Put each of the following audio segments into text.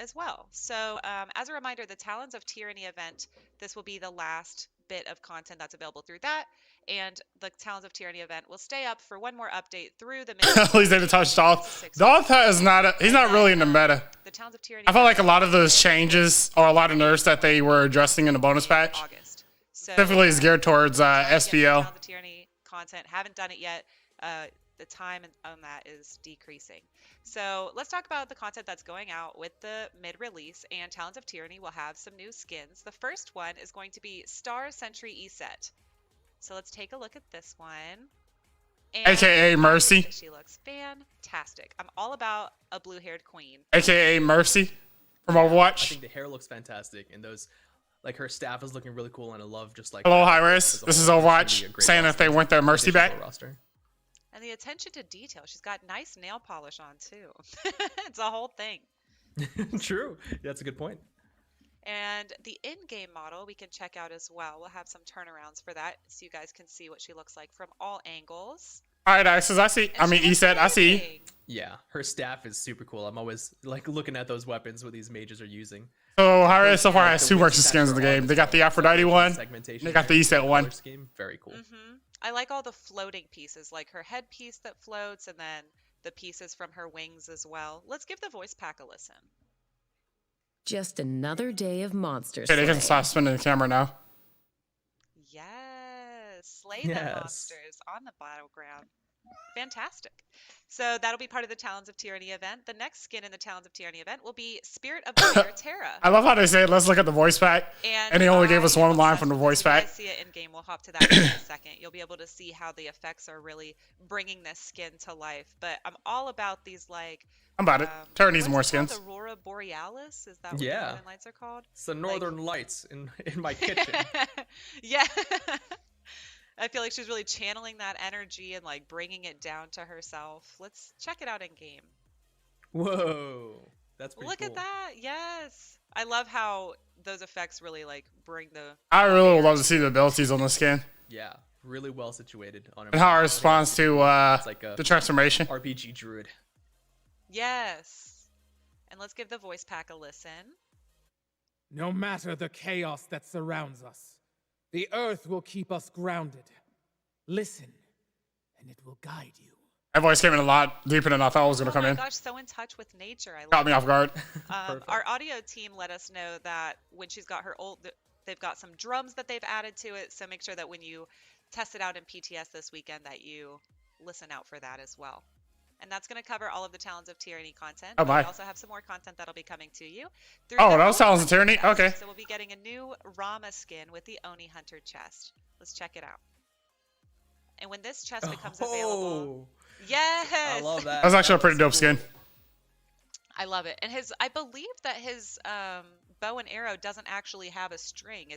as well. So as a reminder, the Talons of Tyranny event, this will be the last bit of content that's available through that. And the Talons of Tyranny event will stay up for one more update through the mid. At least they didn't touch Dolph. Dolph is not. He's not really in the meta. The Talons of Tyranny. I felt like a lot of those changes or a lot of nerfs that they were addressing in the bonus patch, August. So, specifically is geared towards SBL. Talons of Tyranny content. Haven't done it yet. The time on that is decreasing. So let's talk about the content that's going out with the mid-release, and Talons of Tyranny will have some new skins. The first one is going to be Star Sentry E-Set. So let's take a look at this one. And AKA Mercy. She looks fantastic. I'm all about a blue-haired queen. AKA Mercy from Overwatch. I think the hair looks fantastic, and those, like, her staff is looking really cool, and I love just like. Hello, Hi-Res. This is Overwatch, saying that they went their Mercy back. Roster. And the attention to detail. She's got nice nail polish on, too. It's a whole thing. True. Yeah, that's a good point. And the in-game model we can check out as well. We'll have some turnarounds for that so you guys can see what she looks like from all angles. All right, Isis, I see. I mean, E-Set, I see. Yeah, her staff is super cool. I'm always like looking at those weapons what these mages are using. So Hi-Res so far has two Mercy skins in the game. They got the Aphrodite one. They got the E-Set one. Scheme. Very cool. I like all the floating pieces, like her headpiece that floats, and then the pieces from her wings as well. Let's give the voice pack a listen. Just another day of monsters. Okay, they can stop spinning the camera now. Yes, slay the monsters on the battleground. Fantastic. So that'll be part of the Talons of Tyranny event. The next skin in the Talons of Tyranny event will be Spirit of Warrior Terra. I love how they say, let's look at the voice pack. And they only gave us one line from the voice pack. If you guys see it in game, we'll hop to that in a second. You'll be able to see how the effects are really bringing this skin to life. But I'm all about these, like... I'm about it. Terra needs more skins. Aurora Borealis? Is that what the Northern Lights are called? It's the Northern Lights in my kitchen. Yeah. I feel like she's really channeling that energy and like bringing it down to herself. Let's check it out in game. Whoa, that's pretty cool. Look at that. Yes. I love how those effects really like bring the... I really would love to see the abilities on the skin. Yeah, really well situated on her. And how it responds to the transformation. RPG druid. Yes. And let's give the voice pack a listen. No matter the chaos that surrounds us, the earth will keep us grounded. Listen, and it will guide you. That voice came in a lot deeper than I thought it was going to come in. Oh my gosh, so in touch with nature. I Caught me off guard. Our audio team let us know that when she's got her they've got some drums that they've added to it. So make sure that when you test it out in PTS this weekend that you listen out for that as well. And that's going to cover all of the Talons of Tyranny content. Oh, bye. We also have some more content that'll be coming to you. Oh, that was Talons of Tyranny? Okay. So we'll be getting a new Rama skin with the Oni Hunter chest. Let's check it out. And when this chest becomes available... Yes! I love that. That's actually a pretty dope skin. I love it. And I believe that his bow and arrow doesn't actually have a string.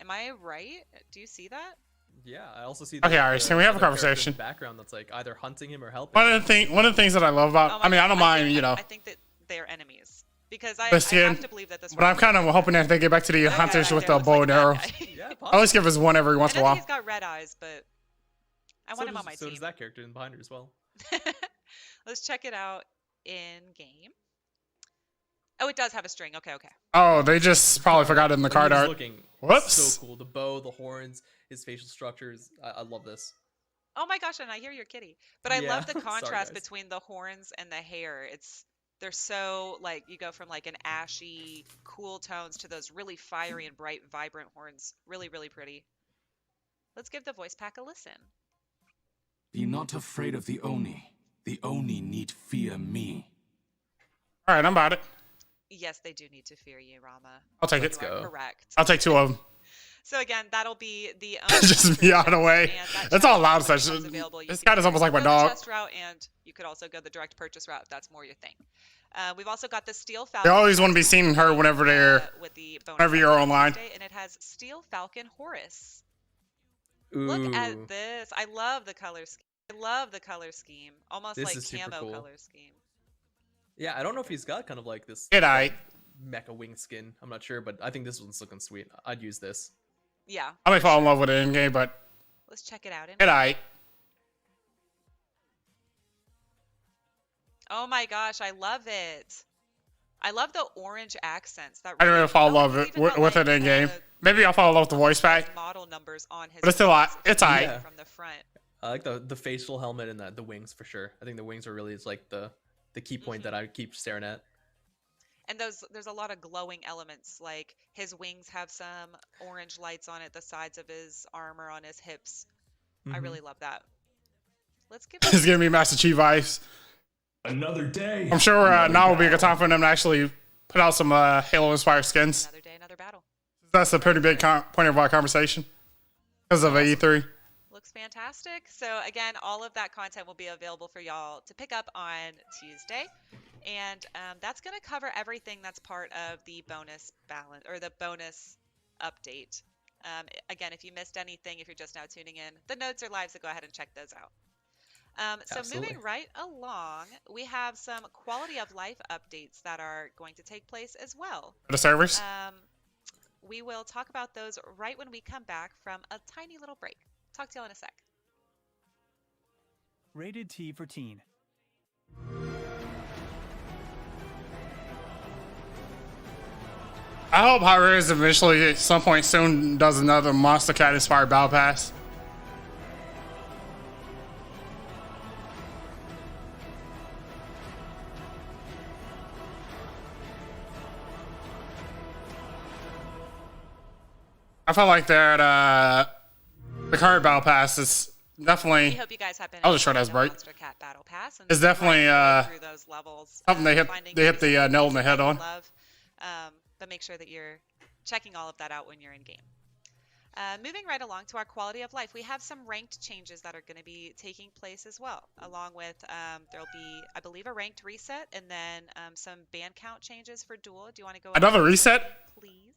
Am I right? Do you see that? Yeah, I also see. Okay, Iris, can we have a conversation? Background that's like either hunting him or helping. One of the things that I love about, I don't mind, I think that they're enemies because I have to believe that this. But I'm kind of hoping that they get back to the hunters with the bow and arrow. Yeah, I always give us one every once in a while. He's got red eyes, but I want him on my team. So does that character in behind her as well. Let's check it out in game. Oh, it does have a string. Okay. Oh, they just probably forgot it in the card art. Whoops. So cool. The bow, the horns, his facial structures. I love this. Oh my gosh, and I hear your kitty. But I love the contrast between the horns and the hair. They're so like you go from like an ashy, cool tones to those really fiery and bright, vibrant horns. Really, really pretty. Let's give the voice pack a listen. Be not afraid of the Oni. The Oni need fear me. All right, I'm about it. Yes, they do need to fear you, Rama. I'll take it. Let's go. Correct. I'll take two of them. So again, that'll be the just me out of the way. That's all loud such. This guy is almost like my dog. Chest route, and you could also go the direct purchase route if that's more your thing. We've also got the Steel Falcon. They always want to be seeing her whenever whenever you're online. And it has Steel Falcon Horus. Ooh. Look at this. I love the color scheme. Almost this like camo cool. color scheme. Yeah, I don't know if he's got kind of like this mecha wing skin. I'm not sure, but I think this one's looking sweet. I'd use this. Yeah. I may fall in love with it in game, but let's check it out. Oh my gosh, I love it. I love the orange accents. That I don't really, really fall in oh, love and it even the, with it in game. the Maybe I'll fall in love with the voice pack, model numbers on his but it's still wings, it's if you alright. see from the front. I like the facial helmet and the wings for sure. I think the wings are really is like the key point that I keep staring at. And there's a lot of glowing elements, like his wings have some orange lights on it, the sides of his armor, on his hips. I really love that. Let's give It's giving me Master Chief vibes. Another day. I'm sure another now will be a good battle. time for them to actually put out some Halo-inspired skins. another day, another battle. That's a pretty big point of our conversation because of E3. Looks fantastic. So again, all of that content will be available for y'all to pick up on Tuesday. And that's going to cover everything that's part of the bonus balance or the bonus update. Again, if you missed anything, if you're just now tuning in, the notes are live, so go ahead and check those out. So Absolutely. moving right along, we have some quality of life updates that are going to take place as well. For the servers. We will talk about those right when we come back from a tiny little break. Talk to y'all in a sec. Rated T for teen. I hope Hi-Rez eventually, at some point soon, does another Monster Cat inspired Battle Pass. I felt like that the current Battle Pass is definitely. We hope you guys have been I'll just show that as enjoying the bright. Monster Cat Battle Pass. And It's definitely through those levels, something they hit finding the pieces nail on the head that you on. love. But make sure that you're checking all of that out when you're in game. Moving right along to our quality of life, we have some ranked changes that are going to be taking place as well. Along with there'll be, I believe, a ranked reset and then some band count changes for duel. Do you want to go Another over those, reset? please?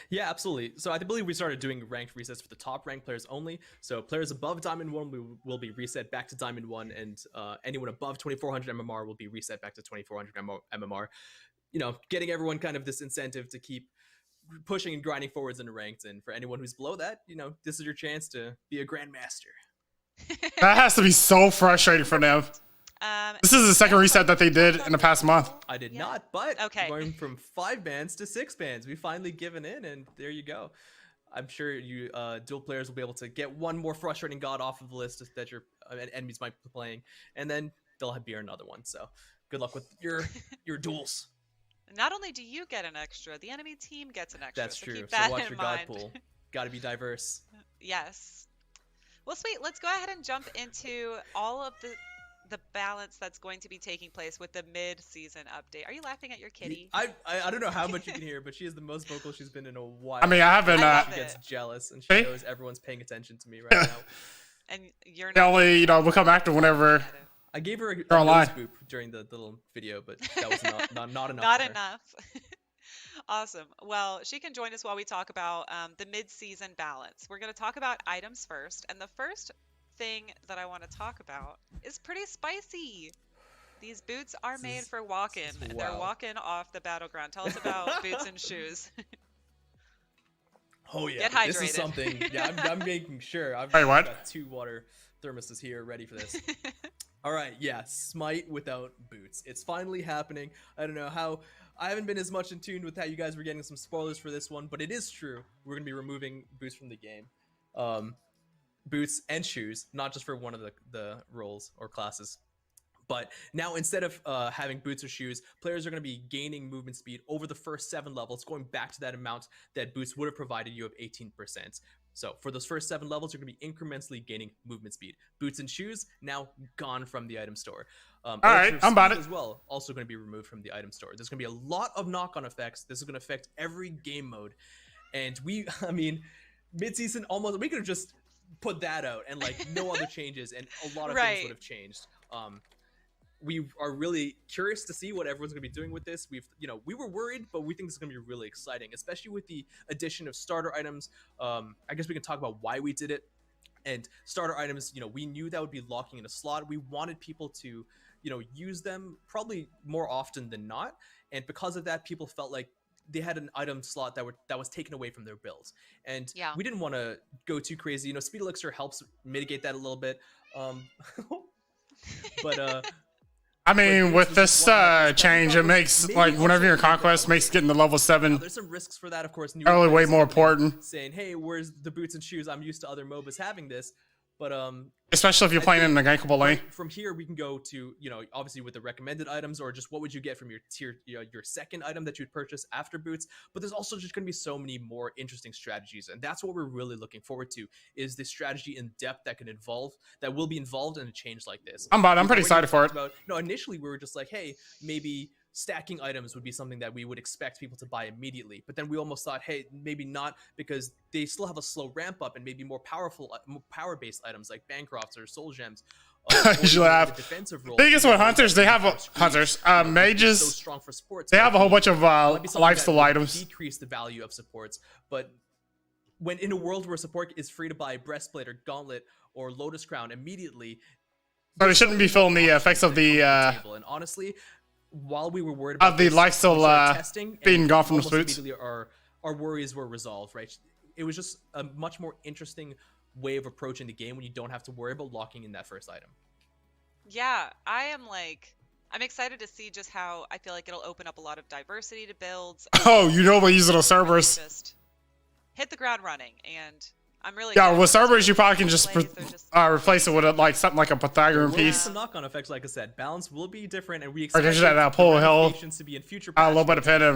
Yeah, absolutely. So I believe we started doing ranked resets for the top ranked players only. So players above Diamond 1 will be reset back to Diamond 1, and anyone above 2400 MMR will be reset back to 2400 MMR. You know, getting everyone kind of this incentive to keep pushing and grinding forwards in the ranked. And for anyone who's below that, you know, this is your chance to be a grandmaster. That has to be so frustrating for them. This is the second reset that they did in the past month. I did Yeah. not, but Okay. going from 5 bans to 6 bans, we finally given in, and there you go. I'm sure you dual players will be able to get one more frustrating god off of the list that your enemies might be playing, and then they'll be another one. So good luck with your duels. Not only do you get an extra, the enemy team gets an extra. That's so true. Keep So that watch in your mind. god pool. Got to be diverse. Yes. Well, sweet. Let's go ahead and jump into all of the balance that's going to be taking place with the mid-season update. Are you laughing at your kitty? I don't know how much you can hear, but she is the most vocal she's been in a while. I mean, I haven't. I love She it. gets jealous, and she Hey? knows everyone's paying attention to me right now. And you're They not. only, we'll come back to whenever. I gave her a nose online. boop during the little video, but that was not enough. Not for her. enough. Awesome. Well, she can join us while we talk about the mid-season balance. We're going to talk about items first, and the first thing that I want to talk about is pretty spicy. These boots are made for walking. They're wow. walking off the battleground. Tell us about boots and shoes. Oh yeah, Get this is hydrated. something. Yeah, I'm making sure. I've Wait, what? got 2 water thermoses here ready for this. All right, yeah, Smite without boots. It's finally happening. I don't know how. I haven't been as much in tune with how you guys were getting some spoilers for this one, but it is true. We're gonna be removing boots from the game. Boots and shoes, not just for one of the roles or classes. But now instead of having boots or shoes, players are going to be gaining movement speed over the first 7 levels, going back to that amount that boots would have provided you of 18%. So for those first 7 levels, you're going to be incrementally gaining movement speed. Boots and shoes now gone from the item store. All right, I'm about it. As well, also going to be removed from the item store. There's going to be a lot of knock-on effects. This is going to affect every game mode. And I mean, mid-season almost, we could have just put that out and like no other changes, and a lot of Right. things would have changed. We are really curious to see what everyone's going to be doing with this. We were worried, but we think this is going to be really exciting, especially with the addition of starter items. I guess we can talk about why we did it. And starter items, we knew that would be locking in a slot. We wanted people to, use them probably more often than not. And because of that, people felt like they had an item slot that was taken away from their builds. And Yeah. we didn't want to go too crazy. Speed Elixir helps mitigate that a little bit. But I mean, with this change, it makes like whenever you're in Conquest, makes getting to level 7 There's some risks for that, of course. New probably way players more coming in important. Saying, "Hey, where's the boots and shoes? I'm used to other MOBAs having this." But Especially if you're I playing in think a gankable lane. from here we can go to, you know, obviously with the recommended items, or just what would you get from your tier, you know, your second item that you'd purchase after boots. But there's also just going to be so many more interesting strategies, and that's what we're really looking forward to, is the strategy in depth that will be involved in a change like this. I'm pretty excited for it. Initially we were just like, hey, maybe stacking items would be something that we would expect people to buy immediately, but then we almost thought, hey, maybe not, because they still have a slow ramp up, and maybe more power-based items like Bancrofts or Soul Gems usually have defensive role. biggest one hunters. They have mages. So strong for supports. They have a whole bunch of lifesteal items. Decrease the value of supports, but when in a world where support is free to buy breastplate or gauntlet or lotus crown immediately, but it shouldn't be feeling the effects of the and honestly, while we were worried about the this, lifesteal testing being gone from the almost boots. our worries were resolved, right? It was just a much more interesting way of approaching the game when you don't have to worry about locking in that first item. Yeah, I'm excited to see just how I feel like it'll open up a lot of diversity to builds. Oh, you know, we'll use it on Cerberus. Just hit the ground running, and I'm really with Cerberus you probably can just replace it with something something like a Pythagorean piece. Some knock-on effects, like I said, balance will be different, and we Or expect just that pull hill. to be in future A little bit of patches.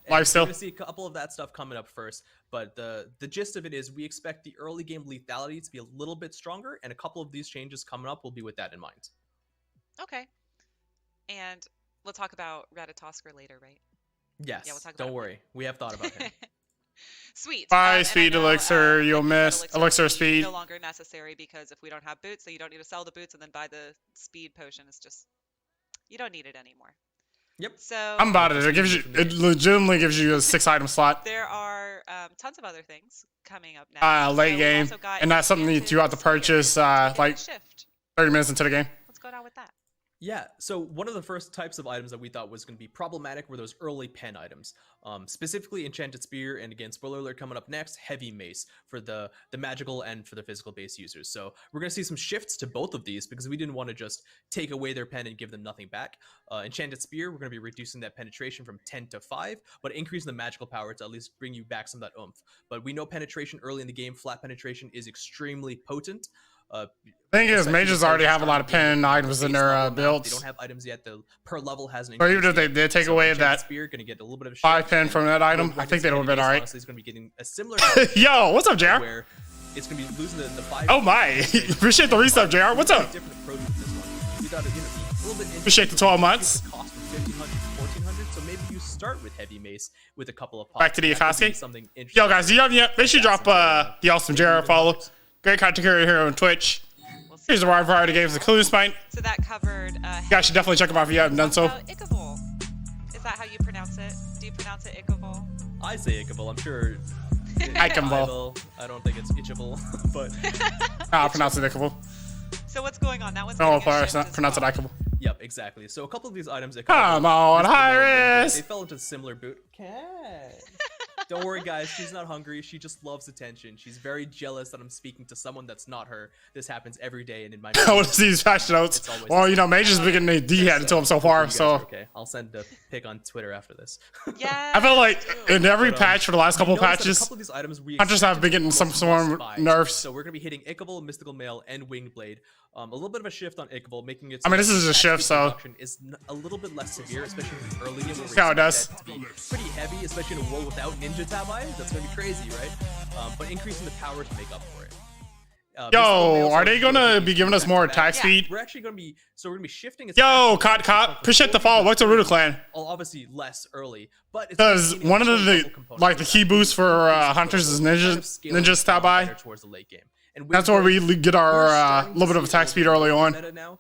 lifesteal. We're gonna see a couple of that stuff coming up first, but the gist of it is we expect the early game lethality to be a little bit stronger, and a couple of these changes coming up will be with that in mind. Okay. And we'll talk about Ratatosker later, right? Yes. Yeah, we'll talk about don't it worry, we have thought about him. Sweet. Buy And speed I know, elixir, I you'll think that miss elixir will be speed. no longer necessary, because if we don't have boots, then you don't need to sell the boots and then buy the speed potion. It's just, you don't need it anymore. Yep. So I'm about it. It legitimately gives you a 6-item slot. there are tons of other things coming up now. Late So we game, also got and that's something that you have to Enchanted purchase Spear. like Shift. 30 minutes into the game. What's going on with that? Yeah, so one of the first types of items that we thought was going to be problematic were those early pen items, specifically Enchanted Spear, and again, spoiler alert coming up next, Heavy Mace for the magical and for the physical base users. So we're going to see some shifts to both of these, because we didn't want to just take away their pen and give them nothing back. Enchanted Spear, we're going to be reducing that penetration from 10 to 5, but increasing the magical power to at least bring you back some of that oomph. But we know penetration early in the game, flat penetration, is extremely potent. Thing is, mages already have a lot of pen items in their They builds. don't have items yet. The per level hasn't. Or even if they did take away that spear, gonna get a little bit of 5 pen from that item, I think they would have been alright. Honestly, it's gonna be getting a similar. Yo, what's up, JR? Where it's gonna be losing the 5. Oh my, appreciate the resub, JR. What's up? Different approach with this one. We thought it, be a little bit. Appreciate the 12 months. Cost from 1,500 to 1,400, so maybe you start with Heavy Mace with a couple of pops. Back to the That could be Akatsuki. something interesting. Yo, guys, do you have yet? They should drop the awesome JR follow. Great content creator here on Twitch. Here's a wide variety of games, including Smite. So that covered. You guys should definitely check them out if you haven't done so. Ikavol. Is that how you pronounce it? Do you pronounce it Ikavol? I say Ikavol. I'm sure. Ikavol. I don't think it's Ichabol, but I'll pronounce it Ikavol. So what's going on? That one's No, getting a shift as pronounce it well. Ikavol. yep, exactly. So a couple of these items. Come on, Iris! They fell into a similar boot. Don't worry, guys. She's not hungry. She just loves attention. She's very jealous that I'm speaking to someone that's not her. This happens every day, and in my. I want to see these patch notes. Well, you know, Mage's been getting the D-head to him so far, so. Okay, I'll send a pic on Twitter after this. Yeah. I feel like in every patch for the last couple of Notice that patches, a couple of these items we Hunters have been getting some sort of nerfs. So we're gonna be hitting Ichable, Mystical Mail, and Winged Blade. A little bit of a shift on Ichable, making it. I mean, this is a shift, so. Production is a little bit less severe, especially in the early game. See how it does. To be pretty heavy, especially in a world without Ninja Tabai. That's gonna be crazy, right? But increasing the power to make up for it. Yo, are they gonna be giving us more attack speed? We're actually gonna be shifting. Yo, Cop, appreciate the follow. What's a Ruda Clan? Obviously less early, but it's Because one of the key boosts for Hunters is Ninja Tabai. towards the late game. And That's where we get our little bit of attack speed early on. Meta now.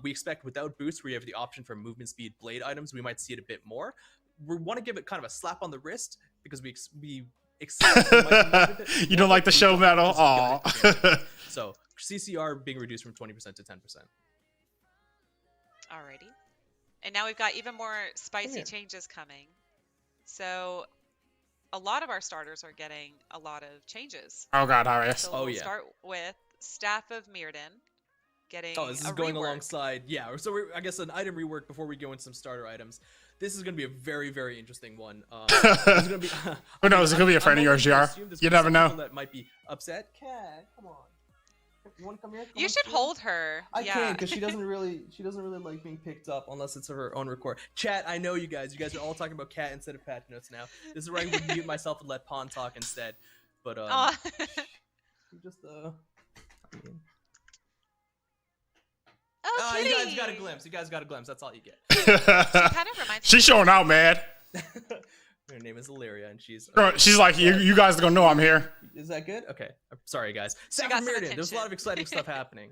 We expect without boosts, where you have the option for movement speed blade items, we might see it a bit more. We want to give it kind of a slap on the wrist because we expect it might be a bit You more, don't like but the we show don't medal? just give it Aw. a So CCR being reduced from 20% to 10%. Alrighty. And now we've got even more spicy changes coming. So a lot of our starters are getting a lot of changes. Oh god, Iris. So Oh, we'll yeah. start with Staff of Mirrodin. getting Oh, this is a going rework. alongside. Yeah, so I guess an item rework before we go into some starter items. This is going to be a very, very interesting one. This is gonna be, Who knows? It could be a friend of yours, gonna GR. assume there's You gonna never be some know. people that might be upset. Cat, come on. You want to come here? Come You on, should Cat. hold her. I yeah. can't because she doesn't really like being picked up unless it's her own record. Chat, I know you guys. You guys are all talking about Cat instead of patch notes now. This is where I would mute myself and let Pawn talk instead. But Aw. you just I mean, Oh, you guys kitty. got a glimpse. You guys got a glimpse. That's all you get. She kind of reminds She's showing out, man. Her name is Illyria, and she's She's like, you guys are gonna know I'm here. Is that good? Okay. I'm sorry, guys. She Staff got of some Mirrodin. There's a lot of attention. exciting stuff happening.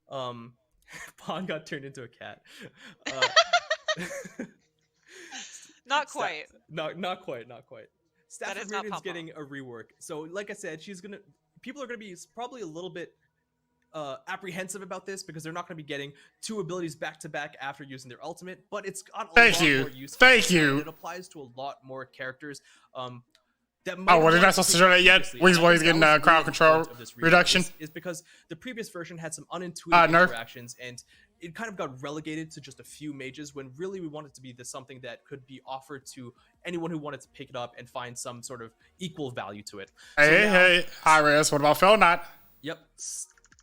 Pawn got turned into a cat. Not quite. Not quite. Staff That of is not Mirrodin's Papa. getting a rework. So, like I said, people are gonna be probably a little bit apprehensive about this because they're not going to be getting two abilities back to back after using their ultimate, but it's got a lot more use. Thank you. It applies to a lot more characters. That Oh, well, they're not supposed to show that yet? Weezboy's getting crowd control reduction. Is because the previous version had some unintuitive Nerf. interactions and it kind of got relegated to just a few mages when really we want it to be something that could be offered to anyone who wanted to pick it up and find some sort of equal value to it. Hey, hi, Riz. What about Phil? Not. Yep.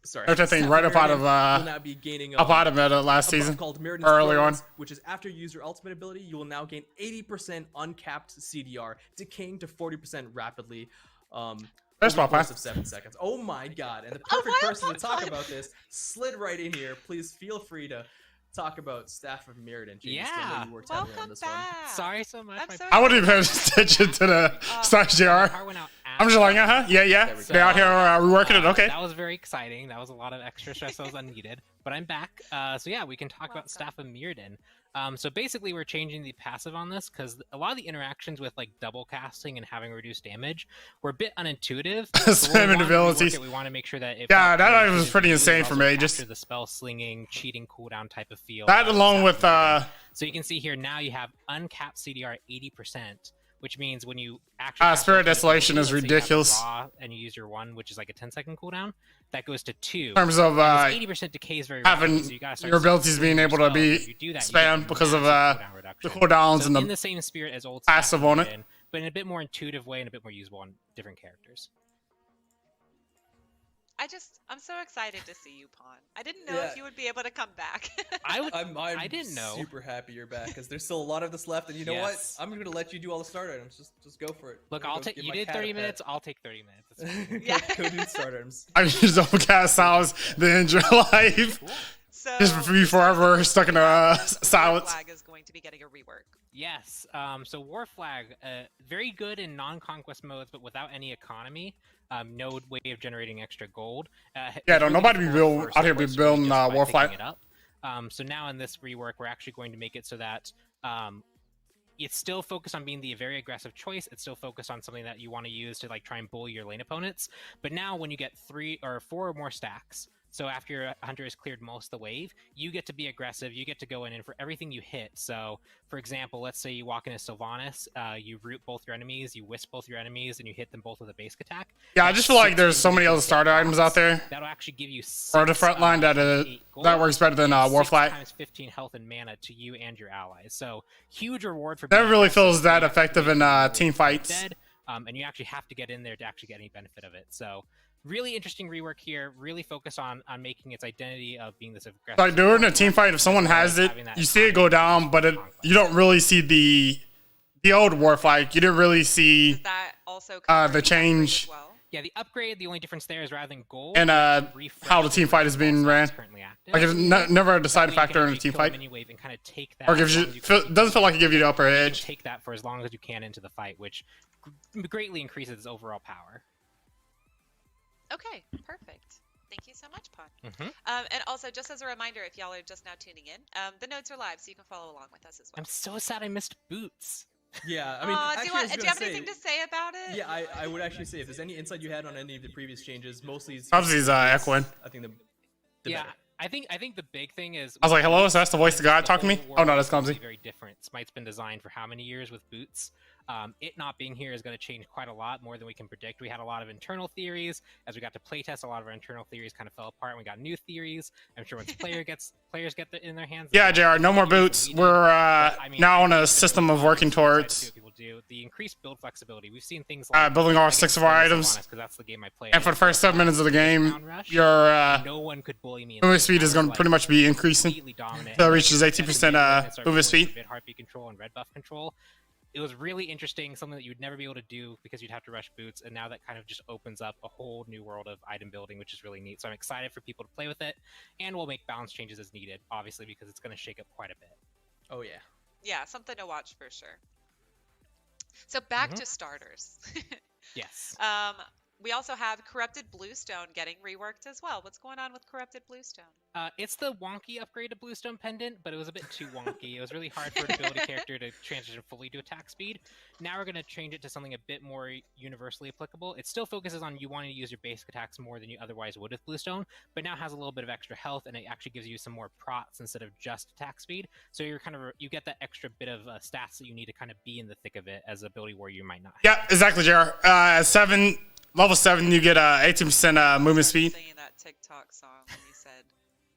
Sorry. There's that thing right up out of will now be gaining up out of meta last a buff season, called Mirrodin's early on. Brilliance, which is after you use your ultimate ability, you will now gain 80% uncapped CDR, decaying to 40% rapidly. There's over the Papa. course of 7 seconds. Oh my god! And the perfect wild person to talk Papa. about this slid right in here. Please feel free to talk about Staff of Mirrodin. James, Yeah. you worked heavily on Welcome this one. back. Sorry so much. I'm my so I wouldn't even pay attention to the start my JR. heart went out I'm just like, yeah. There we They're out here reworking it. Okay. That was very exciting. That was a lot of extra stress that was unneeded. But I'm back. So yeah, we can talk about Staff of Mirrodin. So basically, we're changing the passive on this because a lot of the interactions with like double casting and having reduced damage were a bit unintuitive. Spamming abilities. We want to make sure that it Yeah, that felt was intuitive. pretty It insane for also me, captured just- the spell slinging, cheating cooldown type of feel. That of along Staff with of Mirrodin. So you can see here now you have uncapped CDR at 80%. Which means when you actually cast Spirit ultimate Desolation ability, is let's say you have ridiculous. Raw and you use your one, which is like a 10-second cooldown, that goes to 2. In terms of And this 80% decays very rapidly, having so you gotta start your abilities switching being your able to spells. be If you do that, you get spammed because of massive cooldown the reduction. cooldowns So and in the the same spirit as old passive Staff on it. Mirrodin, but in a bit more intuitive way and a bit more usable on different characters. I'm so excited to see you, Pawn. I didn't know Yeah. if you would be able to come back. I didn't know. Super happy you're back because there's still a lot of this left, and you know Yes. what? I'm gonna let you do all the start items. Just go for it. Look, I'm I'll gonna take. give You my did cat a 30 pet. minutes. I'll take 30 minutes. That's fine. Yeah. Go do start items. I just don't cast sounds the end your life. So Just be forever stuck in a Silence silence. Flag is going to be getting a rework. Yes. So War Flag, very good in non-conquest modes, but without any economy. No way of generating extra gold. Yeah, It's don't really nobody be good build for out here be supports building just by War picking Flag. it up. So now in this rework, we're actually going to make it so that it's still focused on being the very aggressive choice. It's still focused on something that you want to use to like try and bully your lane opponents. But now when you get 3 or 4 or more stacks, so after your hunter has cleared most of the wave, you get to be aggressive. You get to go in and for everything you hit. So, for example, let's say you walk into Sylvanas, you root both your enemies, you wisp both your enemies, and you hit them both with a basic attack. Yeah, I That's just feel like 16 there's so many other basic starter items out there. That'll actually give you Or the front line that 8 gold that works better than and War 6 Flag. times 15 health and mana to you and your allies. So huge reward for Never being really aggressive. feels that You have to effective make in sure you're team fights. dead, and you actually have to get in there to actually get any benefit of it. So really interesting rework here. Really focus on making its identity of being this aggressive. Like during a team fight, if someone has it, you see it go down, but you don't really see the old War Flag. You didn't really see Does that also the cover upgrade change as well? Yeah, the upgrade. The only difference there is rather than gold, and refresh how the team fight is being all ran. stats currently active. Like it's never a deciding That way you can factor in a actually team kill fight, mini-wave and kind of take that or as gives you long as can doesn't feel like it gives you the upper you can edge. take that for as long as you can into the fight, which greatly increases its overall power. Okay, perfect. Thank you so much, Pawn. Mhm. And also, just as a reminder, if y'all are just now tuning in, the notes are live, so you can follow along with us as well. I'm so sad I missed Boots. Yeah, I mean, Aw, actually, do I was you gonna have say, anything to say about it? Yeah, I would actually say if there's any insight you had on any of the previous changes, mostly Obviously, he's echoing. I think the Yeah, better. I think the big thing is I was like, hello, so that's the voice of God talking to me? Oh, no, that's going to Clumsy. be very different. Smite's been designed for how many years with boots? It not being here is going to change quite a lot, more than we can predict. We had a lot of internal theories. As we got to playtest, a lot of our internal theories kind of fell apart, and we got new theories. I'm sure once players get in their hands... Yeah, JR, no more boots. We're now on a system of working towards... The increased build flexibility. We've seen things like building all 6 of our items. That's the game I play. And for the first 7 minutes of the game, your no one could bully me. movement speed is going to pretty much be increasing until it reaches 18% movement speed. Heartbeat control and red buff control. It was really interesting, something that you would never be able to do because you'd have to rush boots, and now that kind of just opens up a whole new world of item building, which is really neat. So I'm excited for people to play with it, and we'll make balance changes as needed, obviously, because it's going to shake up quite a bit. Oh yeah. Yeah, something to watch for sure. So back to starters. Yes. We also have Corrupted Bluestone getting reworked as well. What's going on with Corrupted Bluestone? It's the wonky upgrade to Bluestone Pendant, but it was a bit too wonky. It was really hard for it to build a character to transition fully to attack speed. Now we're going to change it to something a bit more universally applicable. It still focuses on you wanting to use your basic attacks more than you otherwise would with Bluestone, but now has a little bit of extra health, and it actually gives you some more prots instead of just attack speed. So you get that extra bit of stats that you need to kind of be in the thick of it as an ability where you might not have. Yeah, exactly, JR. Level 7, you get 18% movement speed. Singing that TikTok song when you said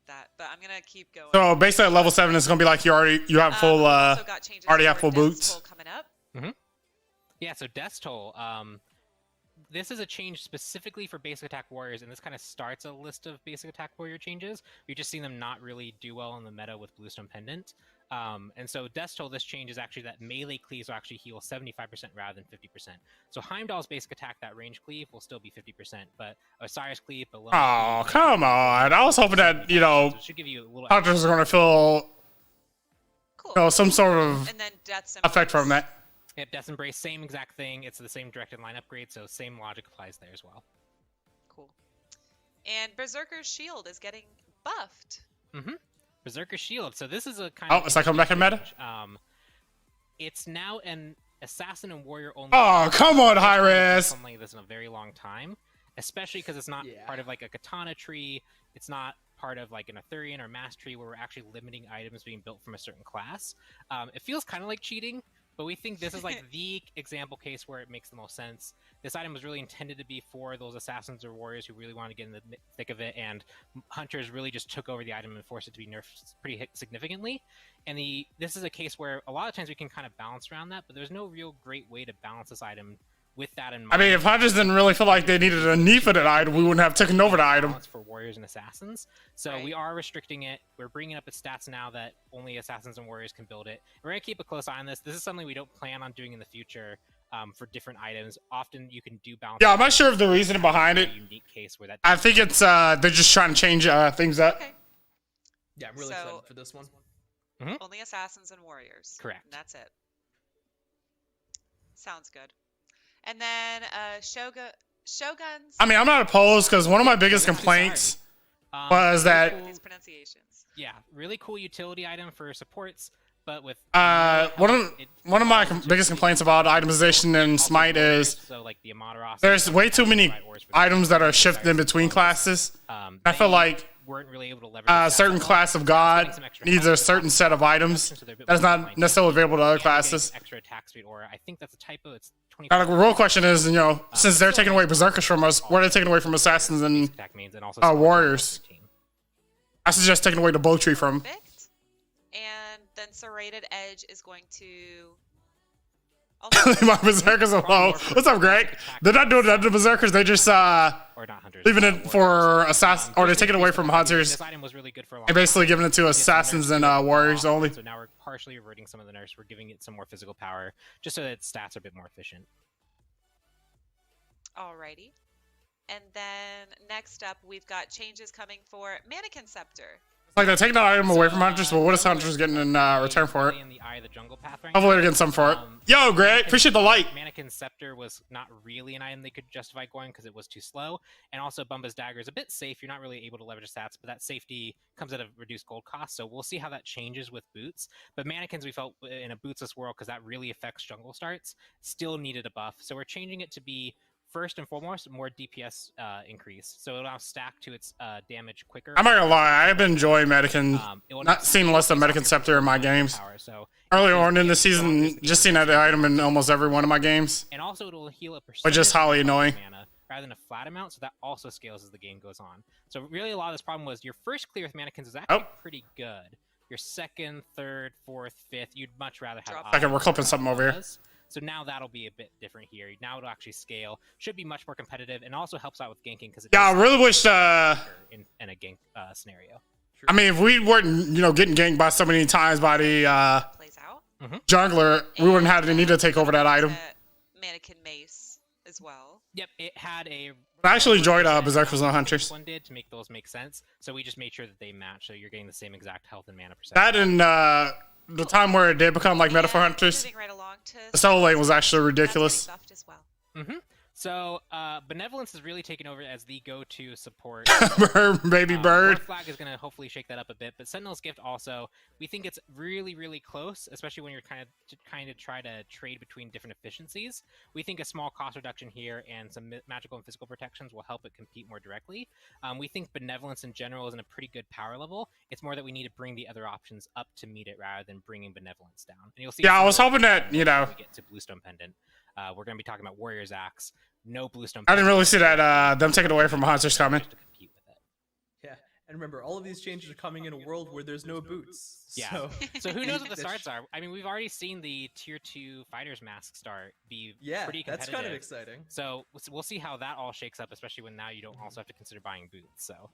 that, but I'm gonna keep going. So basically, at level 7, it's gonna be like you have full already have full boots. Coming up. Yeah, so Death's Toll. This is a change specifically for basic attack warriors, and this kind of starts a list of basic attack warrior changes. You're just seeing them not really do well in the meta with Bluestone Pendant. And so Death's Toll, this change is actually that melee cleaves will actually heal 75% rather than 50%. So Heimdall's basic attack, that range cleave, will still be 50%, but Osiris cleave, Oh, come on. I was hoping that, should give you a little hunters are going to feel cool. Some sort of and then Death's effect from that. Yep, Death's Embrace, same exact thing. It's the same directed line upgrade, so same logic applies there as well. Cool. And Berserker's Shield is getting buffed. Berserker Shield. So this is a kind of... Oh, it's like coming back in meta? It's now an assassin and warrior only. Oh, come on, Hi-Res! Something like this in a very long time, especially because it's not part of like a katana tree. It's not part of like an Arthurian or mass tree where we're actually limiting items being built from a certain class. It feels kind of like cheating, but we think this is like the example case where it makes the most sense. This item was really intended to be for those assassins or warriors who really want to get in the thick of it, and hunters really just took over the item and forced it to be nerfed pretty significantly. And this is a case where a lot of times we can kind of balance around that, but there's no real great way to balance this item with that in mind. I mean, if hunters didn't really feel like they needed a need for that item, we wouldn't have taken over the item. For warriors and assassins, so we are restricting it. We're bringing up its stats now that only assassins and warriors can build it. We're gonna keep a close eye on this. This is something we don't plan on doing in the future for different items. Often you can do balance. Yeah, I'm not sure of the reason behind it. Unique case where that. I think it's they're just trying to change things up. Okay. Yeah, I'm really excited for this one. Only assassins and warriors. Correct. And that's it. Sounds good. And then Shoguns. I mean, I'm not opposed because one of my biggest complaints was that These pronunciations. Yeah, really cool utility item for supports, but with one of my biggest complaints about itemization in Smite is there's way too many items that are shifted in between classes. I feel like weren't really able to leverage a certain class of god needs a certain set of items that's not necessarily available to other classes. Extra attack speed aura. I think that's a typo. It's 20. The real question is, since they're taking away berserkers from us, what are they taking away from assassins and warriors? I suggest taking away the bow tree from. Perfect. And then Serrated Edge is going to. Leave my berserkers alone. What's up, Greg? They're not doing that to berserkers. They just leaving it for assassins, or they take it away from hunters. This item was really good for a long and basically giving it to assassins and warriors only. So now we're partially reverting some of the nerfs. We're giving it some more physical power, just so that its stats are a bit more efficient. Alrighty. And then next up, we've got changes coming for Mannequin Scepter. It's like they're taking that item away from hunters, but what is hunters getting in return for it? In the Eye of the Jungle path right Hopefully they're getting some for it. Yo, Greg, appreciate the light. Mannequin Scepter was not really an item they could justify going because it was too slow. And also Bumba's Dagger is a bit safe. You're not really able to leverage stats, but that safety comes at a reduced gold cost. So we'll see how that changes with boots. But Mannequins, we felt in a bootsless world, because that really affects jungle starts, still needed a buff. So we're changing it to be first and foremost, more DPS increase. So it'll now stack to its damage quicker. I'm not gonna lie, I've been enjoying Medican. It will Not seen less than Medican Scepter in my games. Power, so Earlier on in the season, just seen that item in almost every one of my games. and also it'll heal a percentage Which is highly of annoying. mana rather than a flat amount, so that also scales as the game goes on. So really a lot of this problem was your first clear with mannequins is actually pretty good. Your second, third, fourth, fifth, you'd much rather have Okay, we're clipping something over here. So now that'll be a bit different here. Now it'll actually scale, should be much more competitive, and also helps out with ganking because Yeah, I really wish. in a gank scenario. I mean, if we weren't, getting ganked by so many times by the Plays out. jungler, we wouldn't have to need to take over that item. Mannequin mace as well. Yep, it had a. I actually enjoyed Berserkers and Hunters. One did to make those make sense, so we just made sure that they match, so you're getting the same exact health and mana percentage. That and the time where it did become like meta for Hunters, Moving right along to the solo lane was actually ridiculous. that's getting buffed as well. So, Benevolence is really taken over as the go-to support. Baby bird. War Flag is going to hopefully shake that up a bit, but Sentinel's Gift also, we think it's really, really close, especially when you're kind of try to trade between different efficiencies. We think a small cost reduction here and some magical and physical protections will help it compete more directly. We think Benevolence in general is in a pretty good power level. It's more that we need to bring the other options up to meet it rather than bringing Benevolence down. And you'll see. Yeah, I was hoping that, when we get to Bluestone Pendant. We're going to be talking about Warrior's Axe. No Bluestone. I didn't really see that them taking away from Hunters coming. To compete with it. Yeah, and remember, all of these changes are coming in a world where there's no boots. Yeah. So who knows what the starts are? I mean, we've already seen the tier 2 Fighter's Mask start be pretty competitive. That's kind of exciting. So we'll see how that all shakes up, especially when now you don't also have to consider buying boots. So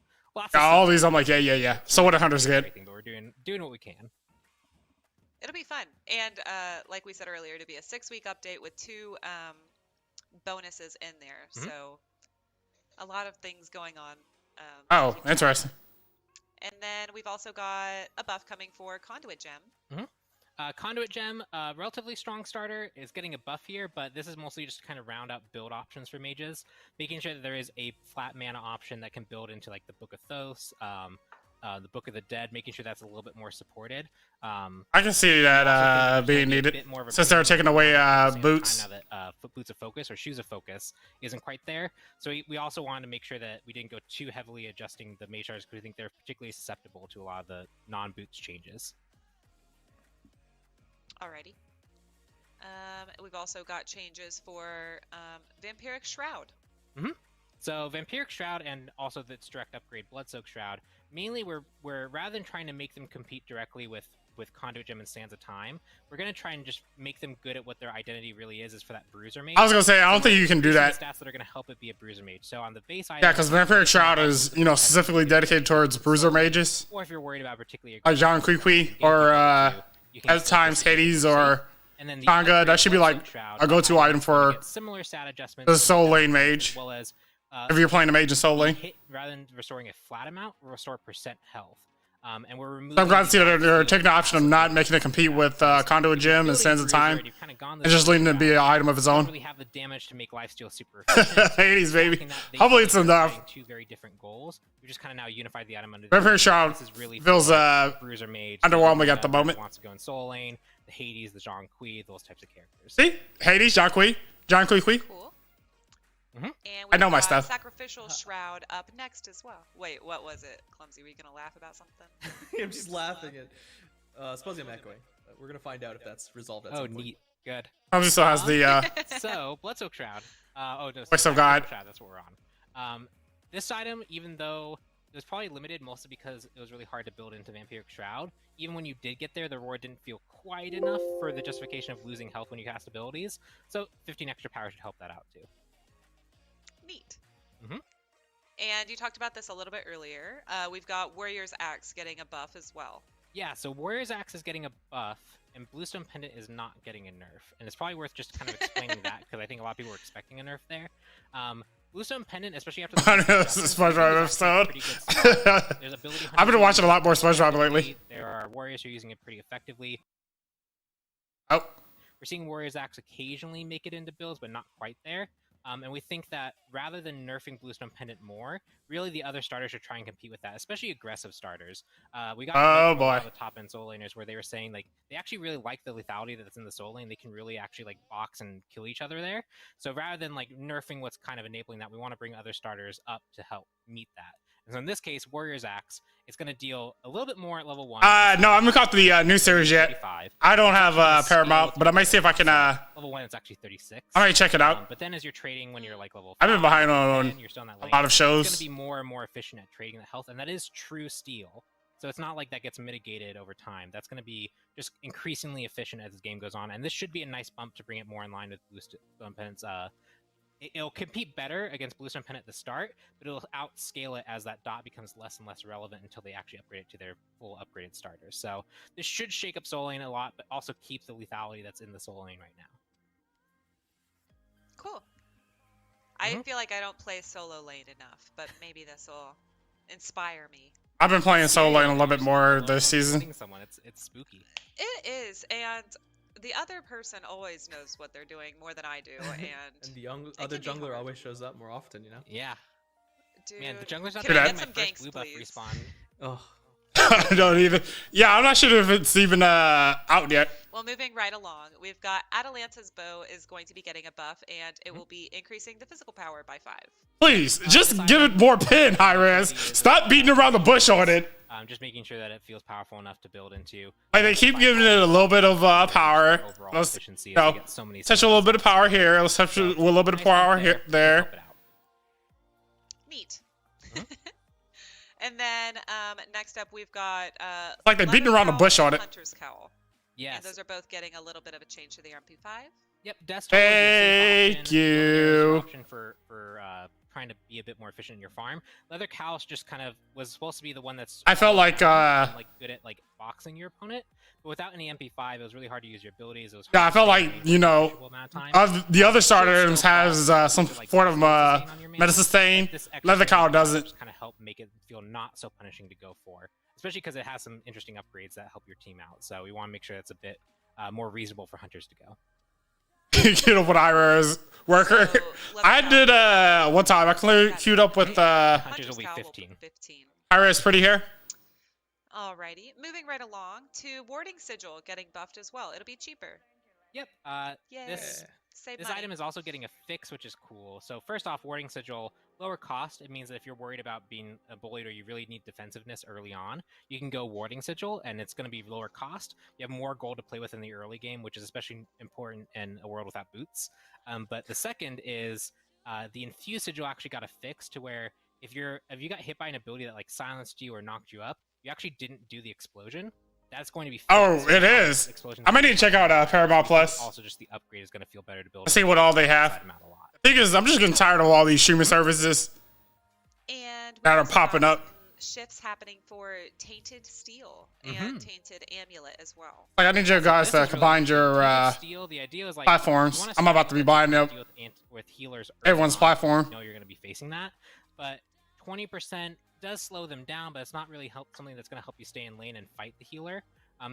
All these, I'm like, yeah. So what do Hunters get? But we're doing what we can. It'll be fun, and like we said earlier, to be a 6-week update with 2 bonuses in there. So a lot of things going on. Oh, interesting. And then we've also got a buff coming for Conduit Gem. Conduit Gem, relatively strong starter, is getting a buff here, but this is mostly just to kind of round out build options for mages, making sure that there is a flat mana option that can build into like the Book of Thoth, the Book of the Dead, making sure that's a little bit more supported. I can see that being needed since they're taking away boots. Now that Boots of Focus or Shoes of Focus isn't quite there, so we also wanted to make sure that we didn't go too heavily adjusting the mage stars because we think they're particularly susceptible to a lot of the non-boots changes. Alrighty. We've also got changes for Vampiric Shroud. So Vampiric Shroud and also its direct upgrade Bloodsoaked Shroud, mainly we're rather than trying to make them compete directly with Conduit Gem and Sands of Time, we're going to try and just make them good at what their identity really is for that Bruiser Mage. I was going to say, I don't think you can do that. Stats that are going to help it be a Bruiser Mage. So on the base item, Yeah, because Vampiric Shroud is, specifically dedicated towards Bruiser Mages. Or if you're worried about particularly Like John Kui or at times Hades or Kanga, that should be like a go-to item for similar stat adjustments the Soul Lane Mage. As well as if you're playing a Mage in Soul Lane. Rather than restoring a flat amount, we'll restore percent health. And we're removing. So I'm glad to see that they're taking the option of not making it compete with Conduit Gem and Sands of Time, and just letting it be an item of its own. Really have the damage to make lifesteal super efficient. Hades, baby. Hopefully it's enough. Two very different goals. We just kind of now unified the item under. Vampiric Shroud feels Bruiser Mage, underwhelming at the moment. Wants to go in Soul Lane, the Hades, the Zhong Kui, those types of characters. See, Hades, John Kui. Cool. And I know my got stuff. Sacrificial Shroud up next as well. Wait, what was it? Clumsy, were you gonna laugh about something? I'm just laughing at. Suppose I'm echoing. We're gonna find out if that's resolved at some point. Neat. Good. Clumsy still has the. So Bloodsoaked Shroud. Voice of God. Shroud, that's what we're on. This item, even though it was probably limited mostly because it was really hard to build into Vampiric Shroud, even when you did get there, the reward didn't feel quite enough for the justification of losing health when you cast abilities. So 15 extra power should help that out too. Neat. And you talked about this a little bit earlier. We've got Warrior's Axe getting a buff as well. Yeah, so Warrior's Axe is getting a buff, and Bluestone Pendant is not getting a nerf. And it's probably worth just kind of explaining that, because I think a lot of people were expecting a nerf there. Bluestone Pendant, especially after the SpongeBob episode. There's ability I've been watching a lot more SpongeBob lately. There are warriors who are using it pretty effectively. Oh. We're seeing Warrior's Axe occasionally make it into builds, but not quite there. And we think that rather than nerfing Bluestone Pendant more, really the other starters should try and compete with that, especially aggressive starters. We got from a lot of the top end soul laners where they were saying like they actually really like the lethality that's in the soul lane. They can really actually like box and kill each other there. So rather than like nerfing what's kind of enabling that, we want to bring other starters up to help meet that. And so in this case, Warrior's Axe, it's going to deal a little bit more at level 1. No, I haven't caught the new series yet. I don't have Paramount, but I might see if I can. Level 1, it's actually 36. I might check it out. But then as you're trading when you're like level 5, I've been behind on you're still in that lane, a lot of shows. It's going to be more and more efficient at trading the health, and that is true steal. So it's not like that gets mitigated over time. That's going to be just increasingly efficient as the game goes on, and this should be a nice bump to bring it more in line with Bluestone Pendant's. It'll compete better against Bluestone Pendant at the start, but it'll outscale it as that dot becomes less and less relevant until they actually upgrade it to their full upgraded starters. So this should shake up Soul Lane a lot, but also keep the lethality that's in the Soul Lane right now. Cool. I feel like I don't play solo lane enough, but maybe this will inspire me. I've been playing solo lane a little bit more this season. Someone, it's spooky. It is, and the other person always knows what they're doing more than I do, and the other jungler always shows up more often, you know? Yeah. Dude, Man, the jungler's not can I getting get my some first ganks, blue buff please? respawn. Oh. I don't even. Yeah, I'm not sure if it's even out yet. Well, moving right along, we've got Atalanta's bow is going to be getting a buff, and it will be increasing the physical power by 5. Please, just give it more pin, Hi-Res. Stop beating around the bush on it. Just making sure that it feels powerful enough to build into. Like they keep giving it a little bit of power. Let's touch a little bit of power here. Let's touch a little bit of power here, there. Neat. And then next up we've got like they're beating around the bush on it. Hunter's Cowl. Yes. And those are both getting a little bit of a change to the MP5. Yep. Thank you. Option for trying to be a bit more efficient in your farm. Leather Cow's just kind of was supposed to be the one that's. I felt like good at like boxing your opponent, but without any MP5, it was really hard to use your abilities. It was I felt like the other starters has some sort of medicine stain. Leather Cow doesn't. Just kind of help make it feel not so punishing to go for, especially because it has some interesting upgrades that help your team out. So we want to make sure it's a bit more reasonable for hunters to go. Get up with Ira's worker. So, I did one time. I queued up with Hunters will be 15. Ira's pretty here. Alrighty, moving right along to Warding Sigil getting buffed as well. It'll be cheaper. Yep. Yay. This Save item is also getting a fix, which is cool. So first off, Warding Sigil, lower cost. It means that if you're worried about being bullied or you really need defensiveness early on, you can go Warding Sigil, and it's going to be lower cost. You have more gold to play with in the early game, which is especially important in a world without boots. But the second is the Infused Sigil actually got a fix to where if you got hit by an ability that like silenced you or knocked you up, you actually didn't do the explosion. That's going to be fixed. Oh, it is. I might need to check out Paramount Plus. Also, just the upgrade is going to feel better to build. Let's see what all they have. The thing is, I'm just getting tired of all these streaming services and that are popping up. Shifts happening for Tainted Steel and Tainted Amulet as well. Like I need you guys to combine your platforms. I'm about to be buying them. With healers, everyone's platform. You know you're going to be facing that, but 20% does slow them down, but it's not really something that's going to help you stay in lane and fight the healer.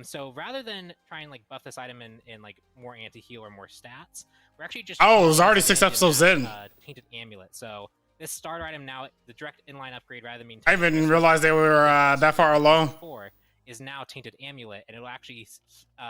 So rather than try and like buff this item in like more anti-heal or more stats, we're actually just it was already 6 episodes in. Tainted Amulet. So this starter item now, the direct inline upgrade rather than being I didn't even realize they were that far along. Is now Tainted Amulet, and it'll actually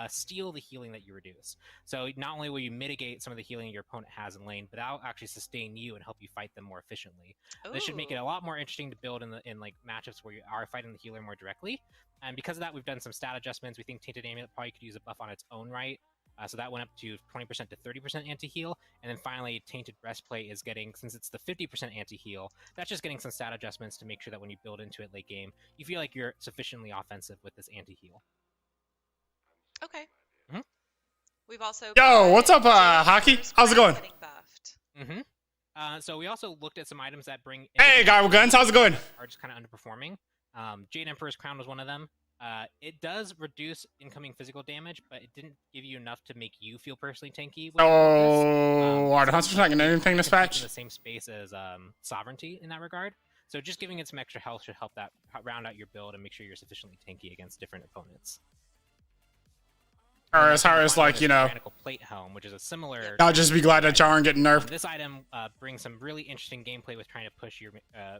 steal the healing that you reduce. So not only will you mitigate some of the healing your opponent has in lane, but that'll actually sustain you and help you fight them more efficiently. Ooh. This should make it a lot more interesting to build in like matchups where you are fighting the healer more directly. And because of that, we've done some stat adjustments. We think Tainted Amulet probably could use a buff on its own right. So that went up to 20% to 30% anti-heal. And then finally, Tainted Breastplate is getting, since it's the 50% anti-heal, that's just getting some stat adjustments to make sure that when you build into it late game, you feel like you're sufficiently offensive with this anti-heal. Okay. We've also... Yo, what's up, Hockey? How's it going? So we also looked at some items that bring... Hey, Guy with Guns, how's it going? Are just kind of underperforming. Jade Emperor's Crown was one of them. It does reduce incoming physical damage, but it didn't give you enough to make you feel personally tanky. Are the Hunters not getting anything this patch? In the same space as Sovereignty in that regard. So just giving it some extra health should help that round out your build and make sure you're sufficiently tanky against different opponents. Or as hard as, like, you know, Tyrannical Plate Helm, which is a similar. I'll just be glad that y'all aren't getting nerfed. This item brings some really interesting gameplay with trying to push your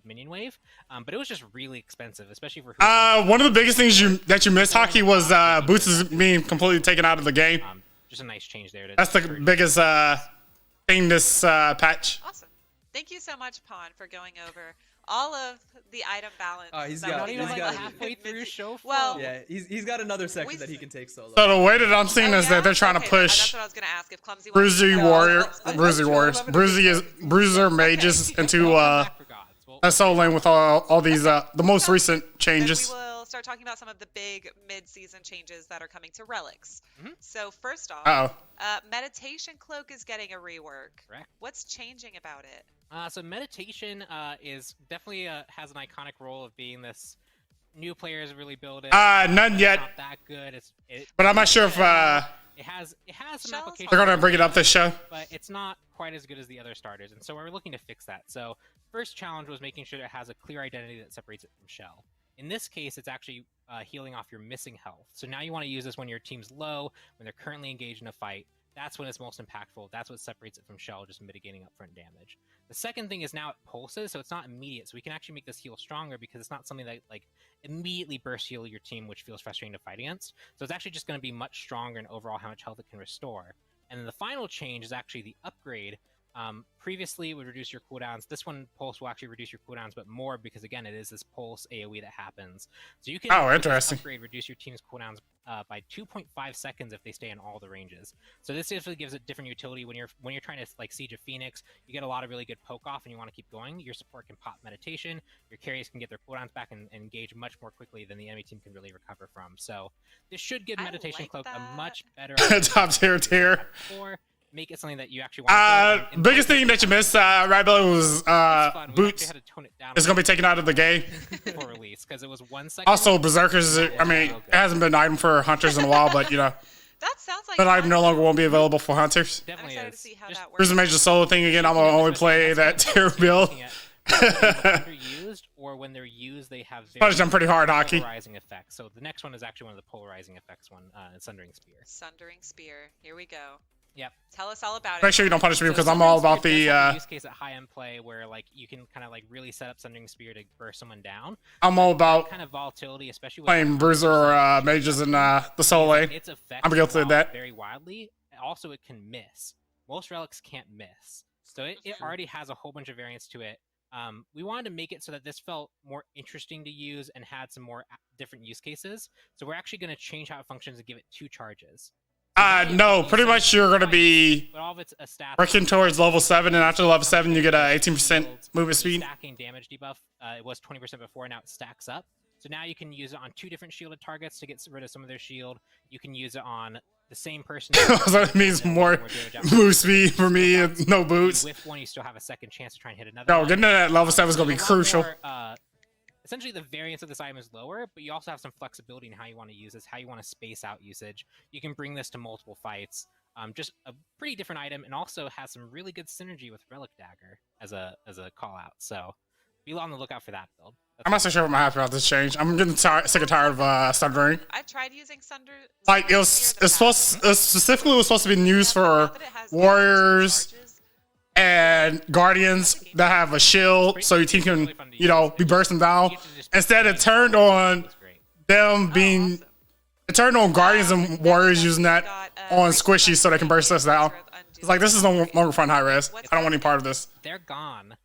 minion wave, but it was just really expensive, especially for. One of the biggest things that you missed, Hockey, was boots is being completely taken out of the game. Just a nice change there. That's the biggest thing this patch. Awesome. Thank you so much, Pawn, for going over all of the item balance. He's that got- we he's got got- halfway through show flow. Well, Yeah, he's got another section that he can take solo. So the way that I'm seeing oh, is that they're trying okay, to push That's what I was gonna ask. If Clumsy wants to Bruiser go Warrior, first, but- Bruiser Warriors, Bruiser Mages into Back for gods. Well, a solo lane with all these the most recent Then changes. we will start talking about some of the big mid-season changes that are coming to Relics. Mhm. So first off, Meditation Cloak is getting a rework. Correct. What's changing about it? So meditation is definitely has an iconic role of being this new players really build it. None yet, Not that good. but I'm not sure if it has some Shells application. they're gonna bring it up this show. But it's not quite as good as the other starters, and so we're looking to fix that. So first challenge was making sure it has a clear identity that separates it from Shell. In this case, it's actually healing off your missing health. So now you want to use this when your team's low, when they're currently engaged in a fight. That's when it's most impactful. That's what separates it from Shell, just mitigating upfront damage. The second thing is now it pulses, so it's not immediate. So we can actually make this heal stronger because it's not something that like immediately burst heal your team, which feels frustrating to fight against. So it's actually just going to be much stronger in overall how much health it can restore. And then the final change is actually the upgrade. Previously, it would reduce your cooldowns. This one, Pulse, will actually reduce your cooldowns, but more because, again, it is this Pulse AoE that happens. So you can with this upgrade reduce your team's cooldowns by 2.5 seconds if they stay in all the ranges. So this definitely gives it different utility when you're trying to like siege a Phoenix. You get a lot of really good poke off, and you want to keep going. Your support can pop meditation. Your carries can get their cooldowns back and engage much more quickly than the enemy team can really recover from. So this should give Meditation Cloak a much better top tier. Make it something that you actually want. Biggest thing that you missed, Rabbit, was boots. It's gonna be taken out of the game for release because it was 1 second. Also, Berserkers. I mean, it hasn't been an item for hunters in a while, but you know, That sounds like that item no longer won't be available for hunters. Definitely I'm excited is. to see how Just that works. Here's a major solo thing again. I'm gonna only play that tier build. Underused, or when they're used, they have Punished them pretty hard, Hockey. polarizing effects. So the next one is actually one of the polarizing effects. Sundering Spear. Sundering Spear. Here we go. Yep. Tell us all about it. Make sure you don't punish me because I'm Sundering all about Spear the. does have a use case at high end play where like you can kind of like really set up Sundering Spear to burst someone down. I'm all about Kind of volatility, especially with playing Bruiser or mages in the solo lane. its effect I'm guilty of that. very wildly. Also, it can miss. Most relics can't miss, so it already has a whole bunch of variants to it. We wanted to make it so that this felt more interesting to use and had some more different use cases. So we're actually going to change how it functions and give it 2 charges. No, pretty much you're gonna be But all of its stats working towards level 7, and after level 7, you get a 18% movement speed. Stacking damage debuff. It was 20% before, now it stacks up. So now you can use it on 2 different shielded targets to get rid of some of their shield. You can use it on the same person. So that means more move speed for me and no boots. With one, you still have a second chance to try and hit another. No, one. getting to that level 7 is gonna be There's a lot crucial. more, essentially, the variance of this item is lower, but you also have some flexibility in how you want to use this, how you want to space out usage. You can bring this to multiple fights. Just a pretty different item, and also has some really good synergy with Relic Dagger as a call out. So be on the lookout for that build. I'm not so sure what I'm happy about this change. I'm getting sick and tired of Sundering. I've tried using Sunder. Like it was specifically was supposed to be used for warriors and guardians that have a shield, so your team can be bursting down. Instead, it turned on them being. It turned on guardians and warriors using that on squishy so they can burst us down. It's like this is no longer fun high res. I don't want any part of this. They're gone.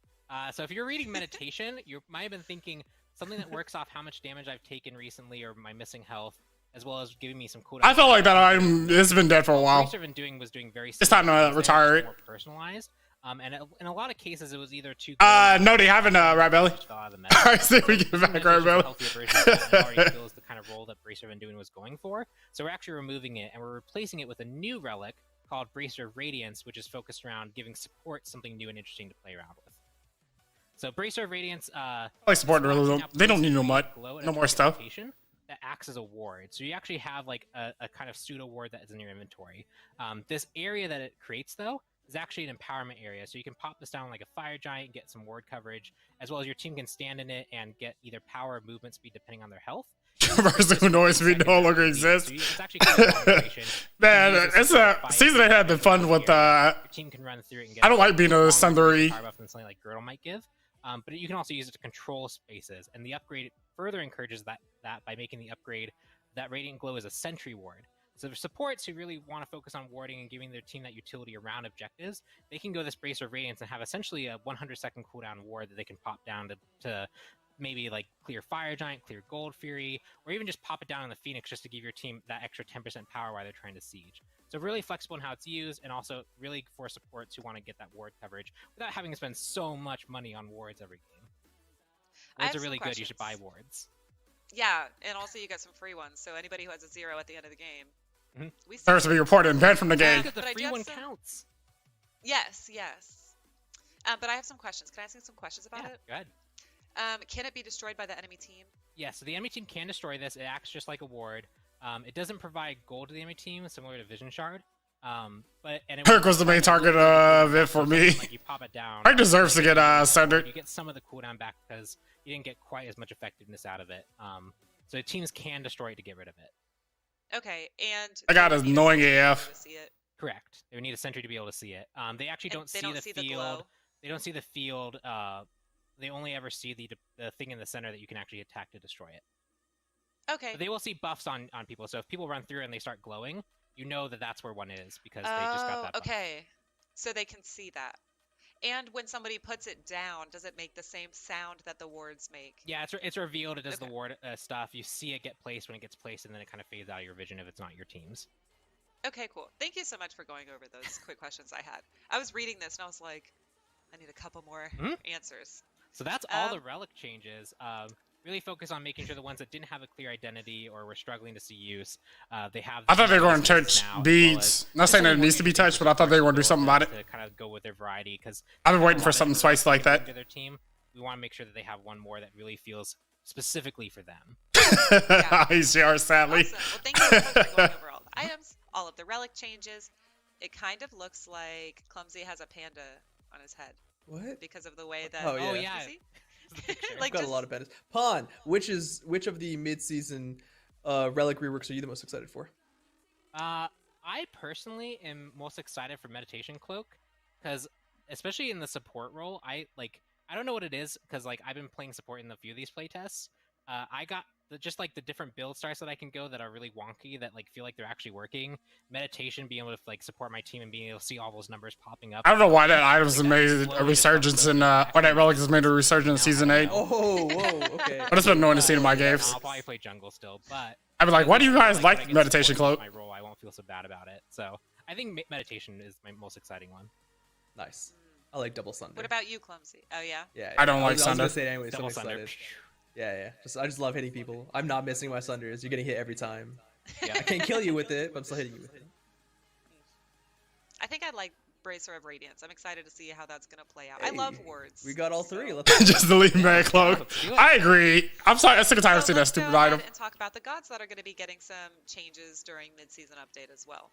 So if you're reading meditation, you might have been thinking something that works off how much damage I've taken recently or my missing health, as well as giving me some cooldown. I felt like that item has been dead for a while. Was doing very. It's time to retire it. More personalized. And in a lot of cases, it was either too. No, they haven't, Rat Belly. Alright, so we get back, Rat Belly. Already feels the kind of role that Bracer Van Duin was going for. So we're actually removing it, and we're replacing it with a new relic called Bracer Radiance, which is focused around giving support something new and interesting to play around with. So Bracer Radiance, like support really they don't need no more stuff. That acts as a ward. So you actually have like a kind of pseudo ward that is in your inventory. This area that it creates though is actually an empowerment area. So you can pop this down like a fire giant, get some ward coverage, as well as your team can stand in it and get either power or movement speed depending on their health. person who annoys me no longer exists. It's actually kind of combination. Man, it's a season that had been fun with Your team can run through it and get I don't like being a Sundari. power buff than something like Girdle might give. But you can also use it to control spaces, and the upgrade further encourages that by making the upgrade that Radiant Glow is a sentry ward. So for supports who really want to focus on warding and giving their team that utility around objectives, they can go this Bracer of Radiance and have essentially a 100-second cooldown ward that they can pop down to maybe like clear Fire Giant, clear Gold Fury, or even just pop it down on the Phoenix just to give your team that extra 10% power while they're trying to siege. So really flexible in how it's used, and also really for supports who want to get that ward coverage without having to spend so much money on wards every game. Wards are really good, you should buy wards. Yeah, and also you get some free ones, so anybody who has a 0 at the end of the game. We Deserves to be reported and banned from the game. The free one counts. Yes. But I have some questions. Can I ask you some questions about it? Go ahead. Can it be destroyed by the enemy team? Yeah, so the enemy team can destroy this. It acts just like a ward. It doesn't provide gold to the enemy team, similar to Vision Shard. Kirk was the main target of it for me. Like you pop it down. Kirk deserves to get sundered. You get some of the cooldown back because you didn't get quite as much effectiveness out of it. So teams can destroy it to get rid of it. Okay, and I got annoying AF. Correct. They would need a sentry to be able to see it. They actually don't see the field. They don't see the field. They only ever see the thing in the center that you can actually attack to destroy it. Okay. But they will see buffs on people. So if people run through and they start glowing, you know that that's where one is because they just got that buff. Okay. So they can see that. And when somebody puts it down, does it make the same sound that the wards make? Yeah, it's revealed. It does the ward stuff. You see it get placed when it gets placed, and then it kind of fades out of your vision if it's not your team's. Okay, cool. Thank you so much for going over those quick questions I had. I was reading this, and I was like, I need a couple more answers. So that's all the relic changes. Really focus on making sure the ones that didn't have a clear identity or were struggling to see use, they have. I thought they were going to touch beads. Not saying that it needs to be touched, but I thought they were going to do something about it. To kind of go with their variety, because I've been waiting for something spicy like that. To their team, we want to make sure that they have one more that really feels specifically for them. ICR, sadly. Awesome. Well, thank you so much for going over all the items, all of the relic changes. It kind of looks like Clumsy has a panda on his head. What? Because of the way that. Oh yeah. Oh, yeah. Like, I've got a lot of pandas. Pawn, which of the mid-season relic reworks are you the most excited for? I personally am most excited for Meditation Cloak, because especially in the support role, I don't know what it is, because like I've been playing support in a few of these playtests. I got just like the different build styles that I can go that are really wonky, that like feel like they're actually working. Meditation, being able to like support my team and being able to see all those numbers popping up. I don't know why that item's made a resurgence in, or that relic has made a resurgence in Season 8. Oh, whoa, okay. But it's been annoying to see in my games. I'll probably play jungle still, but I'd be like, why do you guys like Meditation Cloak? My role, I won't feel so bad about it. So I think Meditation is my most exciting one. Nice. I like Double Thunder. What about you, Clumsy? Oh yeah. Yeah. I don't like I was Thunder. gonna say it anyway. So I'm Double Thunder. excited. Yeah. I just love hitting people. I'm not missing my Sunders. You're getting hit every time. Yeah. I can't kill you with it, but I'm still hitting you with it. I think I like Bracer of Radiance. I'm excited to see how that's gonna play out. I love wards. We got all three. So. Let's Just delete Mary Cloak. I agree. I'm sorry. I'm sick and tired of seeing that Let's stupid go ahead item. and talk about the gods that are going to be getting some changes during mid-season update as well.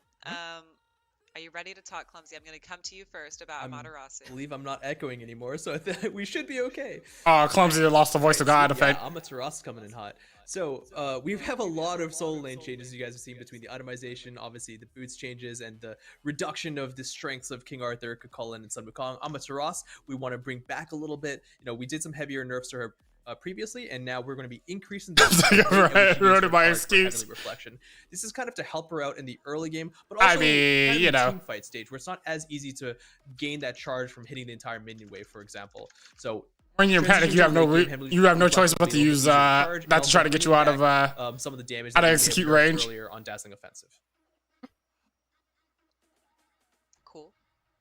Are you ready to talk, Clumsy? I'm going to come to you first about Amaterasu. I believe I'm not echoing anymore, so we should be okay. Oh, Clumsy lost the voice of God effect. Yeah, Amaterasu coming in hot. So we have a lot of solo lane changes you guys have seen between the itemization, obviously the boots changes, and the reduction of the strengths of King Arthur, Cucullin, and Sun Wukong. Amaterasu, we want to bring back a little bit. You know, we did some heavier nerfs to her previously, and now we're going to be increasing the Ruined my excuse. reflection. This is kind of to help her out in the early game, but also I mean, kind of you the know, team fight stage where it's not as easy to gain that charge from hitting the entire minion wave, for example. So when you're in panic, you have no choice but to use that to try to get you out of some of the damage out that of we execute did range. earlier on Dazzling Offensive. Cool.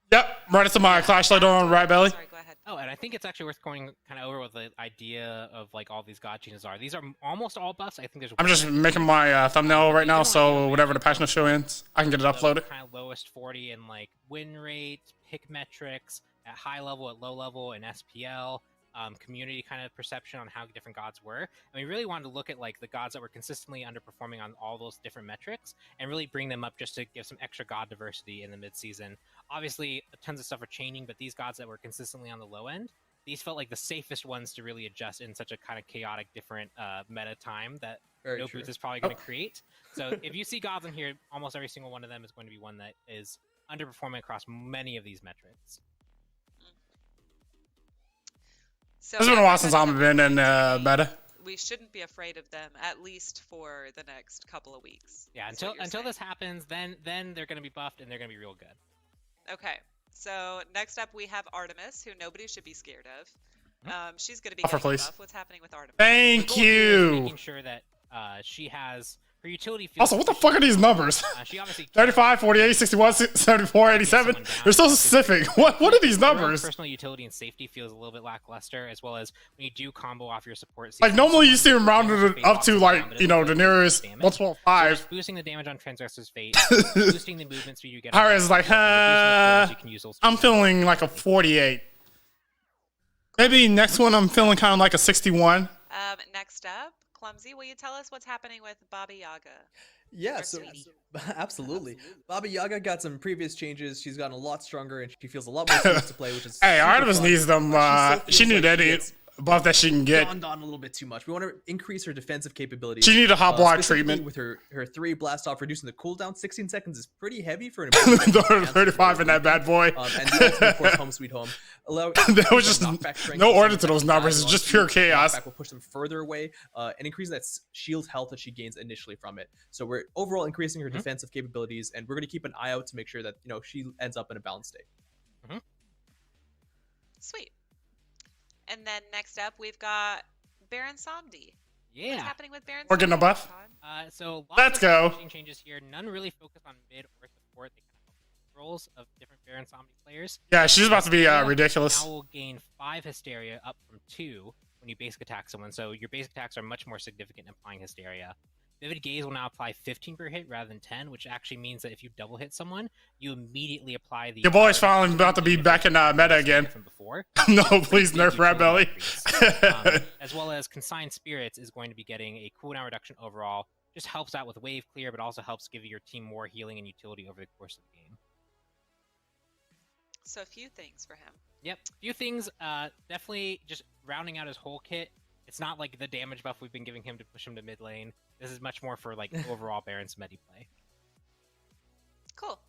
Yep, right into my flashlight on right belly. Sorry, go ahead. Oh, and I think it's actually worth going kind of over what the idea of like all these god changes are. These are almost all buffs. I think there's. I'm just making my thumbnail right now, so whatever the passionate show ends, I can get it uploaded. Kind of lowest 40 in like win rate, pick metrics at high level, at low level, and SPL. Community kind of perception on how different gods were, and we really wanted to look at like the gods that were consistently underperforming on all those different metrics and really bring them up just to give some extra god diversity in the mid-season. Obviously tons of stuff are changing, but these gods that were consistently on the low end, these felt like the safest ones to really adjust in such a kind of chaotic, different meta time that Very no true. boots is probably going to create. So if you see gods in here, almost every single one of them is going to be one that is underperforming across many of these metrics. So It's been a while since everybody I've that been in we're playing, meta. we shouldn't be afraid of them, at least for the next couple of weeks. Yeah, is what until you're this happens, then they're going to be buffed and they're going to be real good. saying. Okay, so next up we have Artemis, who nobody should be scared of. She's going to be Offer, getting a please. buff. What's happening with Artemis? Thank The goal here is you. making sure that she has her utility field. Also, what the fuck are these numbers? She obviously 35, 48, 61, 74, 87. They're so specific. What are these Your own numbers? personal utility and safety feels a little bit lackluster, as well as when you do combo off your support. Like normally you see them rounded up to like, you know, the nearest multiple of 5. Boosting the damage on Transgressor's Fate, boosting the movement speed you get. Iris is like, I'm feeling like a 48. Maybe next one I'm feeling kind of like a 61. Next up, Clumsy, will you tell us what's happening with Baba Yaga? Yeah, Or so Sweetie. absolutely. Baba Yaga got some previous changes. She's gotten a lot stronger and she feels a lot more serious to play, which is Hey, super Artemis fun. needs them. But She need like any gets buff that she can get. gone a little bit too much. We want to increase her defensive capabilities. She need a hot block specifically treatment. with her 3 blast off, reducing the cooldown. 16 seconds is pretty heavy for an Throw improvement. 35 in that bad boy. And the ultimate, of course, home sweet home. There was just no order to those numbers. It's just pure chaos. Will push them further away and increase that shield health that she gains initially from it. So we're overall increasing her defensive capabilities, and we're going to keep an eye out to make sure that she ends up in a balanced state. Sweet. And then next up, we've got Baron Somdi. What's Yeah. happening with Baron We're getting a Somdi, buff? Todd? So lots Let's of go. positioning changes here. None really focus on mid or support. They kind of help roles of different Baron Zombie players. Yeah, she's about to be Hysteria ridiculous. Now will gain 5 Hysteria up from 2 when you basic attack someone. So your basic attacks are much more significant in applying Hysteria. Vivid Gaze will now apply 15 per hit rather than 10, which actually means that if you double hit someone, you immediately apply the. Your boy's finally about to be back in meta again. From before. No, please nerf Rat Belly. As well as Consigned Spirits is going to be getting a cooldown reduction overall. Just helps out with wave clear, but also helps give your team more healing and utility over the course of the game. So a few things for him. Yep, few things. Definitely just rounding out his whole kit. It's not like the damage buff we've been giving him to push him to mid lane. This is much more for like overall Baron's medi play. Cool.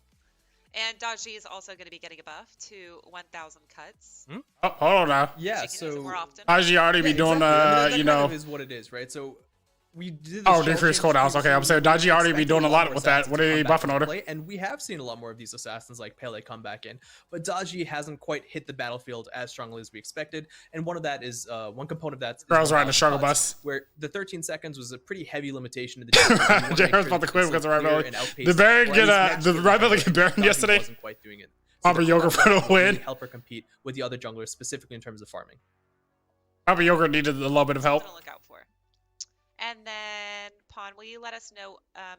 And Daji is also going to be getting a buff to 1,000 cuts. Oh, hold on now. Yeah, She can use it so more often. Haji already be doing, exactly. I mean, that you kind know. of is what it is, right? So we did Oh, the decrease shell cooldowns. change Okay, I'm saying previously. Daji already be Expected doing a lot more with that. assassins What to are come they back buffing into order? play, and we have seen a lot more of these assassins like Pele come back in, but Daji hasn't quite hit the battlefield as strongly as we expected, and one of that is one component of that. Girls riding the 1,000 struggle cuts, bus. where the 13 seconds was a pretty heavy limitation to the game. You wanna make Jared's sure about to that quit you because of clear Rat Belly. and outpace Did Baron or at get least match did the Rat Belly Daji get Baron yesterday? wasn't quite doing it. Papa the Yoga combat for the will really win. help her compete with the other junglers, specifically in terms of farming. Papa Yoga needed a little bit of help. Something to look out for. And then, Pawn, will you let us know?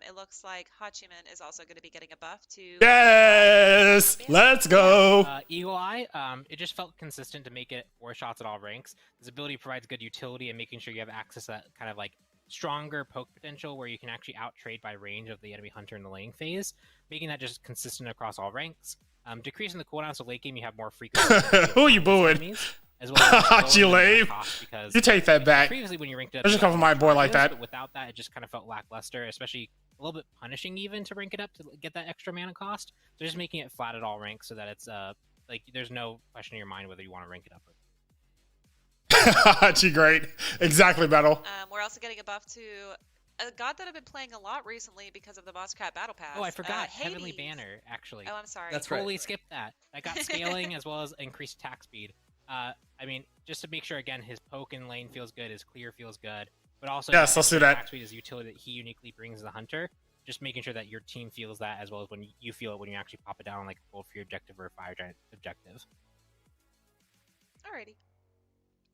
It looks like Hachiman is also going to be getting a buff to. Yes, let's go. Eagle Eye, it just felt consistent to make it 4 shots at all ranks. This ability provides good utility and making sure you have access to that kind of like stronger poke potential where you can actually out trade by range of the enemy hunter in the laning phase, making that just consistent across all ranks. Decreasing the cooldown so late game you have more frequent. Who you booing? enemies, as well as Hachi lowering the lame. cost because You take that back. previously when you ranked it up, There's a you couple of got my boy more like charges, that. but without that, it just kind of felt lackluster, especially a little bit punishing even to rank it up to get that extra mana cost. So just making it flat at all ranks so that it's like there's no question in your mind whether you want to rank it up or Hachi great. Exactly, Battle. We're also getting a buff to a god that I've been playing a lot recently because of the Mosscat Battle Pass. Oh, I forgot Heavenly Hades. Banner actually. Oh, I'm sorry. That's right. Totally skipped that. I got scaling as well as increased attack speed. I mean, just to make sure again, his poke in lane feels good, his clear feels good, but also Yes, let's do that. attack speed is utility that he uniquely brings as a hunter. Just making sure that your team feels that as well as when you feel it when you actually pop it down on like a gold for your objective or a fire giant objective. Alrighty.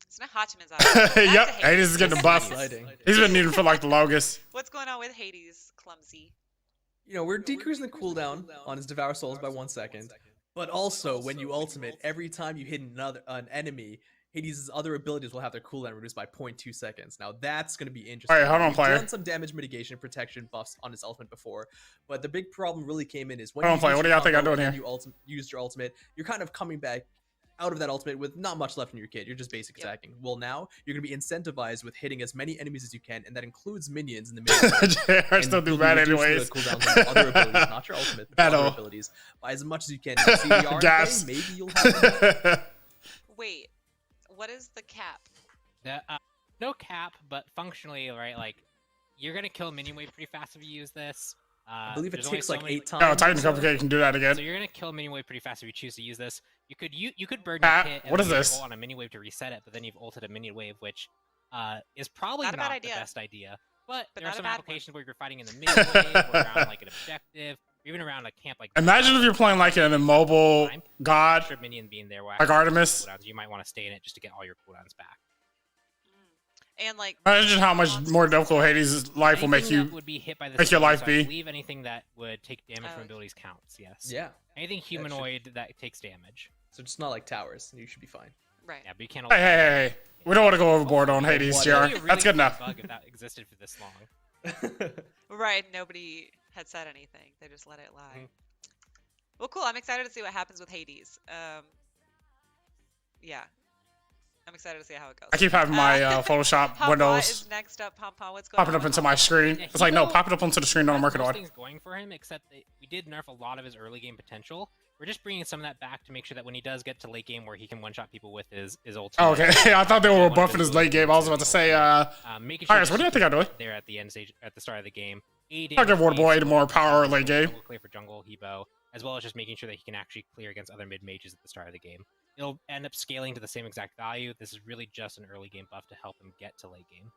So now Hachiman's out. Yep, Hades is getting a buff. Exciting. He's been needing for like the longest. What's going on with Hades, Clumsy? We're decreasing the cooldown on his Devour Souls by 1 second, but also when you ultimate, every time you hit an enemy, Hades' other abilities will have their cooldown reduced by 0.2 seconds. Now that's going to be interesting. Alright, hold on, We've player. done some damage mitigation and protection buffs on his ultimate before, but the big problem really came in is when Hold on, you player. use What do your y'all think I'm combo doing and here? you used your ultimate, you're kind of coming back out of that ultimate with not much left in your kit. You're just basic attacking. Well, now you're going to be incentivized with hitting as many enemies as you can, and that includes minions in the mid. I still do bad anyways. The cooldowns on your other abilities, not your ultimate, but your other abilities, by as much as you can. In CDR, Gas. maybe you'll have Wait, what is the cap? No cap, but functionally, right? Like, you're gonna kill minion wave pretty fast if you use this. I believe it there's only takes so like many- 8 times. No, Titan Cupcake can do that again. So you're gonna kill minion wave pretty fast if you choose to use this. You could burn Ah, your kit and what is then this? ult on a minion wave to reset it, but then you've ulted a minion wave, which is probably Not a not, bad the idea. best idea. But there are not a some bad one. applications where you're fighting in the minion wave, or around like an objective, or even around a camp like. Imagine if you're playing like an immobile god, Extra minion being there, like Artemis. cooldowns, you might want to stay in it just to get all your cooldowns back. And like, Imagine how much more difficult Hades' life will make Anything you. that would be hit by this make your ability, life so be. I believe anything that would take damage from Oh. abilities counts. Yes. Yeah. Anything humanoid that takes damage. So just not like towers. You should be fine. right. Yeah, but you can't. Hey, we don't want to go overboard on Hades, What? JR. That'd be a really That's good fun enough. Bug if that existed for this long. Right, nobody had said anything. They just let it lie. Mhm. Well, cool. I'm excited to see what happens with Hades. Yeah. I'm excited to see how it goes. I keep having my Photoshop Pom-Pom windows is next up. Pom-Pom, what's going popping on? up into my screen. Yeah, It's like, no, Hebo pop it up onto the screen on a has market most order. things going for him, except that we did nerf a lot of his early game potential. We're just bringing some of that back to make sure that when he does get to late game, where he can one-shot people with his ultimate. Oh, okay. I thought they were one of buffing his late game. I was about to say, making Iris, what do you think I'm doing? there at the end stage, at the start of the game. I'll give Waterboy more power late game. Clear for jungle, Hebo, as well as just making sure that he can actually clear against other mid mages at the start of the game. It'll end up scaling to the same exact value. This is really just an early game buff to help him get to late game.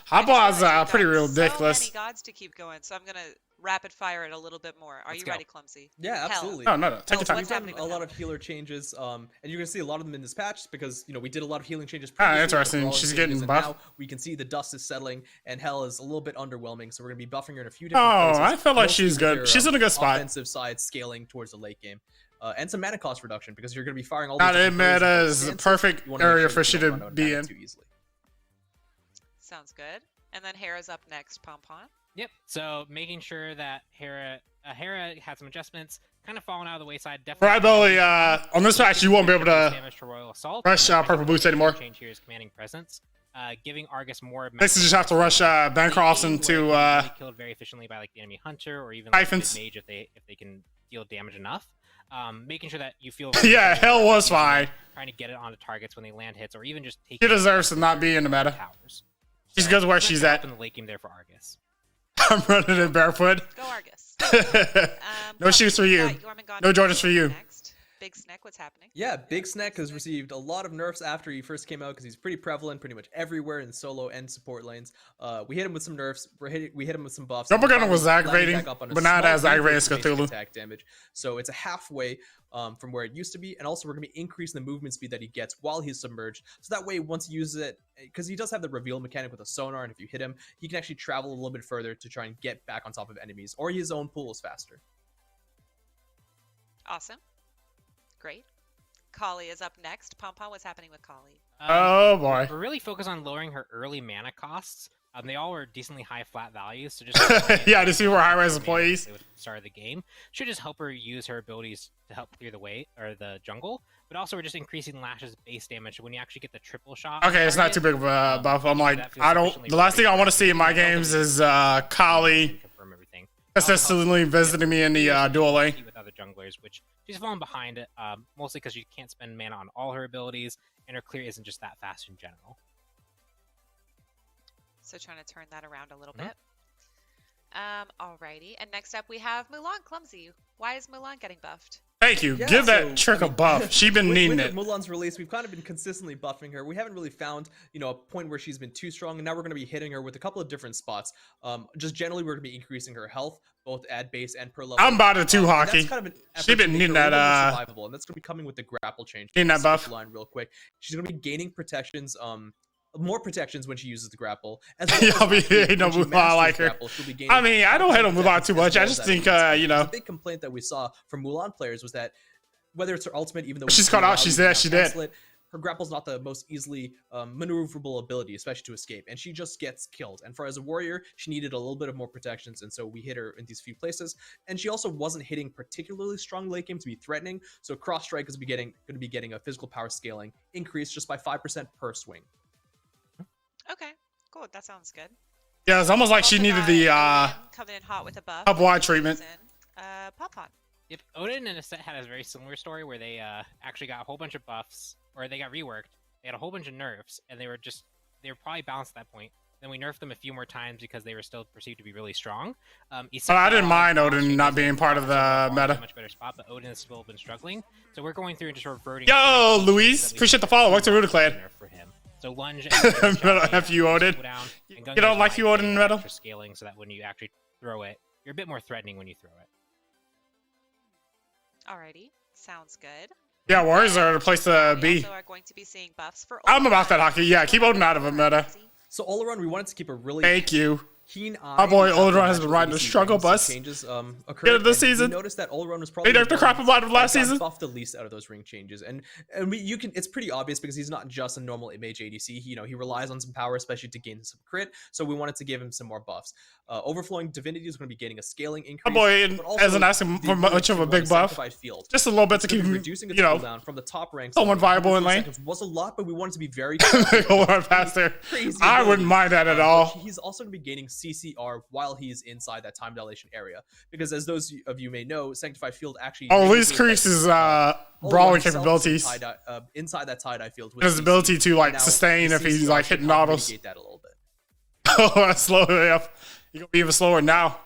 Hotball's We've pretty got ridiculous. So many gods to keep going, so I'm gonna rapid fire it a little bit more. Are Let's you go. ready, Clumsy? Yeah, Hell. absolutely. No, no, take your So time. we've done happening a with lot Hell? of healer changes, and you're gonna see a lot of them in this patch because we did a lot of healing changes. Ah, previously, interesting. overall She's changes, getting and buffed. Now we can see the dust is settling, and Hell is a little bit underwhelming. So we're gonna be buffing her in a few different Oh, places. I feel like mostly she's with good. her, She's in a good spot. Offensive side scaling towards the late game, and some mana cost reduction because you're gonna be firing all. Not these in different meta abilities is and the stances. perfect You wanna make area sure for you she don't to run out of be mana in. too easily. Sounds good. And then Hera's up next, Pom-Pom. Yep. So making sure that Hera had some adjustments, kind of fallen out of the wayside. Reliability, on this patch, you won't be able to damage to Royal Assault. rush, purple boots anymore. Change here is commanding presence, giving Argus more. Next, you just have to rush Bancrofts into really killed very efficiently by like the enemy hunter or even like Typhons. mid mage if they can deal damage enough. Making sure that you feel. Yeah, Hell was fine. Trying to get it onto targets when they land hits, or even just take. She deserves to not be in the meta. Towers. She's So, good where that's she's gonna at. help in the late game there for Argus. I'm running in barefoot. Go Argus. No shoes for you. No Jordans for you. Next. Big Sneck, what's happening? Yeah, Big Snack has received a lot of nerfs after he first came out because he's pretty prevalent pretty much everywhere in solo and support lanes. We hit him with some nerfs. We hit him with some buffs. Double Gunner was Finally landing aggravating, back up on a but not small as aggravating as increase in Cthulhu. attack damage. So it's a halfway from where it used to be, and also we're going to be increasing the movement speed that he gets while he's submerged. So that way, once he uses it, because he does have the reveal mechanic with a sonar, and if you hit him, he can actually travel a little bit further to try and get back on top of enemies, or his own pool is faster. Awesome. Great. Kali is up next. Pom-Pom, what's happening with Kali? Oh boy. We're really focused on lowering her early mana costs. They all were decently high flat values, so just Yeah, to see where high-res employees. At the start of the game should just help her use her abilities to help clear the way or the jungle. But also, we're just increasing Lash's base damage. So when you actually get the triple shot, Okay, it's not too big of a buff. I'm like, that feels I don't. sufficiently The last thing I rewarding want to see in my games is Kali confirm everything. consistently visiting me in the dual lane. With other junglers, which she's fallen behind it, mostly because she can't spend mana on all her abilities, and her clear isn't just that fast in general. So trying to turn that around a little Mm-hmm. bit. Alrighty. And next up we have Mulan Clumsy. Why is Mulan getting buffed? Thank you. Yeah, Give that so, trick I a mean, buff. She's been needing with it. Mulan's release, we've kind of been consistently buffing her. We haven't really found, a point where she's been too strong, and now we're going to be hitting her with a couple of different spots. Just generally, we're going to be increasing her health, both at base and per level. I'm about to too And hockey. That's kind of an effort She been to make needing her a that, little more survivable, and that's going to be coming with the grapple change. needing that Skip buff. the line real quick. She's going to be gaining protections, more protections when she uses the grapple. As well Yeah, as I'll be actually, hitting when her she with my masters like her. grapple, she'll be gaining I mean, I don't hit him protections without too much. I as just well think, as you know. The big complaint that we saw from Mulan players was that whether it's her ultimate, even though She's we called out, allow she's you there, to she now did. cancel it, her grapple's not the most easily maneuverable ability, especially to escape, and she just gets killed. And for as a warrior, she needed a little bit of more protections, and so we hit her in these few places. And she also wasn't hitting particularly strong late game to be threatening, so Cross Strike is going to be getting a physical power scaling increase just by 5% per swing. Okay, cool. That sounds good. Yeah, it's almost like she Also needed got the Odin coming in hot with a buff. top wide treatment. Pop-Pon. Yep, Odin in a set had a very similar story where they actually got a whole bunch of buffs, or they got reworked. They had a whole bunch of nerfs, and they were probably balanced at that point. Then we nerfed them a few more times because they were still perceived to be really strong. But I didn't mind Odin not being part of the meta. Much better spot, but Odin has still been struggling. So we're going through and just reverting. Yo, Luis, appreciate the follow. Welcome to Rudiclad. For him. So lunge. F you, Odin. You don't like you, Odin, in metal? Scaling so that when you actually throw it, you're a bit more threatening when you throw it. Alrighty, sounds good. Yeah, Warriors are the place to We be. also are going to be seeing buffs for I'm about that Olaf. hockey. Yeah, keep Odin out of it, meta. So all around, we wanted to keep a really Thank you. keen eye. My boy on Oleron has actual been riding the ADC struggle ranks. Some bus. Changes End occurred. of the And season. we noticed that Oleron was probably They nerfed the crap about him last that got season. buffed the least out of those ring changes, and you can. It's pretty obvious because he's not just a normal mage ADC. He relies on some power, especially to gain some crit. So we wanted to give him some more buffs. Overflowing Divinity is going to be getting a scaling increase. My boy but also isn't asking the for ability much of to a run big buff. Sanctified Field. Just a little bit to It's gonna keep be him, reducing its you know, cooldown from the top ranks. somewhat viable in 3 lane. seconds was a lot, but we wanted to be very. Oleron faster. Crazy I ability. wouldn't mind that at But all. He's also going to be gaining CCR while he's inside that time dilation area, because as those of you may know, Sanctified Field actually. Oh, at negatively least increases affects, brawling himself capabilities. inside that tie-dye field. With His CC. ability to like Now, sustain the if he's CCR like should hitting help autos. mitigate that a little bit. Oh, that's slow enough. You're gonna be even slower now.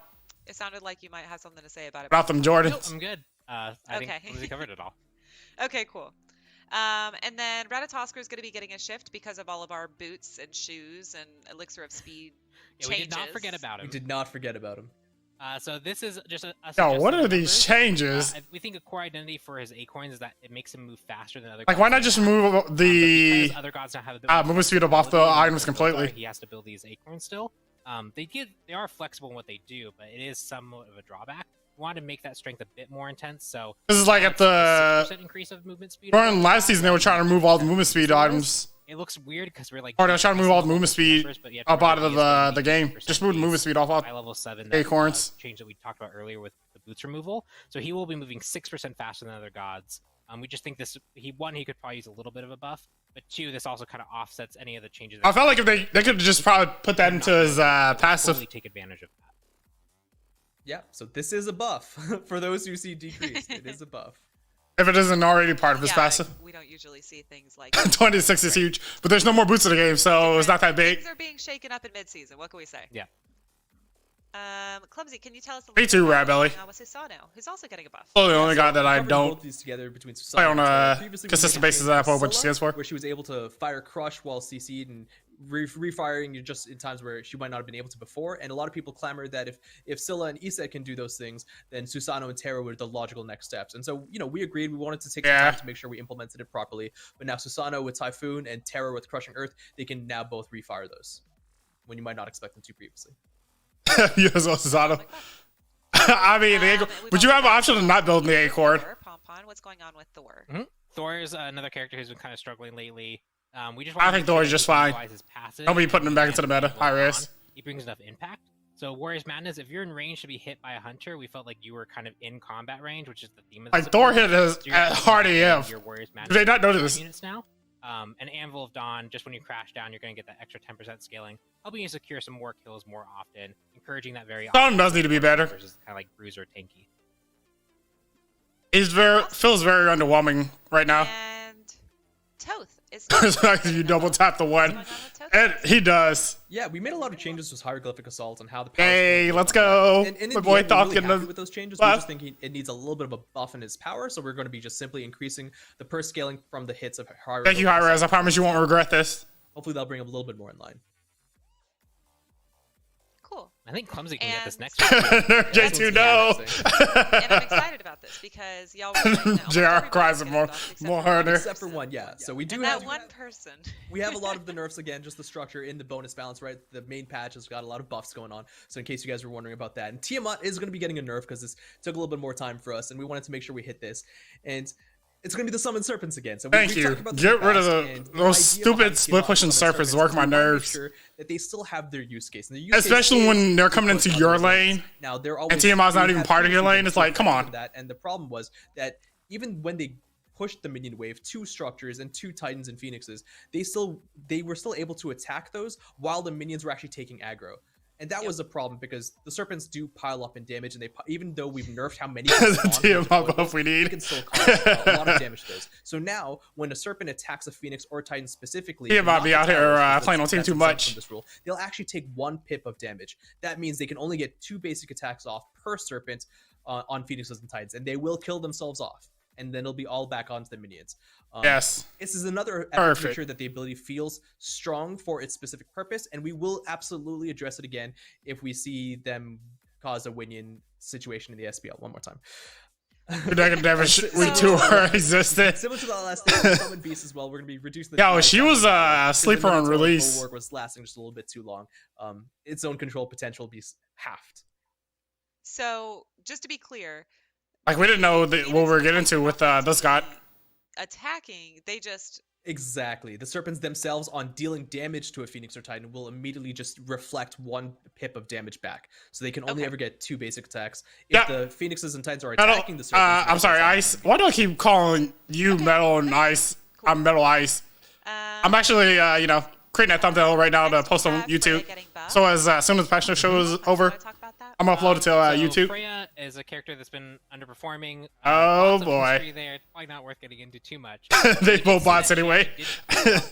It sounded like you might have something to say about it. About them Nope, Jordans. I'm good. I think Okay. we covered it all. Okay, cool. And then Ratatosker is going to be getting a shift because of all of our boots and shoes and Elixir of Speed Yeah, we changes. did not forget about We him. did not forget about him. So this is just a Yo, suggested what are number. these changes? We think a core identity for his acorns is that it makes him move faster than other Like, gods. why not just move But the because other gods now have a bit more movement speed up off the flexibility and items more build completely? power, He has to build these acorns still. They are flexible in what they do, but it is somewhat of a drawback. We wanted to make that strength a bit more intense, so This is like now at it's a the 6% increase of movement speed. during last season they were trying to remove all the movement speed items. It looks weird because we're like. Or they're trying to move all the movement speed numbers, but you have to up out remember of he is gonna the be game. 50% Just move the movement base speed off by level 7. acorns. Change that we talked about earlier with the boots removal. So he will be moving 6% faster than other gods. We just think this. He could probably use a little bit of a buff, but 2, this also kind of offsets any of the changes. I felt like if they could just probably put that into his passive. Fully take advantage of that. Yeah, so this is a buff for those who see decreased. It is a buff. If it isn't already part of his Yeah, passive. we don't usually see things like 26 is huge, but there's no more boots in the game, so it's not that big. Things are being shaken up in mid-season. What can we say? Yeah. Clumsy, can you tell us a Me little too, bit Rat about Belly. what's going on with Susano, who's also getting a buff? Oh, the only guy that I Covered don't both these together between play on a Previously, we consistent made a basis change that I with have a whole bunch of Scylla, skins for. where she was able to fire Crush while CC'd and refiring just in times where she might not have been able to before. And a lot of people clamored that if Scylla and Iset can do those things, then Susano and Terra were the logical next steps. And so, we agreed. We wanted to take some time to make sure we implemented it properly. But now Susano with Typhoon and Terra with Crushing Earth, they can now both refire those when you might not expect them to previously. Yes, well, Susanoo. I mean, would you have an option of not building the acorn? Pompon, what's going on with Thor? Thor is another character who's been kind of struggling lately. We just I think Thor is just fine. Passive. Don't be putting him back into the meta. High risk. He brings enough impact. So Warrior's Madness, if you're in range to be hit by a hunter, we felt like you were kind of in combat range, which is the theme of the Like, Thor hit us at hard AF. Your Warrior's Madness Do they not know this? units now. An Anvil of Dawn, just when you crash down, you're going to get that extra 10% scaling, helping you secure some more kills more often, encouraging that very Stone does need to be better. versus kind of like Bruiser Tanky. Feels very underwhelming right now. And Toth is. It's like you double tap the one. What's going on with Toth? And he does. Yeah, we made a lot of changes with Hieroglyphic Assault and how the power Hey, scale let's goes on go. that. And in My the boy end, we're Thoth really getting happy the with those changes. buff. We just think it needs a little bit of a buff in his power, so we're going to be just simply increasing the per scaling from the hits of Hieroglyphic. Thank you, Hi-Res. I promise you won't regret this. Hopefully that'll bring him a little bit more in line. Cool. I think Clumsy can get this And- next one. J2, no. And I'm excited about this because y'all were saying that almost JR everybody's cries getting more- buffed except more for one harder. Except for person. one, yeah. So we do And have that one person. we have a lot of the nerfs again, just the structure in the bonus balance, right? The main patch has got a lot of buffs going on. So in case you guys were wondering about that, and Tiamat is going to be getting a nerf because this took a little bit more time for us, and we wanted to make sure we hit this. And It's going to be the summoned serpents again. So Thank you. Get rid of those stupid split pushing serpents. Work my nerves. Sure that they still have their use case. And Especially when they're coming into your lane. Now they're always, and Tiamat's not even part of your lane. It's like, come on. And the problem was that even when they pushed the minion wave, 2 structures and 2 titans and phoenixes, they were still able to attack those while the minions were actually taking aggro. And that was a problem because the serpents do pile up in damage, and even though we've nerfed how many buff we need, we can still cause a lot of damage to those. So now, when a serpent attacks a phoenix or a titan specifically, Tiamat be out here playing on team too much. This rule, they'll actually take 1 pip of damage. That means they can only get 2 basic attacks off per serpent on phoenixes and titans, and they will kill themselves off. And then it'll be all back onto the minions. Yes. This is another effort to make sure that the ability feels strong for its specific purpose, and we will absolutely address it again if we see them cause a win situation in the SPL one more time. Negative damage we too are existent. Similar to the last thing, Summon Beast as well. We're gonna be reducing the. Yeah, well, she was sleeper on release. Work was lasting just a little bit too long. Its own control potential be halved. So just to be clear. Like, we didn't know what we were getting into with this guy. Attacking, they just... Exactly. The serpents themselves, on dealing damage to a Phoenix or Titan, will immediately just reflect 1 pip of damage back. So they can only ever get 2 basic attacks. If the Phoenixes and Titans are attacking the serpents... I'm sorry, Ice. Why do I keep calling you Metal and Ice? Cool. I'm Metal Ice. I'm actually, creating that thumbnail right now to post on YouTube. So as soon as the Passion show is over, I'm gonna upload it to YouTube. Freya is a character that's been underperforming. Oh boy. There. It's probably not worth getting into too much. They both bots anyway.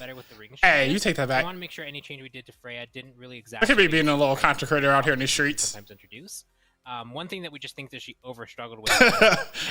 Better with the ring hey, you take that back. I want to make sure any change we did to Freya didn't really exactly. Look at me being a little content creator out here in the streets. Sometimes introduce. One thing that we just think that she over struggled with.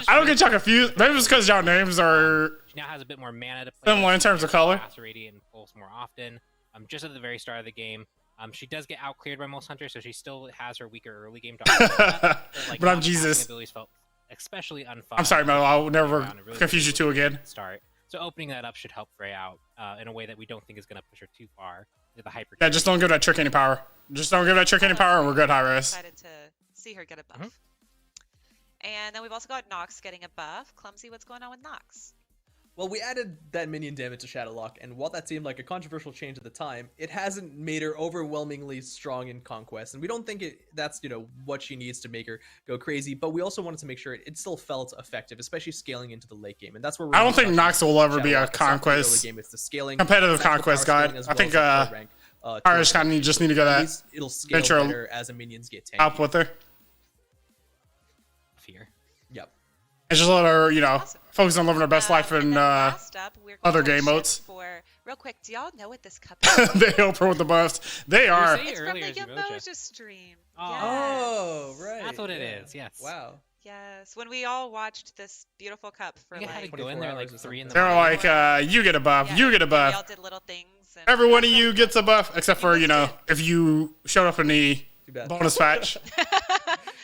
I don't get y'all confused. Maybe it's because y'all names are. She now has a bit more mana to play. Similar in terms of color. And pulls more often. Just at the very start of the game. She does get out cleared by most hunters, so she still has her weaker early game. But I'm Jesus. Abilities felt especially unfun. I'm sorry, Mel. I'll never confuse you two again. Start. So opening that up should help Frey out in a way that we don't think is going to push her too far to the hyper. Yeah, just don't give that trick any power. Just don't give that trick any power, and we're good, Hi-Res. Excited to see her get a buff. And then we've also got Nox getting a buff. Clumsy, what's going on with Nox? Well, we added that minion damage to Shadowlock, and while that seemed like a controversial change at the time, it hasn't made her overwhelmingly strong in Conquest, and we don't think that's what she needs to make her go crazy. But we also wanted to make sure it still felt effective, especially scaling into the late game, and that's where I don't think Nox will ever be a Conquest game. It's the scaling, competitive Conquest guide. I think Irish kind of just need to go that. It'll scale better as the minions get tanked. Up with her. Fear. Yep. And just let her, focus on living her best life in other game modes. Real quick, do y'all know what this cup is? They help her with the buffs. They are. It's from the Yamoja stream. Oh, right. That's what it is. Yes. Wow. Yes. When we all watched this beautiful cup for like... had to go in there like 3 in the morning. They were like, you get a buff, you get a buff. We all did little things. And every one of you gets a buff, except for, if you showed up in the bonus patch.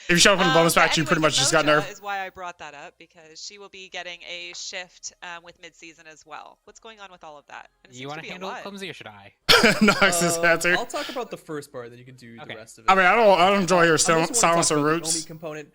If you show up in the bonus patch, you pretty much just got nerfed. Is why I brought that up, because she will be getting a shift with mid-season as well. What's going on with all of that? You want to handle it, Clumsy, or should I? Nox's answer. I'll talk about the first part, then you can do the rest of it. I mean, I don't enjoy your silencer roots. Omi component.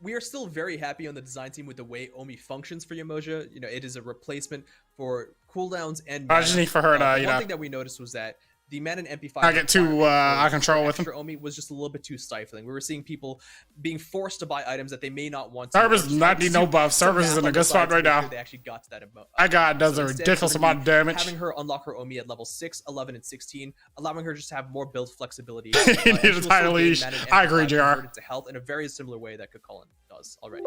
We are still very happy on the design team with the way Omi functions for Yamoja. It is a replacement for cooldowns and mana. I just need for her to, one thing that we noticed was that the mana in MP5 I get too out of control with him. Omi was just a little bit too stifling. We were seeing people being forced to buy items that they may not want to. Cerberus does not need no buff. Cerberus is in a good spot right now. They actually got to that that guy does a ridiculous amount of damage. Having her unlock her Omi at level 6, 11, and 16, allowing her just to have more build flexibility. He needs a tighter leash. I agree, JR. To health in a very similar way that Cullen does already.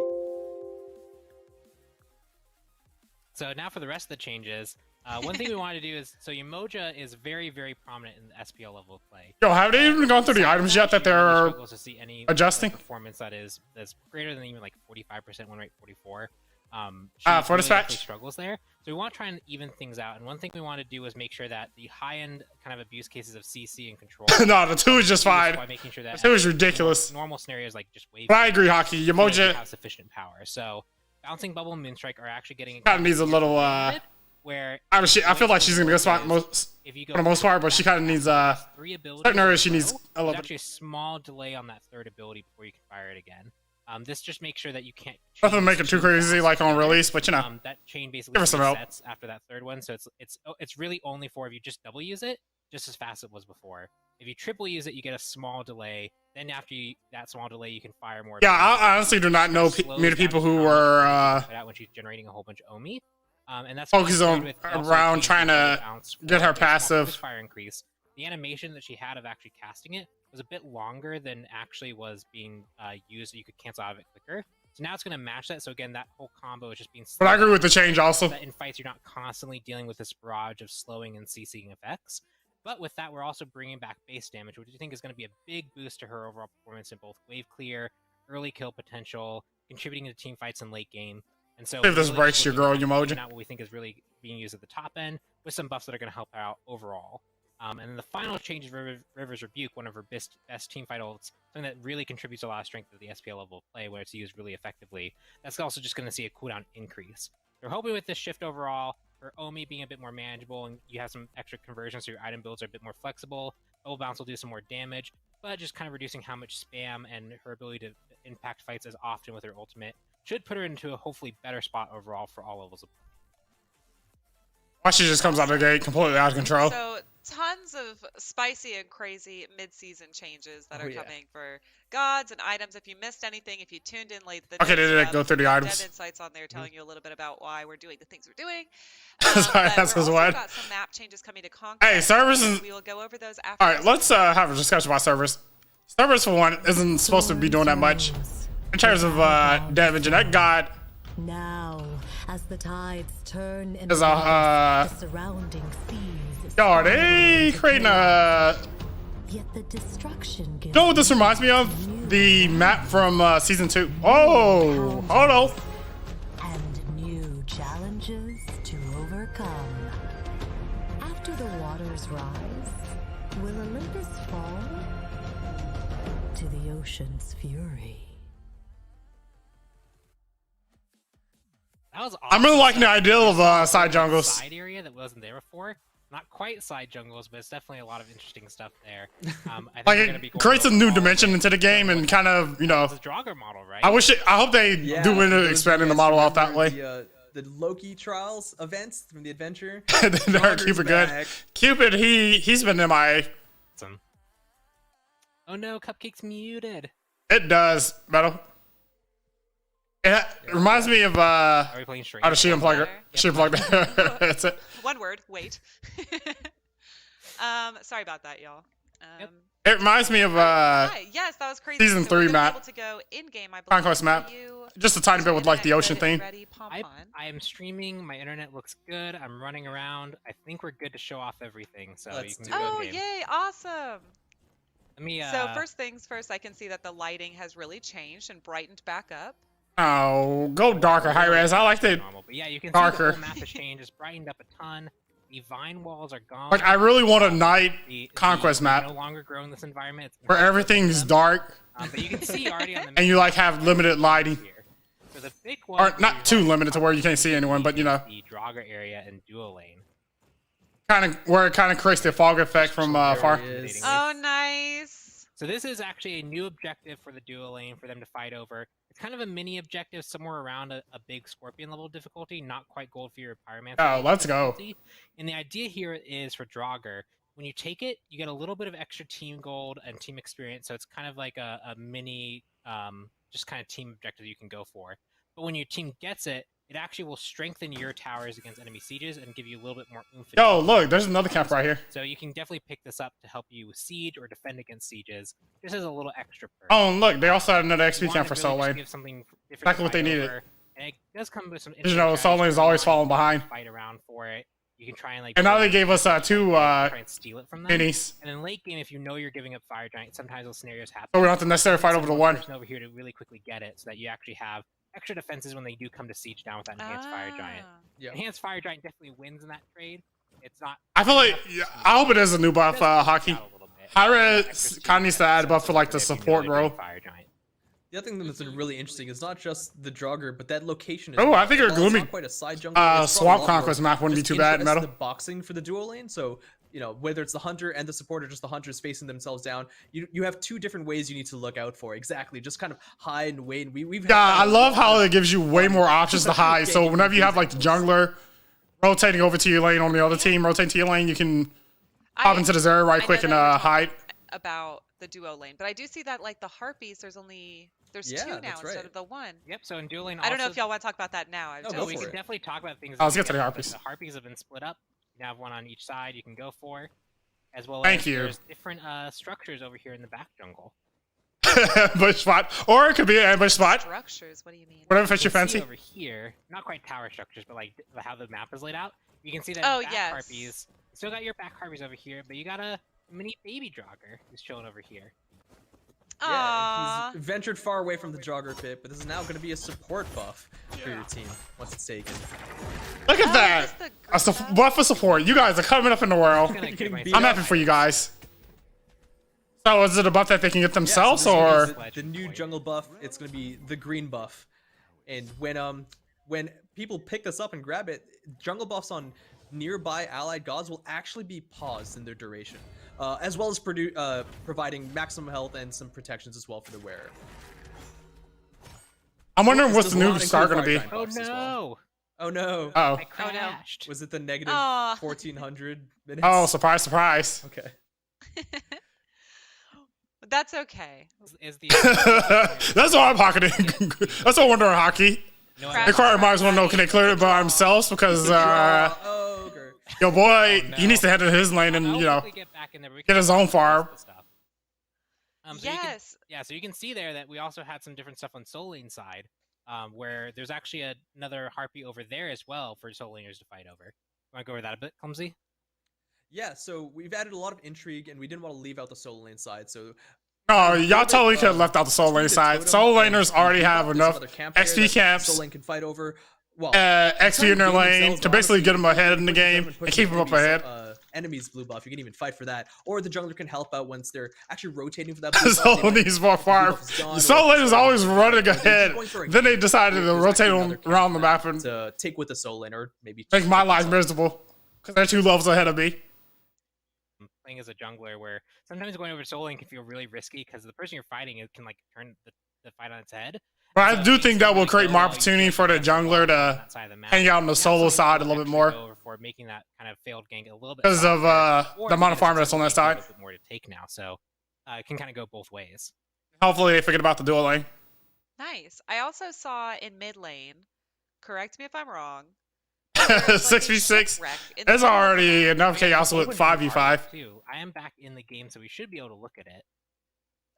So now for the rest of the changes. One thing we wanted to do is, so Yamoja is very, very prominent in the SPL level of play. Yo, have they even gone through the items yet that they're to see any adjusting? Performance that's greater than even like 45% win rate, 44. For this patch struggles there. So we want to try and even things out. And one thing we want to do is make sure that the high-end kind of abuse cases of CC and control. No, the 2 is just fine. Making sure that the 2 is ridiculous. Normal scenarios like just wave. But I agree, Hockey. Yamoja have sufficient power. So bouncing bubble and moonstrike are actually getting. Kind of needs a little. Where I feel like she's gonna go spot for the most part, but she kind of needs certain areas she needs a little bit. Actually a small delay on that third ability before you can fire it again. This just makes sure that you can't. Nothing to make it too crazy like on release, but you know. That chain basically Give us some help. resets after that third one, so it's really only for if you just double use it, just as fast as it was before. If you triple use it, you get a small delay. Then after that small delay, you can fire more. Yeah, I honestly do not know many people who were when she's generating a whole bunch of Omi, and that's focused on around trying to get her passive fire increase. The animation that she had of actually casting it was a bit longer than actually was being used, so you could cancel out of it quicker. So now it's going to match that. So again, that whole combo is just being. But I agree with the change also. That in fights, you're not constantly dealing with this barrage of slowing and CCing effects. But with that, we're also bringing back base damage, which I think is going to be a big boost to her overall performance in both wave clear, early kill potential, contributing to team fights in late game. And so, if this breaks your girl emoji, what we think is really being used at the top end, with some buffs that are going to help her out overall. And then the final change is River's Rebuke, one of her best team fight ults, something that really contributes a lot of strength to the SPL level of play, where it's used really effectively. That's also just going to see a cooldown increase. We're hoping with this shift overall, her Omi being a bit more manageable, and you have some extra conversions, so your item builds are a bit more flexible. Bubble Bounce will do some more damage, but just kind of reducing how much spam and her ability to impact fights as often with her ultimate should put her into a hopefully better spot overall for all levels of play. Watch, she just comes out of the gate completely out of control. So tons of spicy and crazy mid-season changes that are coming for gods and items. If you missed anything, if you tuned in late, okay, did go through the items? Dev Insights on there telling you a little bit about why we're doing the things we're doing. Sorry, that's we've what. got some map changes coming to Conquest. Hey, servers is. We will go over those after. All right, let's have a discussion about servers. Servers, for one, isn't supposed to be doing that much in terms of damage, and that god. Now, as the tides turn in is the surrounding seas. Yo, they creating a. Yet the destruction gives. You know what this reminds me of? The map from season 2. Oh, hold on. And new challenges to overcome. After the waters rise, will Olympus fall to the ocean's fury? That was awesome. I'm really liking the idea of side jungles. Side area that wasn't there before. Not quite side jungles, but it's definitely a lot of interesting stuff there. I think like it creates a new dimension into the game and kind of, you know. It's a Draugr model, right? I hope they do end up expanding the model out that way. The Loki Trials events from the adventure. Cupid good. Cupid, he's been MIA. Awesome. Oh no, Cupcake's muted. It does, Metal. It reminds me of Are we playing Strange? How does she unplug her? She unplugged her. That's it. One word, wait. Sorry about that, y'all. It reminds me of yes, that was crazy. Season 3 map. Able to go in game, I believe, Conquest map. Just a tiny bit with like the ocean theme. I am streaming. My internet looks good. I'm running around. I think we're good to show off everything. So you can go game. Yay! Awesome. Let me, so first things first, I can see that the lighting has really changed and brightened back up. Oh, go darker, high res. I like the yeah, you can darker. See the whole map has changed. It's brightened up a ton. The vine walls are gone. Like, I really want a night Conquest map. No longer growing this environment. Where everything's dark. But you can see already on the map. And you like have limited lighting. So the big one, or not too limited to where you can't see anyone, but you know. The Draugr area and dual lane. Kind of where it kind of creates the fog effect from far. Oh, nice. So this is actually a new objective for the dual lane for them to fight over. It's kind of a mini objective somewhere around a big Scorpion level difficulty, not quite Gold Fear or Pyromancer. Oh, let's go. And the idea here is for Draugr, when you take it, you get a little bit of extra team gold and team experience, so it's kind of like a mini, just kind of team objective you can go for. But when your team gets it, it actually will strengthen your towers against enemy sieges and give you a little bit more oomph. Yo, look, there's another camp right here. So you can definitely pick this up to help you siege or defend against sieges. This is a little extra perk. Oh, and look, they also had another XP camp for Soul Lane. Exactly what they needed. And it does come with some. You know, Soul Lane is always falling behind. Fight around for it. You can try and like. And now they gave us two try and steal it from them. minis. And in late game, if you know you're giving up Fire Giant, sometimes those scenarios happen. So we don't have to necessarily fight over the one. Over here to really quickly get it, so that you actually have extra defenses when they do come to siege down with that enhanced Fire Giant. Yeah. Enhanced Fire Giant definitely wins in that trade. It's not. I feel like I hope it is a new buff, Hockey. Hyra kind of needs to add a buff for like the support role. The other thing that's been really interesting is not just the Draugr, but that location. Oh, I think a gloomy quite a side jungle. Swamp Conquest map wouldn't be too bad. Metal. The boxing for the dual lane, so you know, whether it's the hunter and the support or just the hunters facing themselves down, you have two different ways you need to look out for. Exactly, just kind of hide and wait. We've Yeah, had I a love lot how of it gives you way more options to hide. So ganking whenever you have like the these jungler rotating over to your lane on the other team, rotating to your lane, you can hop into this area right I quick know and that you're hide. talking about the duo lane, but I do see that like the harpies, there's Yeah, two now that's instead right. of the one. Yep. So in dual lane, I don't know also- if y'all want to talk about that now. No, So go we for can it. definitely talk about things. Let's as we get to the but harpies. The harpies have been split up. You can have one on each side you can go for, as well Thank as you. there's different structures over here in the back jungle. Ambush spot, or it could be an ambush spot. Structures, what do you mean? Whatever fits You your can see fancy. over here, not quite tower structures, but like how the map is laid out. You can see that Oh, back yes. harpies. Still got your back harpies over here, but you got a mini baby jogger who's chilling over here. Yeah, Aww. he's ventured far away from the jogger pit, but this is now going to be a support buff for your team once it's taken. Look at Oh, that. just the A buff for support. You guys are coming up in the world. Gonna give getting myself- beat I'm up. happy for you guys. So is it a buff that they can get Yeah, themselves, so or this is the new jungle buff? It's going to be the green buff, and when people pick this up and grab it, jungle buffs on nearby allied gods will actually be paused in their duration, as well as providing maximum health and some protections as well for the wearer. I'm wondering This what's the does new not star include gonna be? fire giant Oh buffs as well. no! Oh no! Oh, I Oh, no. crashed. Was it the negative Aw. 1400 minutes? oh, surprise, surprise. Okay. That's okay. Is the That's why I'm pocketing. That's why I'm wondering hockey. no, Crap. The crowd might as well know can they clear it by themselves because Ogre. your boy Oh, no. he needs to head to his lane and I'll you know quickly get back in there, but we get can his talk own about farm. this stuff. So you can- Yes. yeah, so you can see there that we also had some different stuff on Soul Lane side, where there's actually another harpy over there as well for Soul Laners to fight over. Want to go over that a bit, Clumsy? Yeah, so we've added a lot of intrigue, and we didn't want to leave out the solo lane side. So No, y'all totally could have left out the soul lane side. Soul laners already have enough XP camps, Soul lane can fight over. Well, XP in their some lane themselves, to but basically get honestly, them ahead in the push them game and push and keep them up enemies, ahead. Enemies blue buff, you can even fight for that, or the jungler can help out once they're actually rotating for that. Blue buff. Soul They might- needs more if the farm. blue buff is gone, or Soul if laners the always soul lane is running gone, or they're just ahead. going for a Then they gank, decided to there's rotate actually them another camp around the map and to take with the soul lane, or maybe make my take life with miserable because they're 2 levels ahead of me. Playing as a jungler, where sometimes going over Soul Lane can feel really risky because the person you're fighting it can like turn the fight on its head. But I So do if think you that will really create go more low, you opportunity can for the actually jungler on to that side of the map. hang out on the Now solo someone side a can little bit actually more go for making that kind of failed gank a little bit because of softer, or the amount of because farm it's that's on that taking a side. little bit more to take now, so it can kind of go both ways. Hopefully they forget about the dual lane. Nice. I also saw in mid lane, correct me if I'm wrong, there was, like, a 6v6. shipwreck in the There's middle of the already map. enough chaos Open with to the 5v5. party, too. I am back in the game, so we should be able to look at it.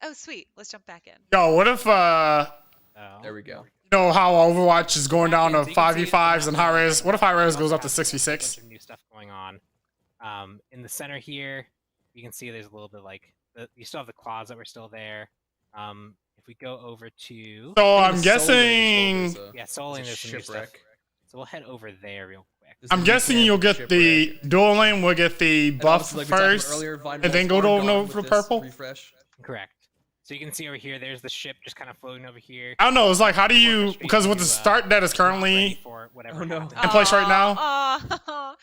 Oh, sweet. Let's jump back in. Yo, what if So, There we go. you know how Overwatch is going down to So you can see 5v5s the and map high res? What if high res we goes also up to have a 6v6? bunch of new stuff going on. In the center here, you can see there's a little bit like you still have the claws that were still there. If we go over to So In I'm the soul lane as well, guessing, there's a- yeah, Soul Lane, there's a there's some new stuff. shipwreck. So we'll head over there real quick. There's a I'm new guessing camp, you'll get shipwreck. the dual lane will get the And buff obviously, like we talked about first, earlier, Vine and then Walls go are to gone over with this purple. refresh. Correct. So you can see over here, there's the ship just kind of floating over here. I don't know. It's like, how do Or you, straight because with the to, start that is not ready currently for whatever Oh, no. happens. in place right now, Aw.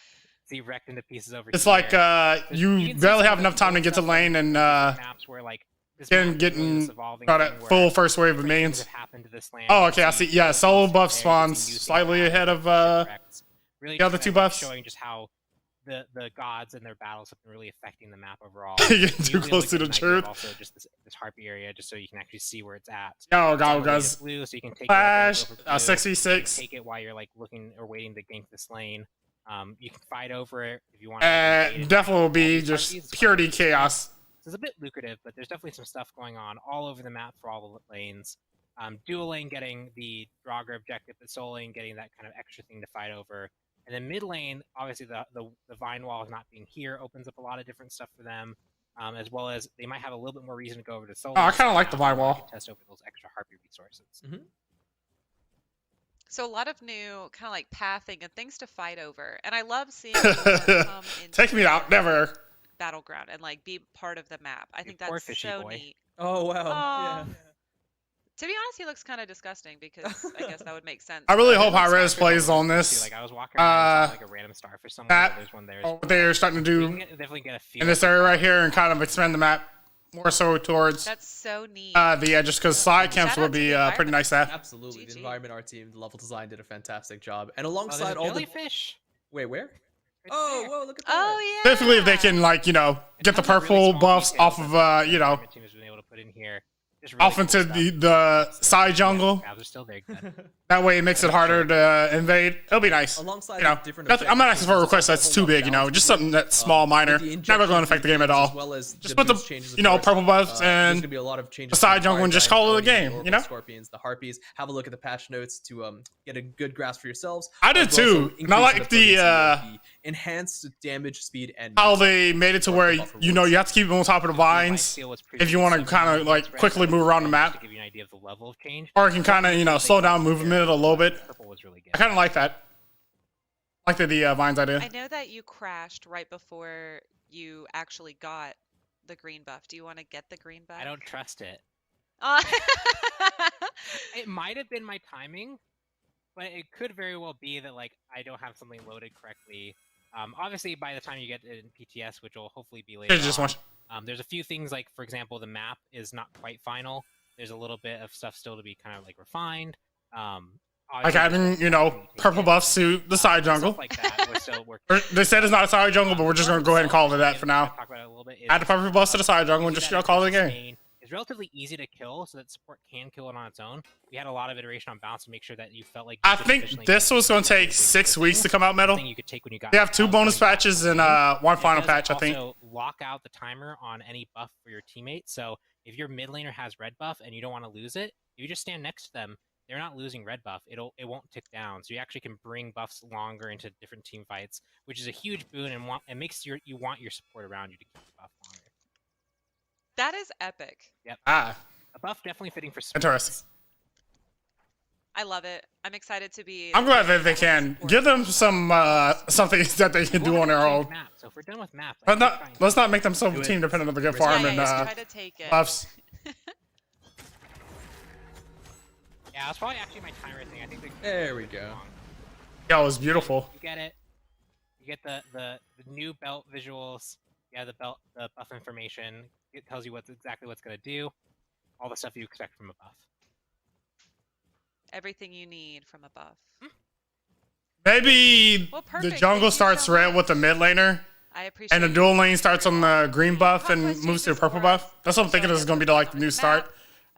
See wrecked into pieces over it's here. like So you can see barely some have of the enough time to get to stuff, like, lane and maps where like this then map is really getting this evolving got thing that where full first wave of different things minions. have happened to this land. Oh, You okay, I see see. Yeah, different solo things buff there, you spawns see new things slightly happening, ahead of shipwrecks. Really the other kind two of, like, buffs. showing just how the gods and their battles have been really affecting the map overall. Getting You too really close to get the an idea of truth. Also, just this harpy area, just so you can actually see where it's at. Yo, It's go elevated guys. blue, so you can take Flash, it over blue. You can 6v6. take it while you're like looking or waiting to gank this lane. You can fight over it if you want. Definitely will be just purity chaos. So it's a bit lucrative, but there's definitely some stuff going on all over the map for all the lanes. Dual lane getting the Draugr objective, but Soul lane getting that kind of extra thing to fight over. And then mid lane, obviously the Vine Wall not being here opens up a lot of different stuff for them, as well as they might have a little bit more reason to go over to Soul Oh, I lane kinda so like the now Vine they Wall. can test over those extra Harpy resources. So a lot of new kind of like pathing and things to fight over. And I love seeing people that come into Take me out, never. Battleground and like be part of the map. I think poor that's fishy so boy. neat. Oh wow. Aw. Yeah. To be honest, he looks kind of disgusting because I guess that would make sense. I really but- hope High-Res Starfish plays also on looks this. too, Like I was walking around, like a random starfish somewhere. That, There's one there. what they're starting to We can do definitely get a feel in this of area the right here and kind of expand the map more so towards That's so neat. the edges, because side camps Shout out would to be the pretty nice to have. Absolutely, the GG. environment art team, the level design did a fantastic job, and Oh, alongside there's a all the jellyfish. wait, where? Right Oh, there. whoa, look at that! Oh yeah. Specifically if they can, like, you know, get the Tons of really purple small buffs details off of, that the you know, environment team has been able to put in here. Just really off cool into stuff. the side jungle. Yeah, they're still there. Good. That way it makes it harder to invade. It'll be nice. Alongside You know, the different nothing, I'm not asking for a objectives, request that's there's too also a big, you know, balance just between, something that's small, minor, with the not really going to injection affect the game at as all. well as Just the put the, boost changes, of you know, course. purple buffs There's and gonna be a lot of changes the to side the jungle and fire just giant, call it a the game, oracle you know? Scorpions, the harpies. Have a look at the patch notes to get a good grasp for yourselves. I did as well as some too, and I increase in like the, potency of the enhanced damage, speed, and how they made it to where, you know, you have to keep them on top of the vines if you want to kind of, like, quickly move around the map. To give you an idea of the level of change. Or it can kind of, you know, slow down movement a little bit. Purple was really good. I kind of like that. Like the vines idea. I know that you crashed right before you actually got the green buff. Do you want to get the green buff? I don't trust it. Uh, It might have been my timing, but it could very well be that like I don't have something loaded correctly. Obviously, by the time you get it in PTS, which will hopefully be later, There's just on, one. there's a few things like, for example, the map is not quite final. There's a little bit of stuff still to be kind of like refined. Like adding, you know, purple buffs to the side jungle. Stuff like that, we're still working. They said it's not a side jungle, but we're just going to go ahead and call it that for now. Talk about it a little bit, Add the purple buffs to the side jungle and just, you know, call it a game. It's relatively easy to kill, so that support can kill it on its own. We had a lot of iteration on balance to make sure that you felt like. I think this was going to take 6 weeks to come out, Metal. You could take when you got They have 2 bonus patches and one final patch, I think. Also lock out the timer on any buff for your teammates. So if your mid laner has red buff and you don't want to lose it, if you just stand next to them, they're not losing red buff. It won't tick down. So you actually can bring buffs longer into different team fights, which is a huge boon and it makes you want your support around you to keep the buff longer. that is epic. Yep. Ah, A buff definitely fitting for support. interesting. I love it. I'm excited to be. I'm glad that they can give them some something that they can do on their own. Map. So if we're done with map, But let's not make them so team dependent on the good farm and try to take it. buffs. Yeah, it's probably actually my timer thing. I think There we go. Yo, it was beautiful. You get it. You get the new belt visuals. Yeah, the buff information. It tells you exactly what's gonna do. All the stuff you expect from a buff. Everything you need from a buff. Maybe Well, the perfect. jungle Thank you starts so red much. with the mid laner, I appreciate. and the it. dual lane starts on the green buff and Conquest moves to the changes purple for buff. That's what I'm thinking. This is gonna be like the new start.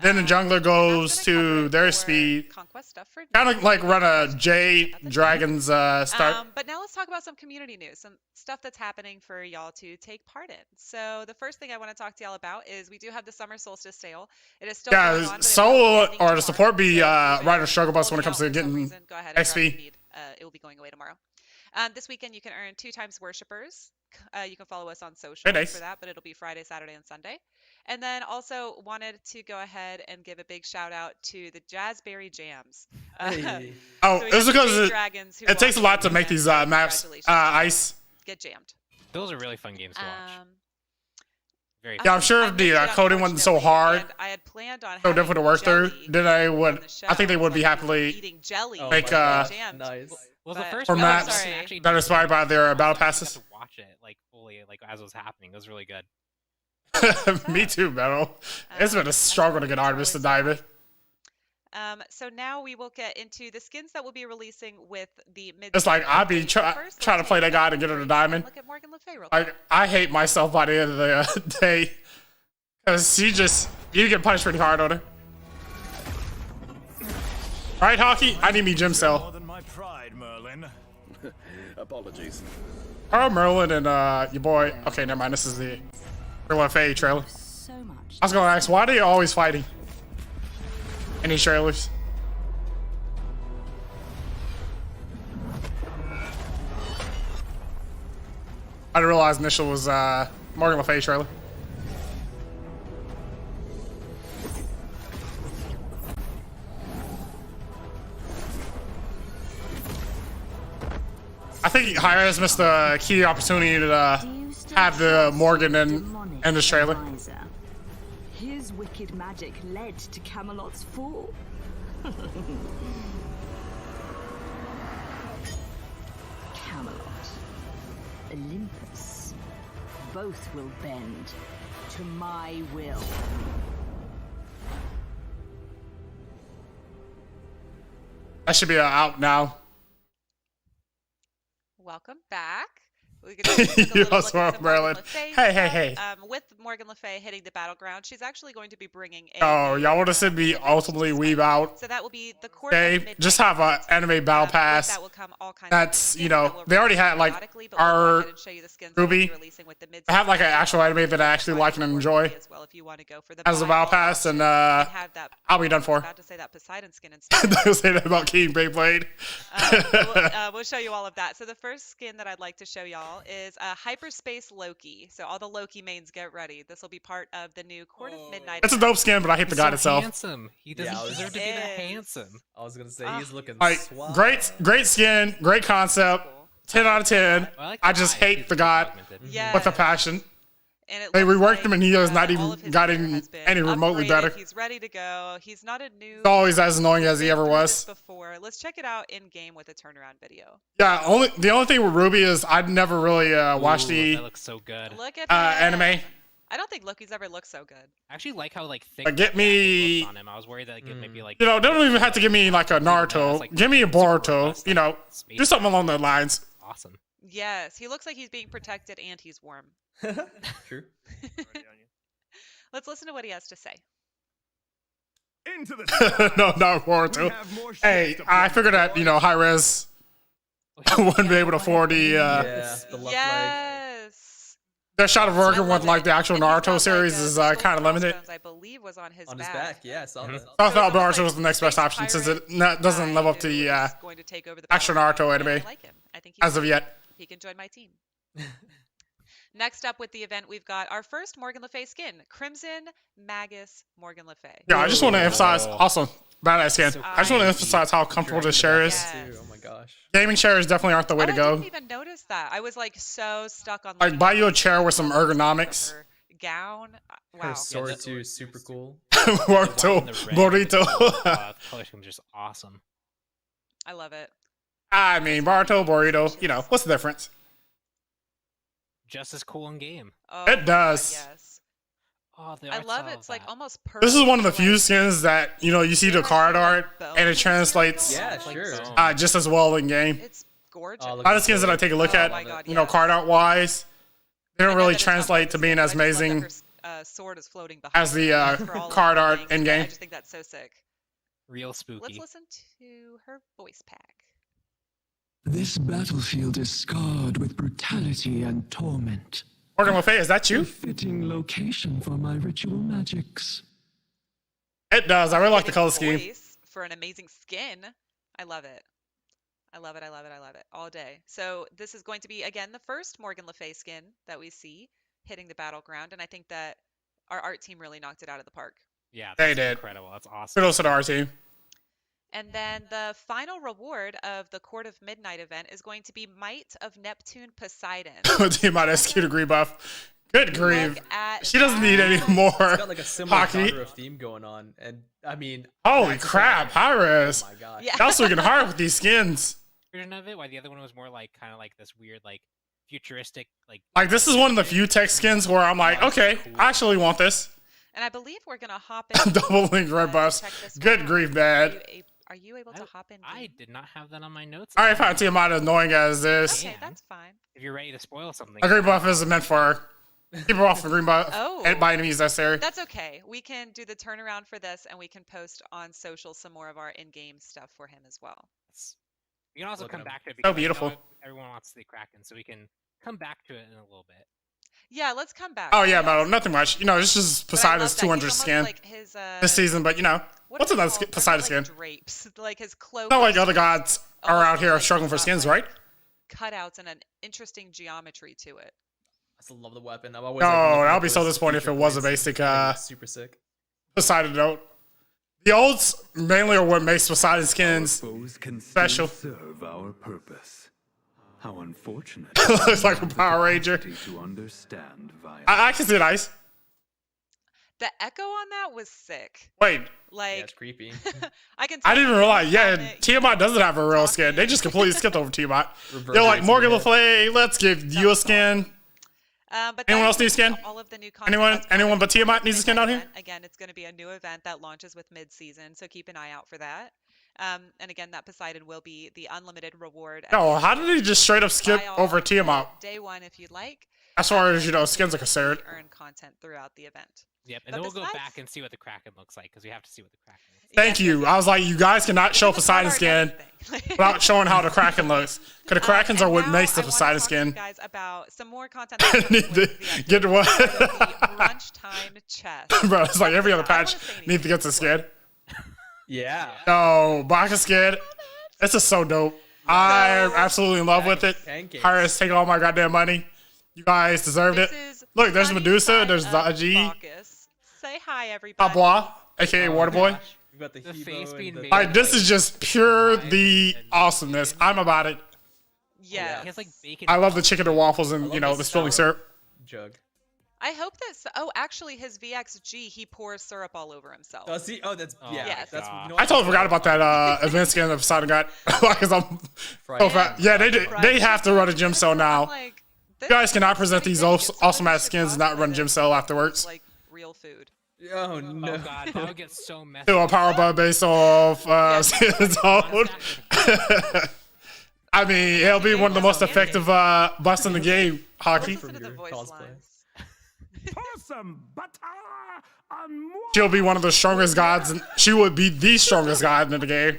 Then the jungler goes to their speed. Conquest stuff for Kind of like run a Jade Dragons start. But now let's talk about some community news, some stuff that's happening for y'all to take part in. So the first thing I want to talk to y'all about is we do have the summer solstice sale. It is still going on. Yeah, but it will be solo ending or the tomorrow. support be So if you've Rider Struggle Bus when it holding comes out to for some getting reason, go ahead and grab XP. what you need. It will be going away tomorrow. This weekend you can earn 2 times worshippers. You can follow us on social Very nice. for that, but it'll be Friday, Saturday, and Sunday. And then also wanted to go ahead and give a big shout out to the Jazzberry Jams. Hey. Oh, So we it's got the because Jade Dragons who it takes a won lot to the make weekend, these so maps congratulations. ice. Get jammed. Those are really fun games to watch. Very Yeah, I'm sure I if the missed it, coding wasn't so unfortunately, hard, and I had planned on so having difficult to work through, jelly then I on would. the show, I think they would be so happily eating jelly. Oh make my God. jammed. Nice. Well, the But- first for Oh, maps sorry. actually that are inspired by their battle passes. I got to watch it like fully, like as it was happening. It was really good. Me too, Metal. It's been a struggle to get Artemis to dive in. So now we will get into the skins that we'll be releasing with the mid. It's like I'd be First, trying to let's play take that guy to get her to diamond. Look at Morgan Le Fay real quick. I hate myself by the end of the day. Because you get punished pretty hard on her. Right, Hockey? I need me gym cell. More than my pride, Merlin. Apologies. Oh, Merlin and your boy. Okay, never mind. This is the real FA trailer. So much. I was gonna ask, why are they always fighting in these trailers? I didn't realize initial was Morgan Le Fay trailer. I think Hi-Res missed a key opportunity to have the Morgan in this trailer. His wicked magic led to Camelot's fall? Camelot, Olympus, both will bend to my will. That should be out now. Welcome back. We could take a You little look also at are some Maryland. Morgan Le Fay Hey, hey, stuff. hey. With Morgan Le Fay hitting the battleground, she's actually going to be bringing a Oh, new, y'all want to see me event ultimately to weave Smite. out? So that will be the Court of Okay, Midnight just have an event. anime battle With pass. that will come all kinds That's, of you skins know, that will they already release had, like, periodically, but we'll go our ahead and show you the skins that will Ruby. be releasing with the I have like an mid-season actual anime that I actually like and enjoy as well if you want to go for the as a battle pass, and have that. I'll be done for. About to say that Poseidon skin instead. Don't say that about King Beyblade. We'll show you all of that. So the first skin that I'd like to show y'all is Hyperspace Loki. So all the Loki mains, get ready. This will be part of the new Court of Midnight. It's a dope skin, but I hate the god itself. Handsome. He doesn't deserve to be that handsome. I was gonna say he's looking Like, suave. great skin, great concept. 10 out of 10. I just hate the god with a passion. And it They looks reworked like, him, and he has not all even of his gotten gear has been any remotely upgraded. better. He's ready to go. He's not a new. He's always as annoying as he ever Been through this was. Before, let's check it out in game with a turnaround video. Yeah, the only thing with Ruby is I'd never really watched Ooh, the that looks so good. Look at anime. I don't think Loki's ever looked so good. I actually like how like thick But get the jacket me- looks on him. I was worried that it might be like You know, they don't even have to give me like a Naruto. like Give me a Boruto. robust, You know, space do something along those lines. awesome. Yes, he looks like he's being protected and he's warm. True. Let's listen to what he has to say. Into the sky. No, not We Boruto. have more ships Hey, to I play figured that, for. you know, high res wouldn't be able to afford the Yeah, the luck leg. Yes. their shot of I working love with like the it. actual And he's got, Naruto like, series is the kind of gold limited. crossbones, I believe was on his On back. his back, yeah, I saw that. I So thought it's almost Naruto like was the next best space option since pirate it doesn't live up to who the is going to take over the actual battleground, Naruto and I anime like him. I think as of yet. he can join my team. Next up with the event, we've got our first Morgan Le Fay skin, Crimson Magus Morgan Le Fay. Yeah, I just want to emphasize also badass skin. So I just want to emphasize how comfortable this chair is. Yes. Too. Oh my gosh. Gaming chairs definitely aren't the way Oh, to I go. didn't even notice that. I was like so stuck on Like, buy you a chair with some ergonomics. her gown. Her Wow. sword that- too, super cool. Boruto, Burrito. Color scheme is just awesome. I love it. I mean, Boruto, Burrito. You know, what's the difference? Just as cool in game. Oh, It my God, does. yes. Oh, the I art love style it. of It's like that. almost perfect. This is one of the for, few like, skins that, you know, you see the card art and it translates Yeah, Like sure. bone. just as well in game. It's gorgeous. Oh, A look lot at of skins that I take a look Oh at, my God, you know, yes. card art wise, they I don't know really that it's not translate to part of being the as skin, but I just love amazing that her sword is floating behind as the her for all of card the art things. in I game. just think that's so sick. Real spooky. Let's listen to her voice pack. This battlefield is scarred with brutality and torment. Morgan Le Fay, is that A you? fitting location for my ritual magics. It does. I really like the Fitting color scheme. voice for an amazing skin. I love it. I love it. I love it. I love it all day. So this is going to be again the first Morgan Le Fay skin that we see hitting the battleground, and I think that our art team really knocked it out of the park. Yeah, They that's did. incredible. That's awesome. Kudos to the art team. And then the final reward of the Court of Midnight event is going to be Might of Neptune Poseidon. Team might execute a green buff. Good grief. Look at She doesn't need any that. more It's got like a similar hockey. genre of theme going on, and I mean, Holy back to crap, back. high-res. Oh my gosh. Yeah. Y'all swinging hard with these skins. Version of it, why the other one was more like kind of like this weird like futuristic Like, this is one of the few tech skins where I'm like, okay, I actually want this. And I believe we're gonna hop in. Double link red buffs. check this one Good out. grief, Are bad. you, are you able to hop in? I game? did not have that on my notes. Alright, fine. Tiamat as annoying as this. Okay, Can. that's fine. If you're ready to spoil something. A green buff isn't meant for people off the green buff Oh. and by enemies necessary. That's okay. We can do the turnaround for this, and we can post on social some more of our in-game stuff for him as well. You can also Look at come him. back to it So because I know beautiful. everyone wants to see Kraken, so we can come back to it in a little bit. Yeah, let's come back. Oh, yeah, Yes. no, nothing much. You know, it's just But I love Poseidon's that. 200 He's almost skin like his, this season, but you know, what what's are they another called? skin? They're Poseidon not, skin? like, drapes. Like his cloak. Not like is other gods are almost out here like struggling for got, skins, like, right? Cutouts and an interesting geometry to it. I still love the weapon. I'm always No, like, looking I'll at be so those disappointed if feature it was a points. basic, I think it's super sick. Poseidon note. The olds mainly are what makes Poseidon skins Foes can still special. serve our purpose. How unfortunate. Looks like a Power Ranger. To understand via I can see it, Ice. The echo on that was sick. Wait, Yeah, Like, it's creepy. I can. I tell didn't even you realize. on Yeah, it, Tiamat doesn't have a real skin. They talking. just completely skipped over Tiamat. They're like, Reverberates Morgan in Le your Fay, let's give you a skin. But Anyone that else need a includes skin? all of the new content Anyone? that's coming Anyone but for Tiamat the needs a skin out here? event. Again, it's going to be a new event that launches with mid-season, so keep an eye out for that. And again, that Poseidon will be the unlimited reward. at the No, end how of did the he just straight up skip buy all over on Tiamat? Day one, if you'd like. As far as, And you know, then skins are you concerned. earn content throughout the event. Yep, and But then we'll go besides- back and see what the Kraken looks like because we have to see what the Kraken looks like. Thank you. I was like, you guys cannot show This is hard Poseidon art skin everything. without showing how the Kraken looks. Because the Krakens are And what now makes the I wanna Poseidon talk to you skin. guys about some more content. I that's need coming to with the get to what? update. The brunch time chest. Bro, it's like every other I don't wanna patch say needs to get the anything. skin. Yeah. No, Baka skin. This is so dope. I'm absolutely in love with it. Pancakes. Iris, take all my goddamn money. You guys deserved it. This is Look, there's Sunny Medusa, Side there's of Zaji, Bacchus. Say hi, everybody. Pabois, aka Waterboy. We've got the The Hebo face and being the- made Like, this is just pure the awesomeness. I'm about it. Yes. He has like bacon. I love the chicken and waffles and, you know, love the the spilling sour- syrup. jug. I hope that. Oh, actually, his VXG, he pours syrup all over himself. Oh, see, that's yeah. Yes. That's God. you know I what? totally forgot about that event skin that Poseidon got. Because I'm Friday. so fat. Yeah, they have to run a gym cell I'm now. like, You guys cannot present these ridiculous. awesome How ass much skins and it not run a gym cell afterwards. Like real food. Oh no. Oh god, that would get so messy. To a power bar based off skins owned. I mean, it'll be one of the most effective busts in the game, hockey. Listen to the voice cosplay. lines. Awesome butter on moi. She'll be one of the strongest gods, and she would be the strongest god in the game.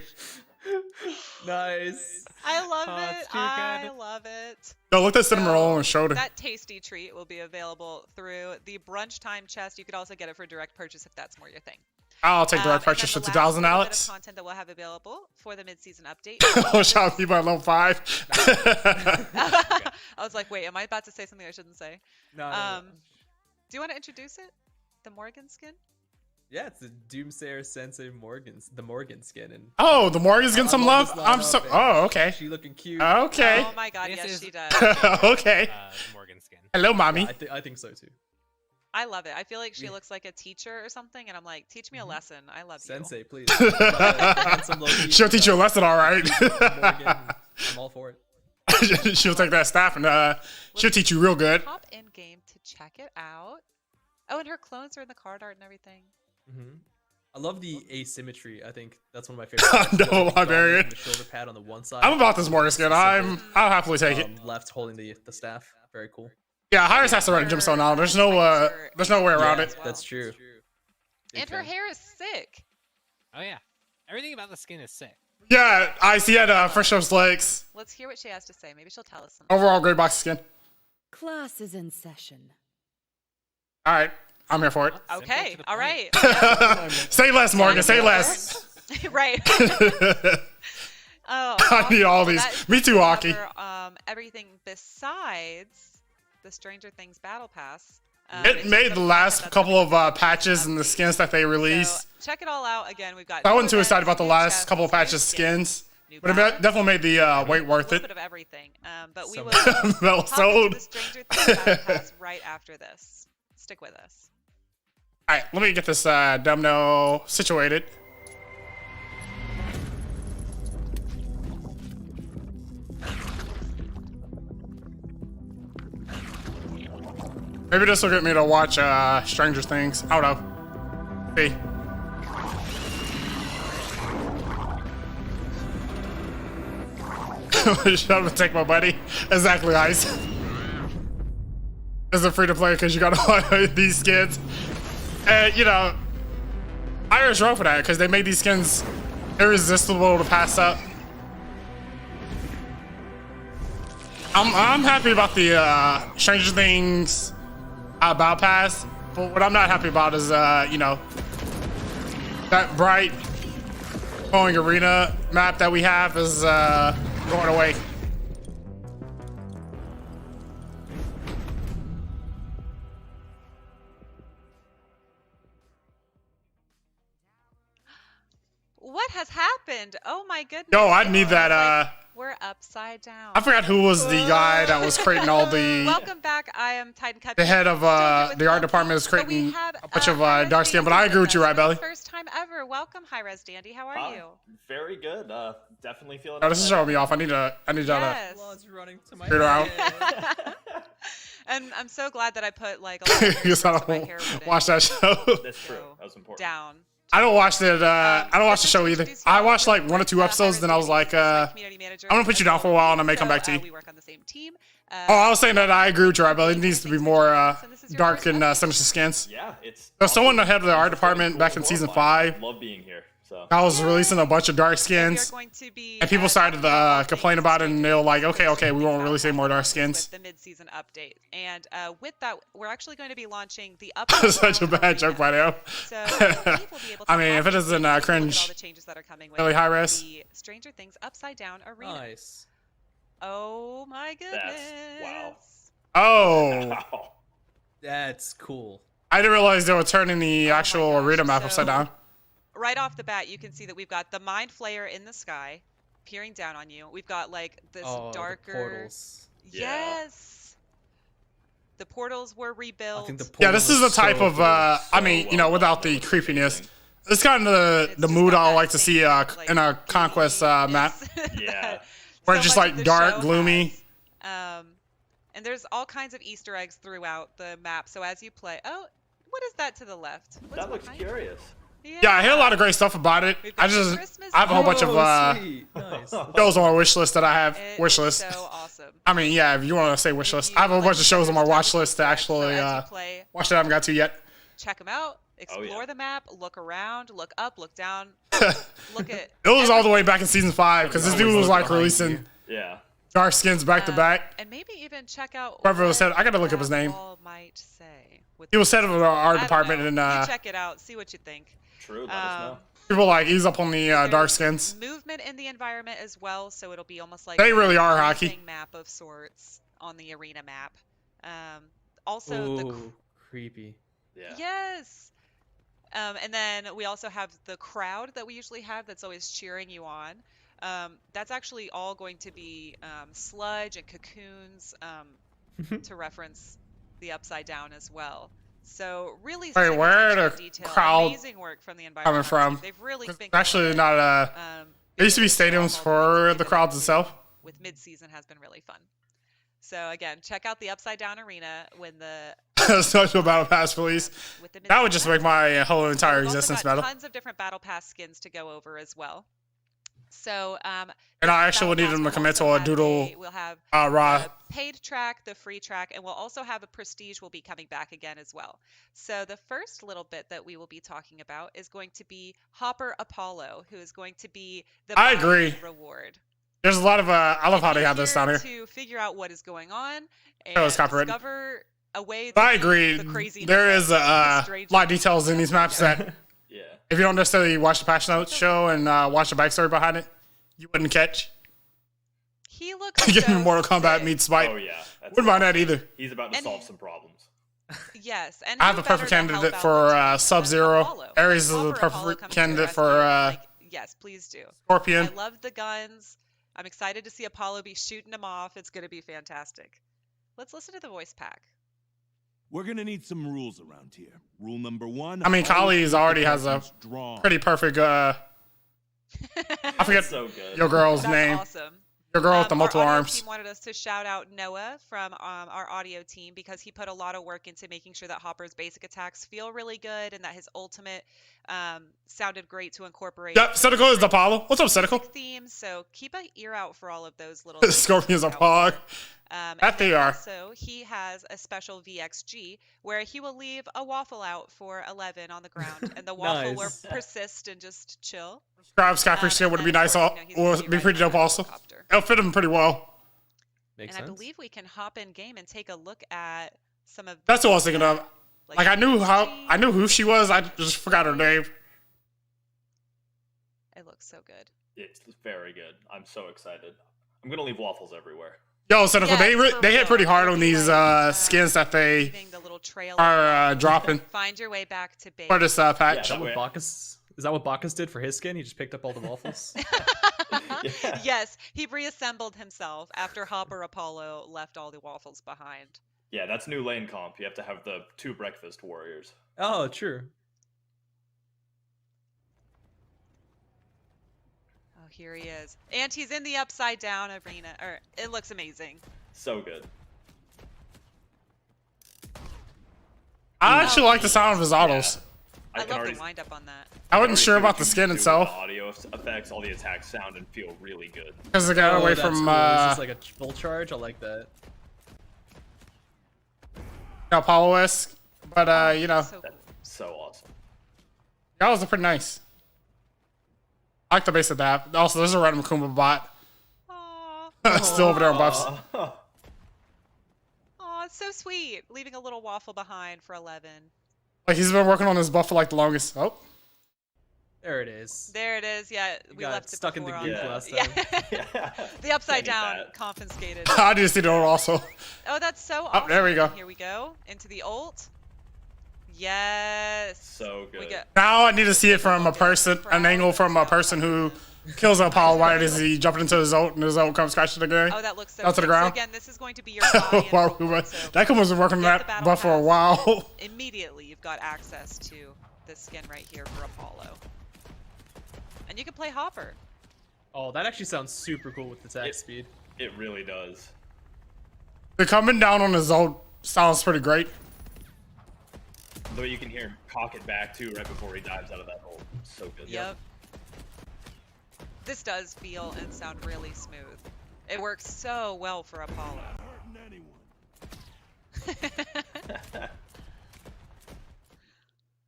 Nice. I love Oh, it. it's too I good. love it. Yo, look at cinnamon roll on the shoulder. That tasty treat will be available through the brunch time chest. You could also get it for direct purchase if that's more your thing. I'll take direct And then purchase the for last 2,000, little bit Alex. of content that we'll have available for the mid-season update. Oh, shout out people at level 5. I was like, wait, am I about to say something I shouldn't say? No, Do you want to introduce it? The Morgan skin? yeah, it's the Doomsayer Sensei Morgan's the Morgan skin, and Oh, the Morgan's getting some love love? this I'm lineup, so. and Oh, okay. she looking cute. Okay. Oh my god, This yes, is- she does. Okay. Morgan skin. Hello, Yeah, mommy. I think so too. I love it. I feel like she Yeah. looks like a teacher or something, and I'm like, teach me a lesson. I love Sensei, please. She'll teach you a lesson, all right. Morgan, I'm all for it. She'll take that staff and she'll teach you real you. good. Hop in game to check it out. Oh, and her clones are in the card art and everything. I love the asymmetry. I think that's one of my favorites. No, The Goblin Librarian. with the shoulder pad on the one side. I'm about this Morgan skin. I'll happily take it. Left holding the staff. Very cool. Yeah, Iris has to run a gym zone now. There's no way around Yeah, it. That's true. Big And her fan. hair is sick. Oh yeah, everything about the skin is sick. Yeah, I see at Fresh Show's legs. Let's hear what she has to say. Maybe she'll tell us something. Overall, great box skin. Class is in session. All right, I'm here for it. Okay, to the all point. right. Say less, Morgan. Say less. Right. Oh, I need all these. that Me too, Hockey. cover, everything besides the Stranger Things Battle Pass. It made the last couple of patches and the skins that they So released. check it all out. Again, we've got. I new wasn't too excited about events, the new last chests, couple of new patches skins, new but it balance, definitely made the wait worth a it. little bit of everything. But we will Metal hop sold. into the Stranger Things Battle Pass right after this. Stick with us. All right, let me get this Dumno situated. Maybe this will get me to watch Stranger Things. I don't know. See. Shut up and take my money. Exactly, Ice. It's a free to play because you gotta buy these skins. And, you know, Irish wrong for that because they made these skins irresistible to pass up. I'm happy about the Stranger Things Battle Pass, but what I'm not happy about is, you know, that bright glowing arena map that we have is going away. What has happened? Oh my goodness. Yo, I need that We're upside down. I forgot who was the guy that was creating all the. Welcome back. I am Titan Cut. The head of the art department is creating a bunch of dark skin, but I agree with you, right, Belly? First time ever. Welcome, High Res Dandy. How are you? Very good. Definitely feeling. Oh, this is throwing me off. I need y'all Yes. running to my figure it out. And I'm so glad that I put like a lot of Because I don't watch that show. That's true. That was important. Down. I don't watch it. I don't watch the show either. I watched like 1 or 2 episodes, then I was like, I'm gonna put you down for a while, and I may come back to you. We work on the same team. Oh, I was saying that I agree with you, right, Belly. It needs to be more dark and sinister skins. Yeah, it's. There's someone the head of the art department back in season 5. Love being here. So. I was releasing a bunch of dark skins, and people started to complain about it, and they were like, okay, we won't release any more dark skins. With the mid-season update, and with that, we're actually going to be launching the Such a bad joke by now. So we'll be able to I mean, if it doesn't cringe, all the changes that are coming with really high res. the Stranger Things Upside Down Arena. Nice. Oh my goodness! Wow. Oh, Wow. That's cool. I didn't realize they were turning the actual arena map upside down. Right off the bat, you can see that we've got the Mind Flayer in the sky, peering down on you. We've got like this darker. The portals. Yes. The portals were rebuilt. I think the Yeah, this is the type of. I mean, without the creepiness, it's kind of the mood I like to see in a conquest map. Yeah. Where it's just like dark, gloomy. And there's all kinds of Easter eggs throughout the map. So as you play, what is that to the left? What's That looks curious. Yeah, I hear a lot of great stuff about it. I have a whole bunch of nice. shows on my wish list that I have. Wish list. So awesome. I mean, yeah, if you want to say wish list, I have a whole bunch of shows on my watch list to actually watch that I haven't got to yet. Check them out. Explore the map. Look around. Look up. Look down. Look at. It was all the way back in season 5 because this dude was like releasing dark skins back to back. And maybe even check out. Whoever was head, I gotta look up his name. Might say. He was head of our department, and you check it out. See what you think. True. Let us know. People like ease up on the dark skins. Movement in the environment as well, so it'll be almost like they really are a hockey map of sorts on the arena map. Also, creepy. Yeah. Yes. And then we also have the crowd that we usually have that's always cheering you on. That's actually all going to be sludge and cocoons to reference the Upside Down as well. So really, where the detail, crowd amazing work from the environment coming from? They've really been actually not there used to be stadiums for the crowds itself. With mid-season has been really fun. So again, check out the Upside Down Arena when the social battle pass release. That would just make my whole entire existence better. Tons of different battle pass skins to go over as well. So and I actually need them to commit to a doodle. We'll have raw paid track, the free track, and we'll also have a prestige will be coming back again as well. So the first little bit that we will be talking about is going to be Hopper Apollo, who is going to be the I agree reward. There's a lot of I love how they have this down here to figure out what is going on and discover a way. I agree. There is a lot of details in these maps that if you don't necessarily watch the patch notes show and watch the backstory behind it, you wouldn't catch. He looks getting Mortal Kombat meets Smite. Oh yeah, wouldn't mind that either. He's about to solve some problems. Yes, and I have a perfect candidate for Sub-Zero. Ares is the perfect candidate for yes, please do. Scorpion. I love the guns. I'm excited to see Apollo be shooting them off. It's going to be fantastic. Let's listen to the voice pack. We're going to need some rules around here. Rule number 1. I mean, Kali's already has a pretty perfect, I forget your girl's name. Awesome. Your girl with the multiple our arms. Team wanted us to shout out Noah from our audio team because he put a lot of work into making sure that Hopper's basic attacks feel really good and that his ultimate sounded great to incorporate. Yep, Cynical is the Apollo. What's up, Cynical? Themes, so keep an ear out for all of those little. Scorpion's a pog. That they are. Also, he has a special VXG where he will leave a waffle out for 11 on the ground, and the waffle will persist and just chill. Scribe Skyfish skin would be nice. Would be pretty dope also. It'll fit him pretty well. Makes sense. I believe we can hop in game and take a look at some of. That's what I was thinking of. Like I knew who she was. I just forgot her name. It looks so good. It's very good. I'm so excited. I'm gonna leave waffles everywhere. Yo, Cynical, they hit pretty hard on these skins that they are dropping. Find your way back to base. For this patch. Is that what Bacchus did for his skin? He just picked up all the waffles. Yeah. Yes, he reassembled himself after Hopper Apollo left all the waffles behind. Yeah, that's new lane comp. You have to have the 2 breakfast warriors. Oh, true. Oh, here he is. And he's in the upside down arena. It looks amazing. So good. I actually like the sound of his autos. I love the wind up on that. I wasn't sure about the skin The itself. audio effects, all the attacks sound and feel really good. Because they got away that's from, cool. Is this like a full charge? I like that. Apollo-esque. But, you know, So cool. That's so awesome. that was pretty nice. I like the base of that. Also, there's a random Kuma bot. Aw. Still over there on buffs. Aw. Aw, it's so sweet. Leaving a little waffle behind for 11. Like, he's been working on his buff for, like, the longest. Oh. There it is. There it is. Yeah, we got left it stuck in the before goop on last yeah. time. The upside Can't eat down that. confiscated. I just see the ult also. Oh, that's so awesome. Oh, there we go. Here we go. Into the ult. Yes. So good. We get Now I need to see it from a person, an angle from a person who kills Apollo. Why does he jump into his ult and his ult comes crashing again? Oh, that looks so Down to the good. ground. So again, this is going to be your body and Wow, forward, so that Kuma's been working on get the that battle buff for a pass. while. Immediately, you've got access to this skin right here for Apollo. And you can play Hopper. Oh, that actually sounds super cool with attack speed. It really does. The coming down on his ult sounds pretty great. The way you can hear him cock it back too right before he dives out of that hole. So good. Yep. This does feel and sound really smooth. It works so well for Apollo.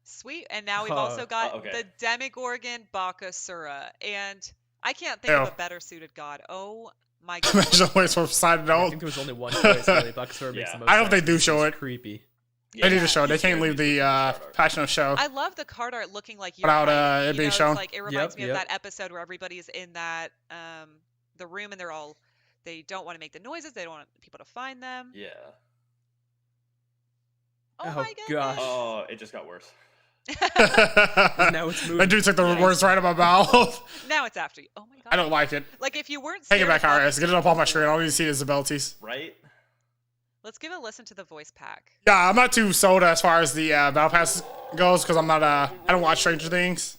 Sweet, and now we've also got okay. the Demigorgon Bakasura, and I can't think of a better suited god. Oh my god. Imagine ways for side I note. think there was only one choice really. Bakasura makes the most I hope they sense. do It's show it. Creepy. They need to show it. They can't leave the Passion of Show. I love the card art looking like you're Without, fighting. it being shown. It's like, it reminds me Yep, of that episode where everybody's in that the room and they don't want to make the noises. They don't want people to find them. Yeah. Oh, Oh, my goodness. gosh. Oh, it just got worse. Now it's moving. That dude took the words right out of my mouth. Now it's after you. Oh my god. I don't like it. Like if you weren't Take it scared back, of RS. Get it up on my screen. I don't need to see his abilities. Right? Let's give a listen to the voice pack. Yeah, I'm not too sold as far as the Battle Pass goes because I'm not, I don't watch Stranger Things.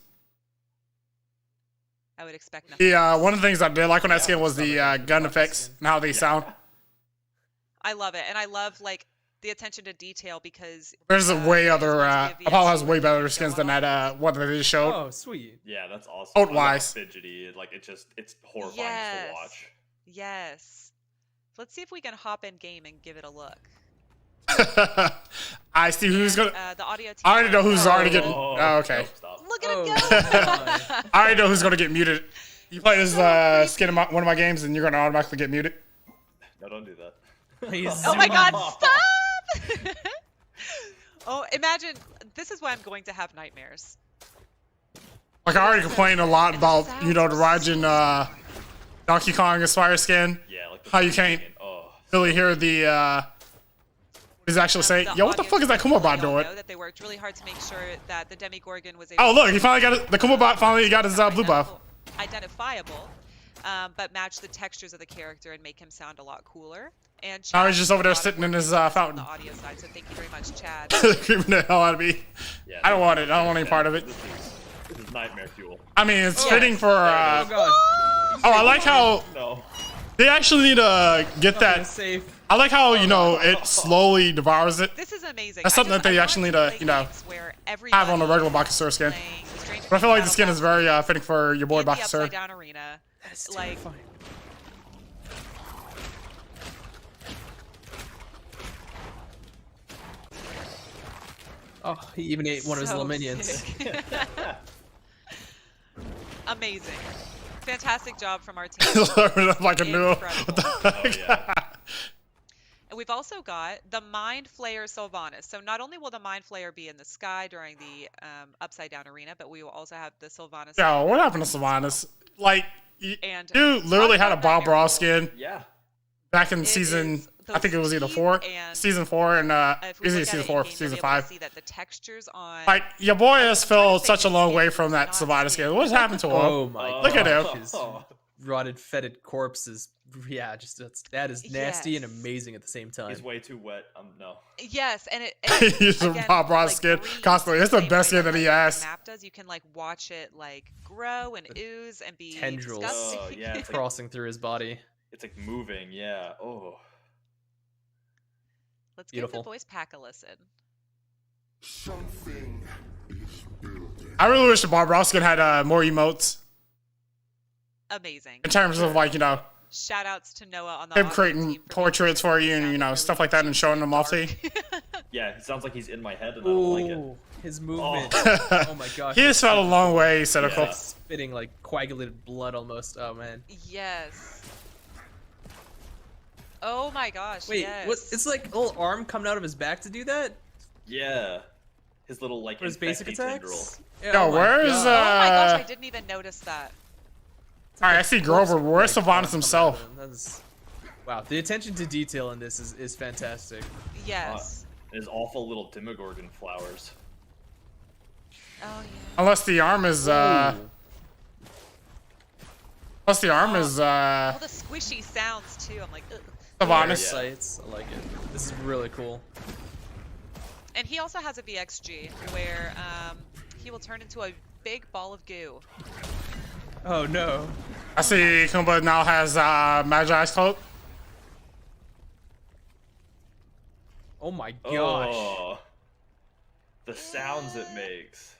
I would expect nothing. One of the things I did like on that skin was the gun effects and how they sound. I love it. And I love like the attention to detail because There's a way other, supposed to be a Apollo has VS way better go skins on. than that one that they just showed. Oh, sweet. Yeah, that's awesome. Ult I love wise. how fidgety. Like it's horrifying Yes. to watch. Yes. Let's see if we can hop in game and give it a look. I see who's gonna. The audio team I already know who's already getting. Oh, Oh, okay. nope, stop. Look at him Oh, go. I already know who's gonna get muted. You play this skin in one of my games, and you're gonna automatically get muted. No, don't do that. Oh my god, stop! Oh, imagine, this is why I'm going to have nightmares. Like I already complained a lot about the Raijin Donkey Kong Aspire skin. Yeah, like the How you can't Oh, really hear the what he's actually saying. The Yo, what the audio fuck is that team Kuma really bot all doing? know that they worked really hard to make sure that the Demigorgon was able Oh look, he finally got it. The Kuma bot finally got his blue buff. identifiable, but match the textures of the character and make him sound a lot cooler. And Now Chad he's just did a over there lot of sitting in work his on the fountain. audio side, so thank you very much, Chad. Creeping the hell out of me. yeah. I don't want it. I don't want any part of it. This is nightmare fuel. I mean, it's fitting for. Oh, God. Oh, I like how No. they actually need to get It's that. safe. I like how it slowly devours it. This is amazing. That's something that they I actually want need to, where have on a everybody regular Bakasura skin. playing Stranger But I feel like the Things skin is Battle very fitting for your boy in the Bakasura. upside down arena. That's Like, terrifying. Oh, he even ate one of his so little minions. sick. Amazing. Fantastic job from our team. Like a new. What the Oh, heck? yeah. And we've also got the Mind Flayer Sylvanas. So not only will the Mind Flayer be in the sky during the upside down arena, but we will also have the Sylvanas. Yo, what happened to Sylvanas? Like, And dude literally talk had a about Bob that Ross skin Yeah. back in It season. is I think it was either those 4, teeth and, season 4, and if we is look it at season it 4, in-game, season you'll be able to 5? see that the textures on Like, your boy has trying to fell say such a his long skin way is from that not Sylvanas skin. skin. What's happened to him? Oh my Look at him. gosh. rotted, fetid corpse is, yeah, just that is nasty and amazing at the same time. He's way too wet. No. Yes, and He's a Bob Ross skin constantly. It's the best skin that he has. The map does. You can like watch it like grow and ooze and be tendrils yeah, it's crossing through his body. It's like moving. Yeah. Oh. Let's give the voice pack a listen. Something is building. I really wish the Bob Ross skin had more emotes. Amazing. In terms of like, you know, shout outs to Noah on the him creating portraits for you and, you know, stuff like that and showing them off to you. Yeah, it sounds like he's in my head and I don't like it. His movement. Oh my gosh. He has felt a long way, Cynical. Yeah. Spitting like coagulated blood almost. Oh man. Yes. Oh my gosh. Wait, yes. what? It's like a little arm coming out of his back to do that? Yeah. His little like his basic attacks? Yeah, yo, where's oh my gosh, I didn't even notice that. Alright, I see Grover. Where's Sylvanas himself? Wow, the attention to detail in this is fantastic. Yes. His awful little Demogorgon flowers. Oh yeah. Unless the arm is Unless the arm is all the squishy sounds too. I'm like, ugh. Sylvanas. Sights. I like it. This is really cool. And he also has a VXG where he will turn into a big ball of goo. Oh no. I see Kumba now has Magi's cloak. Oh my gosh. Oh, the sounds it makes.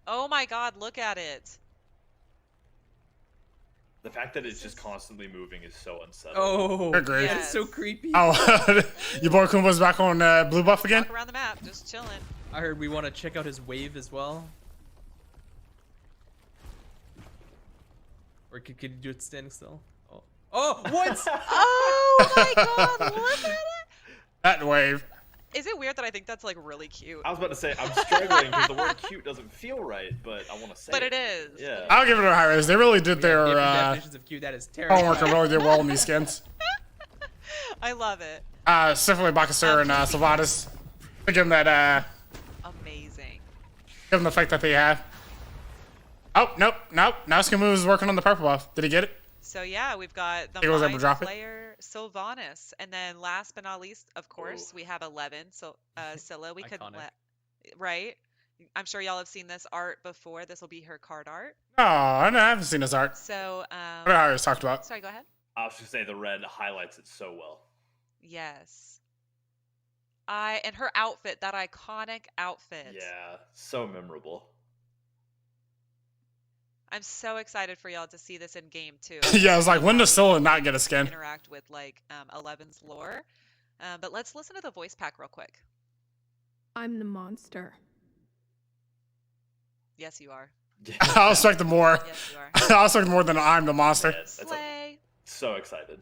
Oh my god, look at it. The fact that it's just constantly moving is so unsettling. Oh, agree. That is so creepy. Oh, your boy Kumba's back on blue buff again? Walk around the map, just chilling. I heard we want to check out his wave as well. Or could you do it standing still? Oh, oh what? Oh my god, look at it! That wave. Is it weird that I think that's like really cute? I was about to say, I'm struggling because the word cute doesn't feel right, but I want to say but it is. Yeah. I'll give it a high raise. They really did their definitions of cute. That is terrible. homework and really did well in these skins. I love it. Specifically Bakasur and Sylvanas. Give them that amazing. Give them the effect that they have. Oh, nope. Now Skamu is working on the purple buff. Did he get it? So yeah, we've got the player Sylvanas, and then last but not least, of course, we have 11. So Scylla, we could right. I'm sure y'all have seen this art before. This will be her card art. Oh, I haven't seen this art. So what I always talked about. Sorry, go ahead. I was gonna say the red highlights it so well. Yes. And her outfit, that iconic outfit. Yeah, so memorable. I'm so excited for y'all to see this in game too. Yeah, I was like, when does Scylla not get a skin? Interact with like 11's lore. But let's listen to the voice pack real quick. I'm the monster. Yes, you are. I'll expect more. Yes, you are. I'll expect more than I'm the monster. Yes, so excited.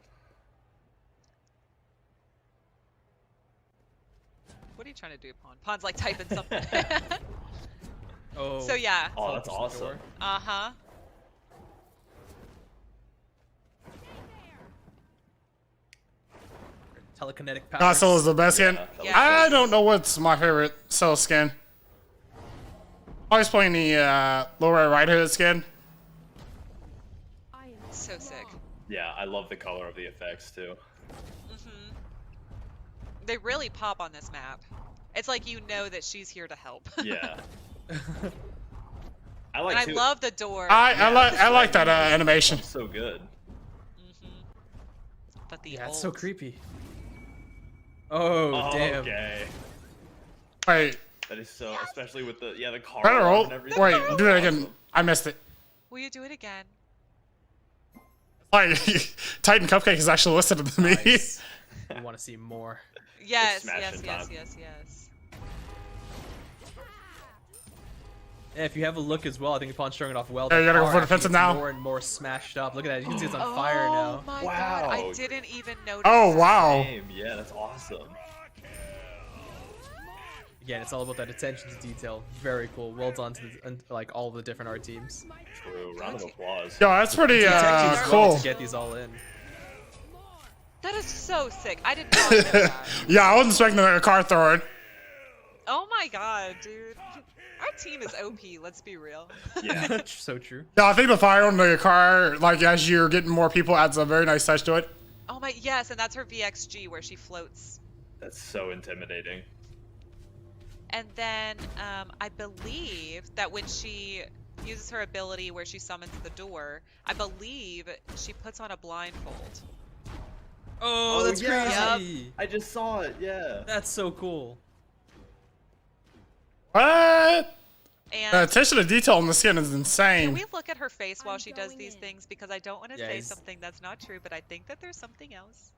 What are you trying to do, Pawn? Pawn's like typing something. Oh. So yeah. Oh, that's awesome. Uh-huh. Telekinetic power. Console is the best skin. Yeah. I don't know what's my favorite Cell skin. Always playing the lower right hood skin. So sick. Yeah, I love the color of the effects too. Mm-hmm. They really pop on this map. It's like you know that she's here to help. Yeah. I love the door. I like that animation. That's so good. Mm-hmm. But the it's so creepy. Oh damn. Okay. Wait. That is so, especially with the car and everything. Wait, do that again. I missed it. Will you do it again? Like, Titan Cupcake is actually listed to me. Nice. We want to see more. Yes. Yeah, if you have a look as well, I think Pawn's showing it off well. Yeah, you gotta go for defensive now. More and more smashed up. Look at that. You can see it's on fire now. Oh my wow. god. I didn't even notice. Oh, wow. Yeah, that's awesome. Again, it's all about that attention to detail. Very cool. Well done to like all the different art teams. True. Round of applause. Yo, that's pretty cool. To get these all in. That is so sick. I did not know that. Yeah, I wasn't expecting a car thrower. Oh my god, dude. Our team is OP. Let's be real. Yeah. So true. Yeah, I think the fire on the car, like as you're getting more people, adds a very nice touch to it. Oh my, yes, and that's her VXG where she floats. That's so intimidating. And then I believe that when she uses her ability where she summons the door, I believe she puts on a blindfold. Oh, that's yeah. crazy. Yep. I just saw it, yeah. That's so cool. What? And The attention to detail on the skin is can insane. we look at her face while she does these things? Because I don't want to say Yes. something that's not true, but I think that there's something else.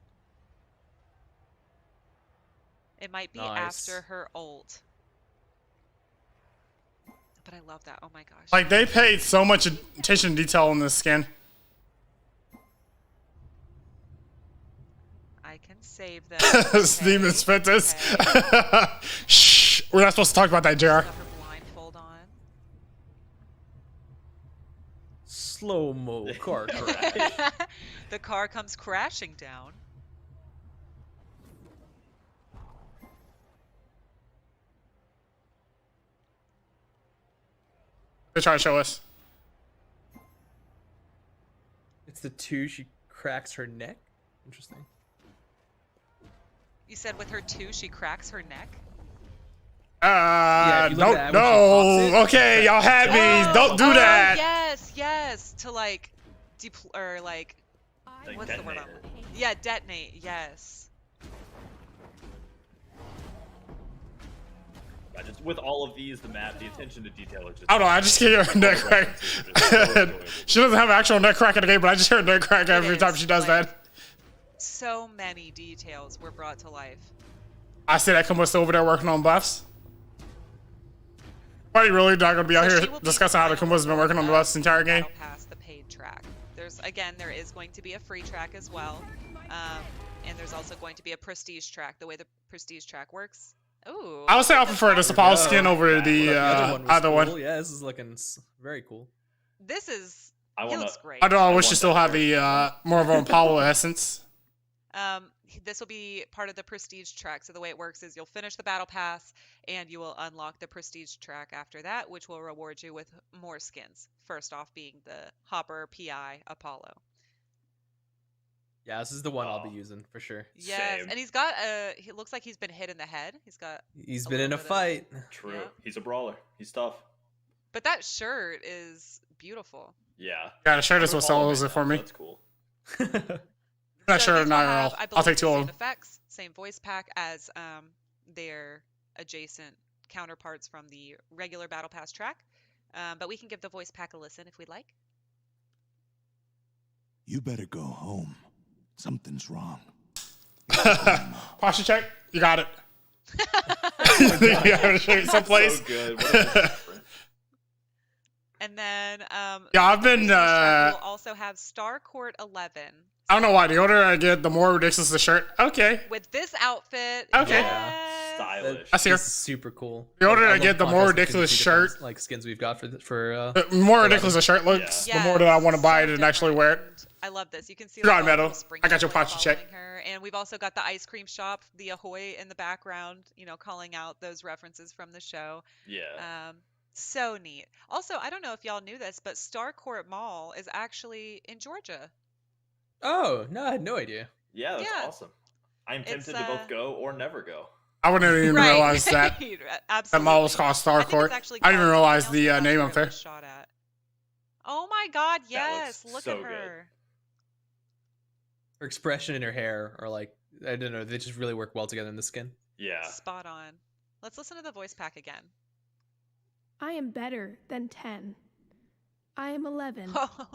It might be Nice. after her ult. But I love that. Oh my gosh. Like they paid so much attention to detail on this skin. I can save them. Steam is fit this. Okay. Shh. We're not supposed to talk about that, JR. Got her blindfold on. Slow-mo car crash. The car comes crashing down. They're trying to show us. It's the 2 she cracks her neck. Interesting. You said with her 2, she cracks her neck? Yeah, if you look Don't, at that, when she no. pops it, Okay, y'all had me. Don't do that. Yes. To like, or like, what's the word? Yeah, detonate. Yes. Just with all of these, the map, the attention to detail is just. I don't know. I just hear her neck crack. She doesn't have an actual neck crack in the game, but I just hear her neck crack every time she does like, that. So many details were brought to life. I see that Kumba's over there working on buffs. Why are you really not going to be out here discussing how the Kumba's been working on the buffs the entire game? Battle Pass, the paid track. There is going to be a free track as well, and there's also going to be a prestige track. The way the prestige track works. Ooh. I would say I prefer this Apollo skin over the other cool. one. Yeah, this is looking very cool. This is. He looks great. I know. I wish you still had the more of an Apollo essence. This will be part of the prestige track. So the way it works is you'll finish the battle pass and you will unlock the prestige track after that, which will reward you with more skins. First off being the Hopper PI Apollo. Yeah, this is the one I'll be using for sure. Yes, Same. and he's got he looks like he's been hit in the head. He's been in a fight. True. Yeah. He's a brawler. He's tough. But that shirt is beautiful. Yeah. Yeah, the shirt is what sells it for me. That's cool. Not So sure, these will not have, real. I I'll believe, take 2 the of same them. effects, same voice pack as their adjacent counterparts from the regular Battle Pass track. But we can give the voice pack a listen if we'd like. You better go home. Something's wrong. Posture check. You got it. You gotta show you someplace. So good. What a difference. And then Yeah, I've been. we'll also have Star Court 11 I don't know why. The older I get, the more ridiculous the shirt. Okay. with this outfit. Okay. Yes. Stylish. I see her. This is super cool. The older I love get, the more contrast between ridiculous the two different, shirt. like skins we've got for The more ridiculous the shirt looks, the more that I want to buy it and actually wear it. I love this. You can see You got it, the Meadow. little spring I got your following posture check. her. And we've also got the ice cream shop, the Ahoy in the background, calling out those references from the show. Yeah. So neat. Also, I don't know if y'all knew this, but Starcourt Mall is actually in Georgia. Oh, no, I had no idea. Yeah, that's Yeah. awesome. I'm tempted to both go or never go. I wouldn't even Right. realize that. Absolutely. That mall was called Star I think it's Court. actually I didn't even called realize something the else, but name that's up where it there. was shot at. Oh my God! Yes, looks look so at good. her. Her expression and her hair are like, I don't know, they just really work well together in the skin. Yeah. Spot on. Let's listen to the voice pack again. I am better than 10. I am 11. Oh.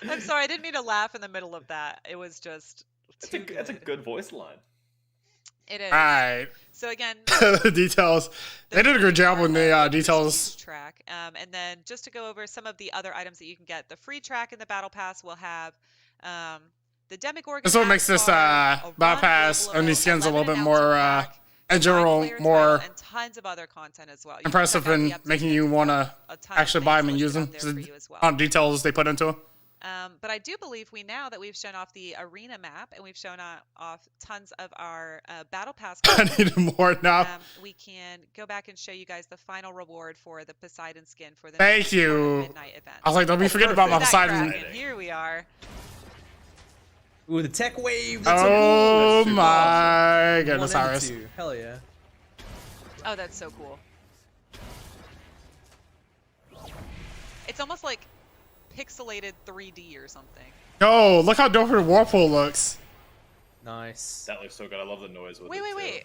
I'm sorry, I didn't mean to laugh in the middle of that. It was just too good. That's a good voice line. It is. Alright. So again, The details. They did a good job with the details. track. And then just to go over some of the other items that you can get, the free track in the Battle Pass will have the Demigorgon. This is what makes this bypass and these skins a little bit more, in general, more and tons of other content as well. You can impressive check out in the episode making you skins want to as well. A ton of actually buy them things and use them. listed out there for you as well. On details they put into it. But I do believe now that we've shown off the arena map and we've shown off tons of our battle pass. I need more now. We can go back and show you guys the final reward for the Poseidon skin for the Thank you. midnight event. I was like, don't be forgetting about my Poseidon. Here we are. Ooh, the tech wave. That's oh cool. My goodness, Iris. Hell yeah. Oh, that's so cool. It's almost like pixelated 3D or something. Yo, look how dope her whirlpool looks. Nice. That looks so good. I love the noise with it. Wait.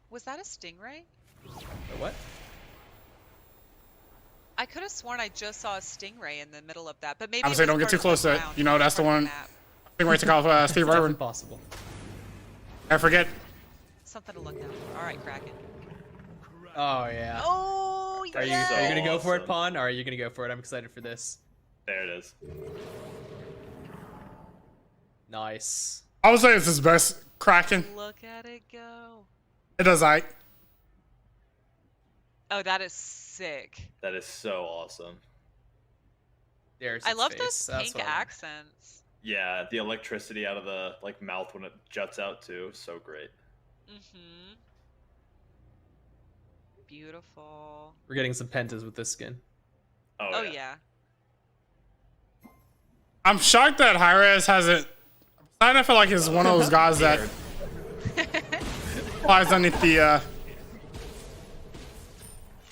Was that a stingray? What? I could have sworn I just saw a stingray in the middle of that, but maybe. I'm saying don't get too close to it. You know, that's the one. Stingray took off Steve Irwin. Possible. I forget. Something to look out for. All right, Kraken. Oh yeah. Oh yeah. Are you gonna go for it, Pawn? Or are you gonna go for it? I'm excited for this. There it is. Nice. I would say it's his best Kraken. Look at it go. It does right. Oh, that is sick. That is so awesome. There's I love those pink accents. Yeah, the electricity out of the mouth when it juts out too, so great. Mm-hmm. Beautiful. We're getting some pentas with this skin. Oh yeah. I'm shocked that Hi-Rez hasn't. I feel like he's one of those guys that flies underneath the.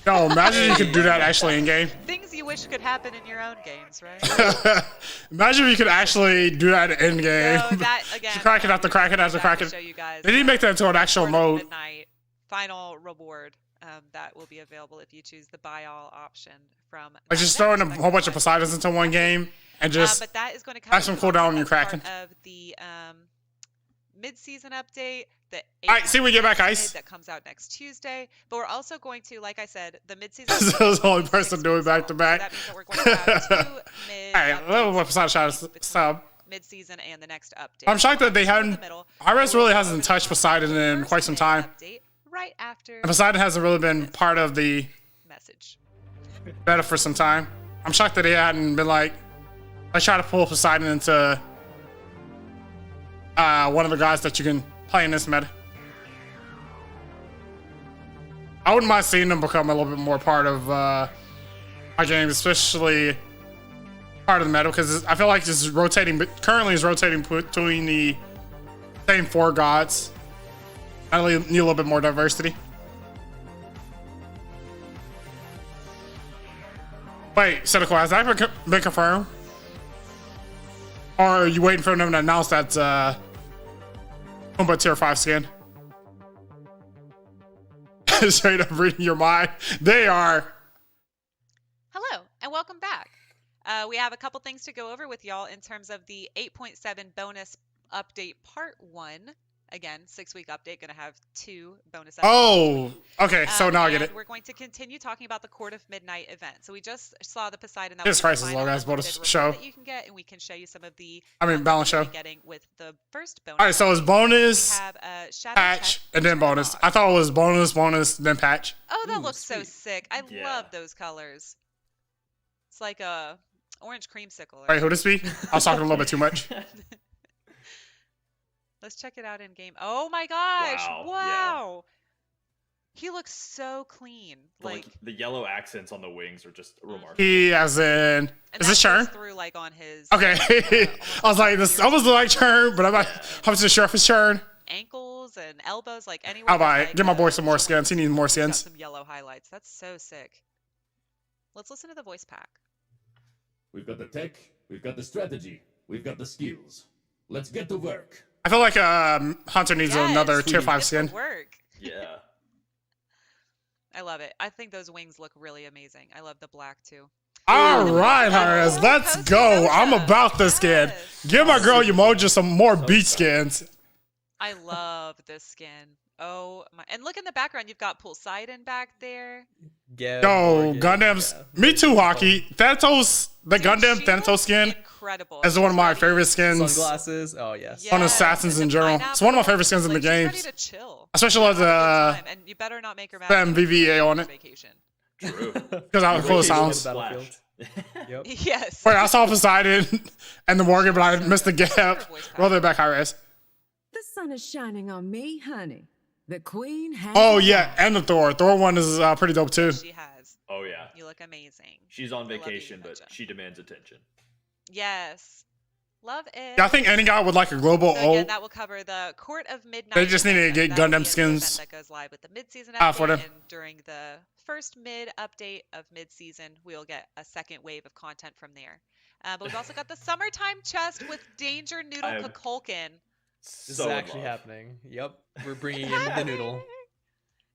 No, imagine you could do that actually in game. Things you wish could happen in your own games, right? Imagine if you could actually do that in game. So that again. Kraken after Kraken after Kraken. Show you guys. They didn't make that into an actual mode. Midnight final reward that will be available if you choose the buy all option from. Like just throwing a whole bunch of Poseidons into one game and just but that is going to have some cooldown on your Kraken. Of the mid-season update. All right, see we get back ice. That comes out next Tuesday, but we're also going to, like I said, the mid-season. This is the only person doing back to back. That means that we're going to have two mid. All right, a little more Poseidon shot sub. Mid-season and the next update. I'm shocked that they haven't. Hi-Rez really hasn't touched Poseidon in quite some time. Right after. And Poseidon hasn't really been part of the message. Meta for some time. I'm shocked that they hadn't been like, let's try to pull Poseidon into one of the guys that you can play in this meta. I wouldn't mind seeing them become a little bit more part of my game, especially part of the meta, because I feel like it's rotating, but currently is rotating between the same four gods. I need a little bit more diversity. Wait, Cynical, has that been confirmed? Or are you waiting for them to announce that Pumbaa tier 5 skin? Straight up reading your mind. They are. Hello, and welcome back. We have a couple things to go over with y'all in terms of the 8.7 bonus update part 1. Again, 6-week update, gonna have 2 bonus updates. Oh, okay, so now I get it. We're going to continue talking about the Court of Midnight event. So we just saw the Poseidon that Jesus Christ, is long as bonus show. That you can get, and we can show you some of the balance show. Getting with the first bonus. All right, so it's bonus, we have, patch, and then bonus. I thought it was bonus, then patch. Oh, that looks so sick. I love those colors. It's like a orange creamsicle. Wait, who to speak? I was talking a little bit too much. Let's check it out in game. Oh my gosh! Wow. Yeah. He looks so clean. Like the yellow accents on the wings are just remarkable. He as in is this Churn? Through like on his. Okay. I was like, this almost like Churn, but I'm not 100% sure if it's Churn. Ankles and elbows, like anywhere. I'll buy it. Give my boy some more skins. He needs more skins. Got some yellow highlights. That's so sick. Let's listen to the voice pack. We've got the tech. We've got the strategy. We've got the skills. Let's get to work. I feel like Hunter needs another tier 5 skin. Work. Yeah. I love it. I think those wings look really amazing. I love the black too. All right, Harris, let's go. I'm about this skin. Give my girl Umoja some more beach skins. I love this skin. Oh my! And look in the background. You've got Poseidon back there. Yo, Gundam's. Me too, Hockey. Thanatos, the Gundam Thanatos skin. Incredible. Is one of my favorite skins. Sunglasses. Oh yes. On assassons in general. It's one of my favorite skins in the game. Ready to chill. Especially love the and you better not make her mad. MVVA on it. True. Because I have cool sounds. Splash. Yep. Yes. Wait, I saw Poseidon and the Morgan, but I missed the gap. Roll it back, high-res. The sun is shining on me, honey. The queen has. Oh, yeah, and the Thor. Thor one is pretty dope, too. She has. Oh yeah. You look amazing. She's on I love you, vacation, but Ninja. she demands attention. Yes. Love it. Yeah, I think ending out with like a global So again, O. that will cover the Court of Midnight. They just need to event. get That will Gundam be a new skins event that goes live with the mid-season for update, them. and during the first mid update of mid-season, we'll get a second wave of content from there. But we've also got the summertime chest with Danger Noodle Kukulkan. This is actually happening. Yep, we're bringing in the noodle.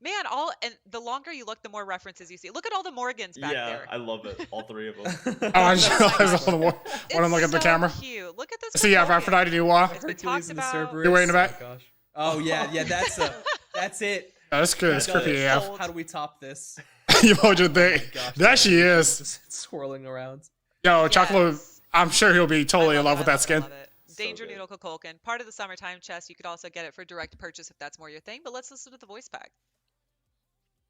Man, and the longer you look, the more references you see. Look at all the Morgans back there. I love it. All three of them. Oh, I just realized on the one. When I'm looking at the camera. Cute. Look at this. See, yeah, Aphrodite Duwa. It's been talked about. You're way in the back. Oh, gosh. Oh yeah, that's it. Yeah, that's good. It's creepy AF. How do we top this? You know what you think? Gosh, That she is. Just swirling around. Yo, Chocolate, I'm sure he'll be totally in love with that skin. Danger Noodle Kukulkan. Part of the summertime chest. You could also get it for direct purchase if that's more your thing. But let's listen to the voice pack.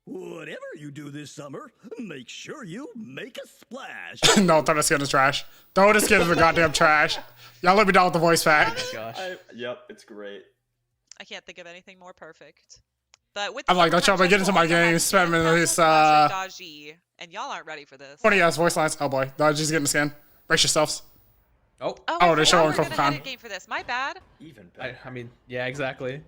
Whatever you do this summer, make sure you make a splash. No, throw the skin is trash. Throw the skin in the goddamn trash. Y'all let me down with the voice pack. Gosh. Yep, it's great. I can't think of anything more perfect. But with I'm like, don't y'all get into my game, spamming this Daji, and y'all aren't ready for this. funny ass voice lines. Oh boy, Daji's getting the skin. Brace yourselves. Oh, they're showing we're Coco gonna Con. game for this. My bad. Even better. I mean, yeah, exactly.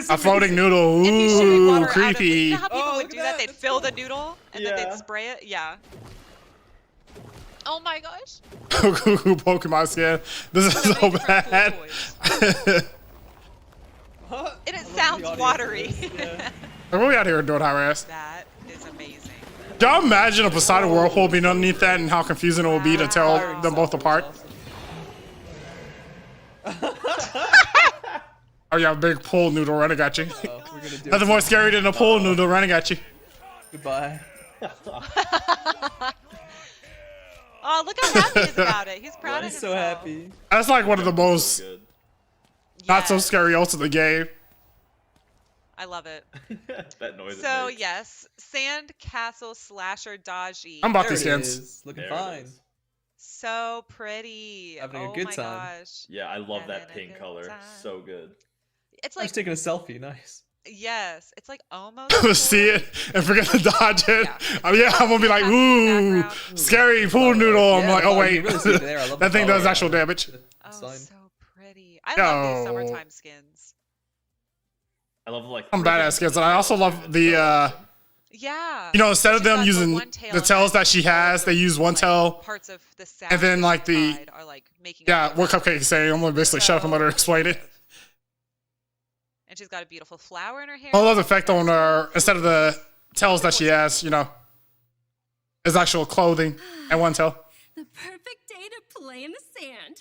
A floating noodle. Ooh, creepy. You know how people would do that? They'd fill the noodle and then they'd spray it. Yeah. Oh my gosh. Cuckoo Pokemon skin. This is so bad. And it sounds watery. What are we out here doing, high-res? That is amazing. Y'all imagine a Poseidon whirlpool being underneath that and how confusing it will be to tell them both apart? Oh yeah, big pool noodle running at you. Nothing more scary than a pool noodle running at you. Goodbye. Oh, look how happy he's about it. He's proud of He's himself. so happy. That's like one of the most not so scary ults of the game. I love it. That noise. So yes, Sand Castle Slasher Daji. I'm about There these it skins. is. Looking fine. So pretty. Having a Oh good my time. gosh. Yeah, I love that Having a pink good color. time. So good. It's I was like taking a selfie. Nice. yes, it's like almost. See it and forget to dodge it. Oh yeah, I'm gonna be like, ooh, scary pool noodle. I'm Yeah, like, oh you wait, really see it there. I love that the thing does color. actual damage. Oh, Sign. so pretty. I love these Yo. summertime skins. I love like I'm badass skins, and I also love the Yeah. you know, instead of She's them got using one tail the and tails then that she all has, of they use one like, tail. Parts of the And then like the side are like making yeah, what Cupcake is saying. I'm gonna basically shut up and let her explain it. And she's got a beautiful flower in her hair. I love the effect on her instead of the tails that she has, you know, is actual clothing and one tail. The perfect day to play in the sand.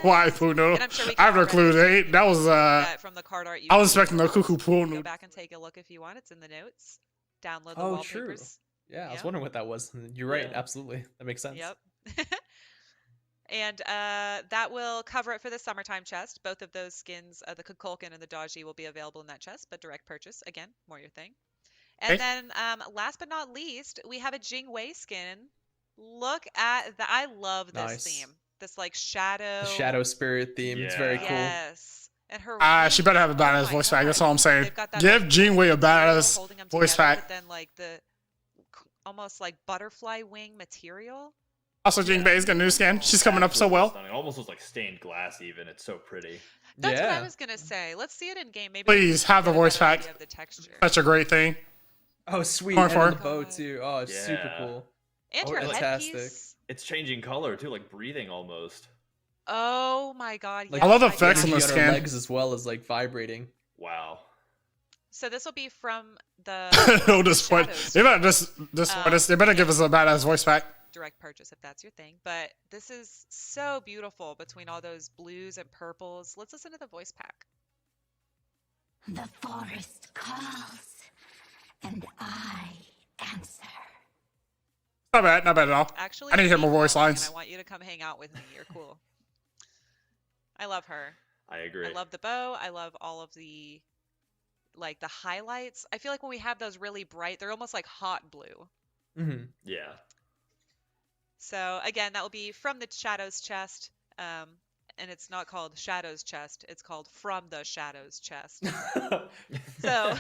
Why pool noodle? And I'm sure we I can have no already clue. That was that from the card art you I was can expecting the cuckoo pool go noodle. back and take a look if you want. It's in the notes. Download the Oh, wallpapers. true. Yeah, I was Yep. wondering what that was. You're right. Yeah. Absolutely. That makes sense. Yep. And that will cover it for the summertime chest. Both of those skins, the Kukulkan and the Daji, will be available in that chest, but direct purchase. Again, more your thing. And Okay. then last but not least, we have a Jingwei skin. Look at that. I love this Nice. theme. This like shadow. The shadow spirit theme. It's very cool. Yes. And her She better have a badass voice pack. That's all I'm saying. They've got that, Give like, Jeanway a material badass holding them voice together, pack. But then like the almost like butterfly wing material. Also, Jean Bay's got a new skin. She's coming up so Absolutely well. stunning. Almost looks like stained glass. Even it's so pretty. That's what I Yeah. was gonna say. Let's see it in game. Maybe Please have the get a voice better pack. idea of the texture. Such a great thing. Oh, sweet. Going And for the it. bow too. Oh, it's super Yeah. cool. And Oh, her fantastic. headpiece. It's changing color too, like breathing almost. Oh my god! Like, I love the yes, effects on You the got her skin. legs as well as like vibrating. Wow. So this will be from the No, this one. Shadows They better they better give us a badass voice pack. direct purchase if that's your thing. But this is so beautiful between all those blues and purples. Let's listen to the voice pack. The forest calls, and I answer. Not bad, not bad at all. Actually, I need to hear more keep voice going, lines. and I want you to come hang out with me. You're cool. I love her. I agree. I love the bow. I love all of the like the highlights. I feel like when we have those really bright, they're almost like hot blue. Yeah. So again, that will be from the Shadows chest. And it's not called Shadow's Chest. It's called From the Shadow's Chest. So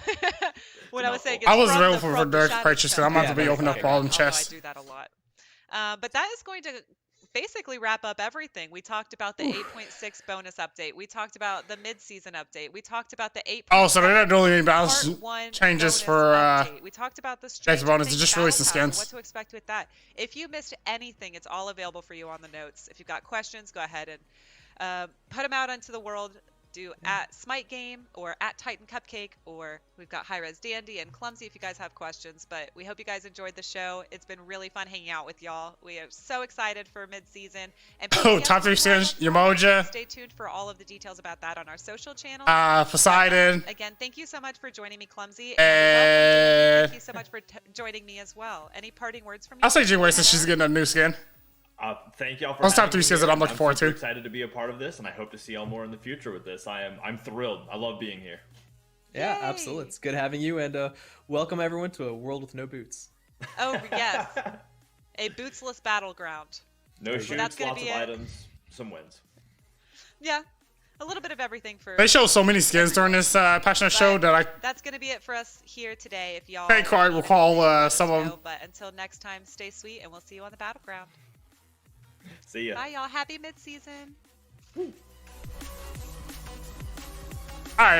when I was saying it's I was from available the, for from the direct Shadow's purchase, so I'm chest, going to be opening up all them chests. I do that a lot. But that is going to basically wrap up everything. We talked about the 8.6 bonus update. We talked about the mid-season update. We talked about the 8. Oh, so they're not doing any balance Part 1 changes bonus for update. We talked about the bonus. They're Things just Battle releasing Pass and skins. what to expect with that. If you missed anything, it's all available for you on the notes. If you've got questions, go ahead and put them out into the world. Do at Smite Game or at Titan Cupcake, or we've got High Res Dandy and Clumsy if you guys have questions. But we hope you guys enjoyed the show. It's been really fun hanging out with y'all. We are so excited for mid-season. And top 3 skins, Yamoja. Stay tuned for all of the details about that on our social channel. Poseidon. Again, thank you so much for joining me, Clumsy. And thank you so much for joining me as well. Any parting words from you? I'll say G-Way since she's getting a new skin. Thank y'all for those top 3 skins that I'm looking forward to. I'm excited to be a part of this, and I hope to see y'all more in the future with this. I'm thrilled. I love being here. Yeah, absolutely. It's good having you, and welcome everyone to a world with no boots. Oh yes, a bootsless battleground. No shoots, lots of items, some wins. Yeah, a little bit of everything for. They show so many skins during this passionate show that That's gonna be it for us here today. If y'all can't quite recall some of them. But until next time, stay sweet, and we'll see you on the battleground. See ya. Bye, y'all. Happy mid-season. Alright,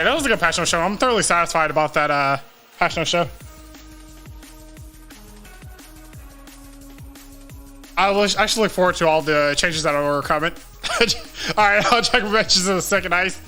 that was a good passionate show. I'm thoroughly satisfied about that passionate show. I will actually look forward to all the changes that are coming. Alright, I'll check mentions in a second, Ice.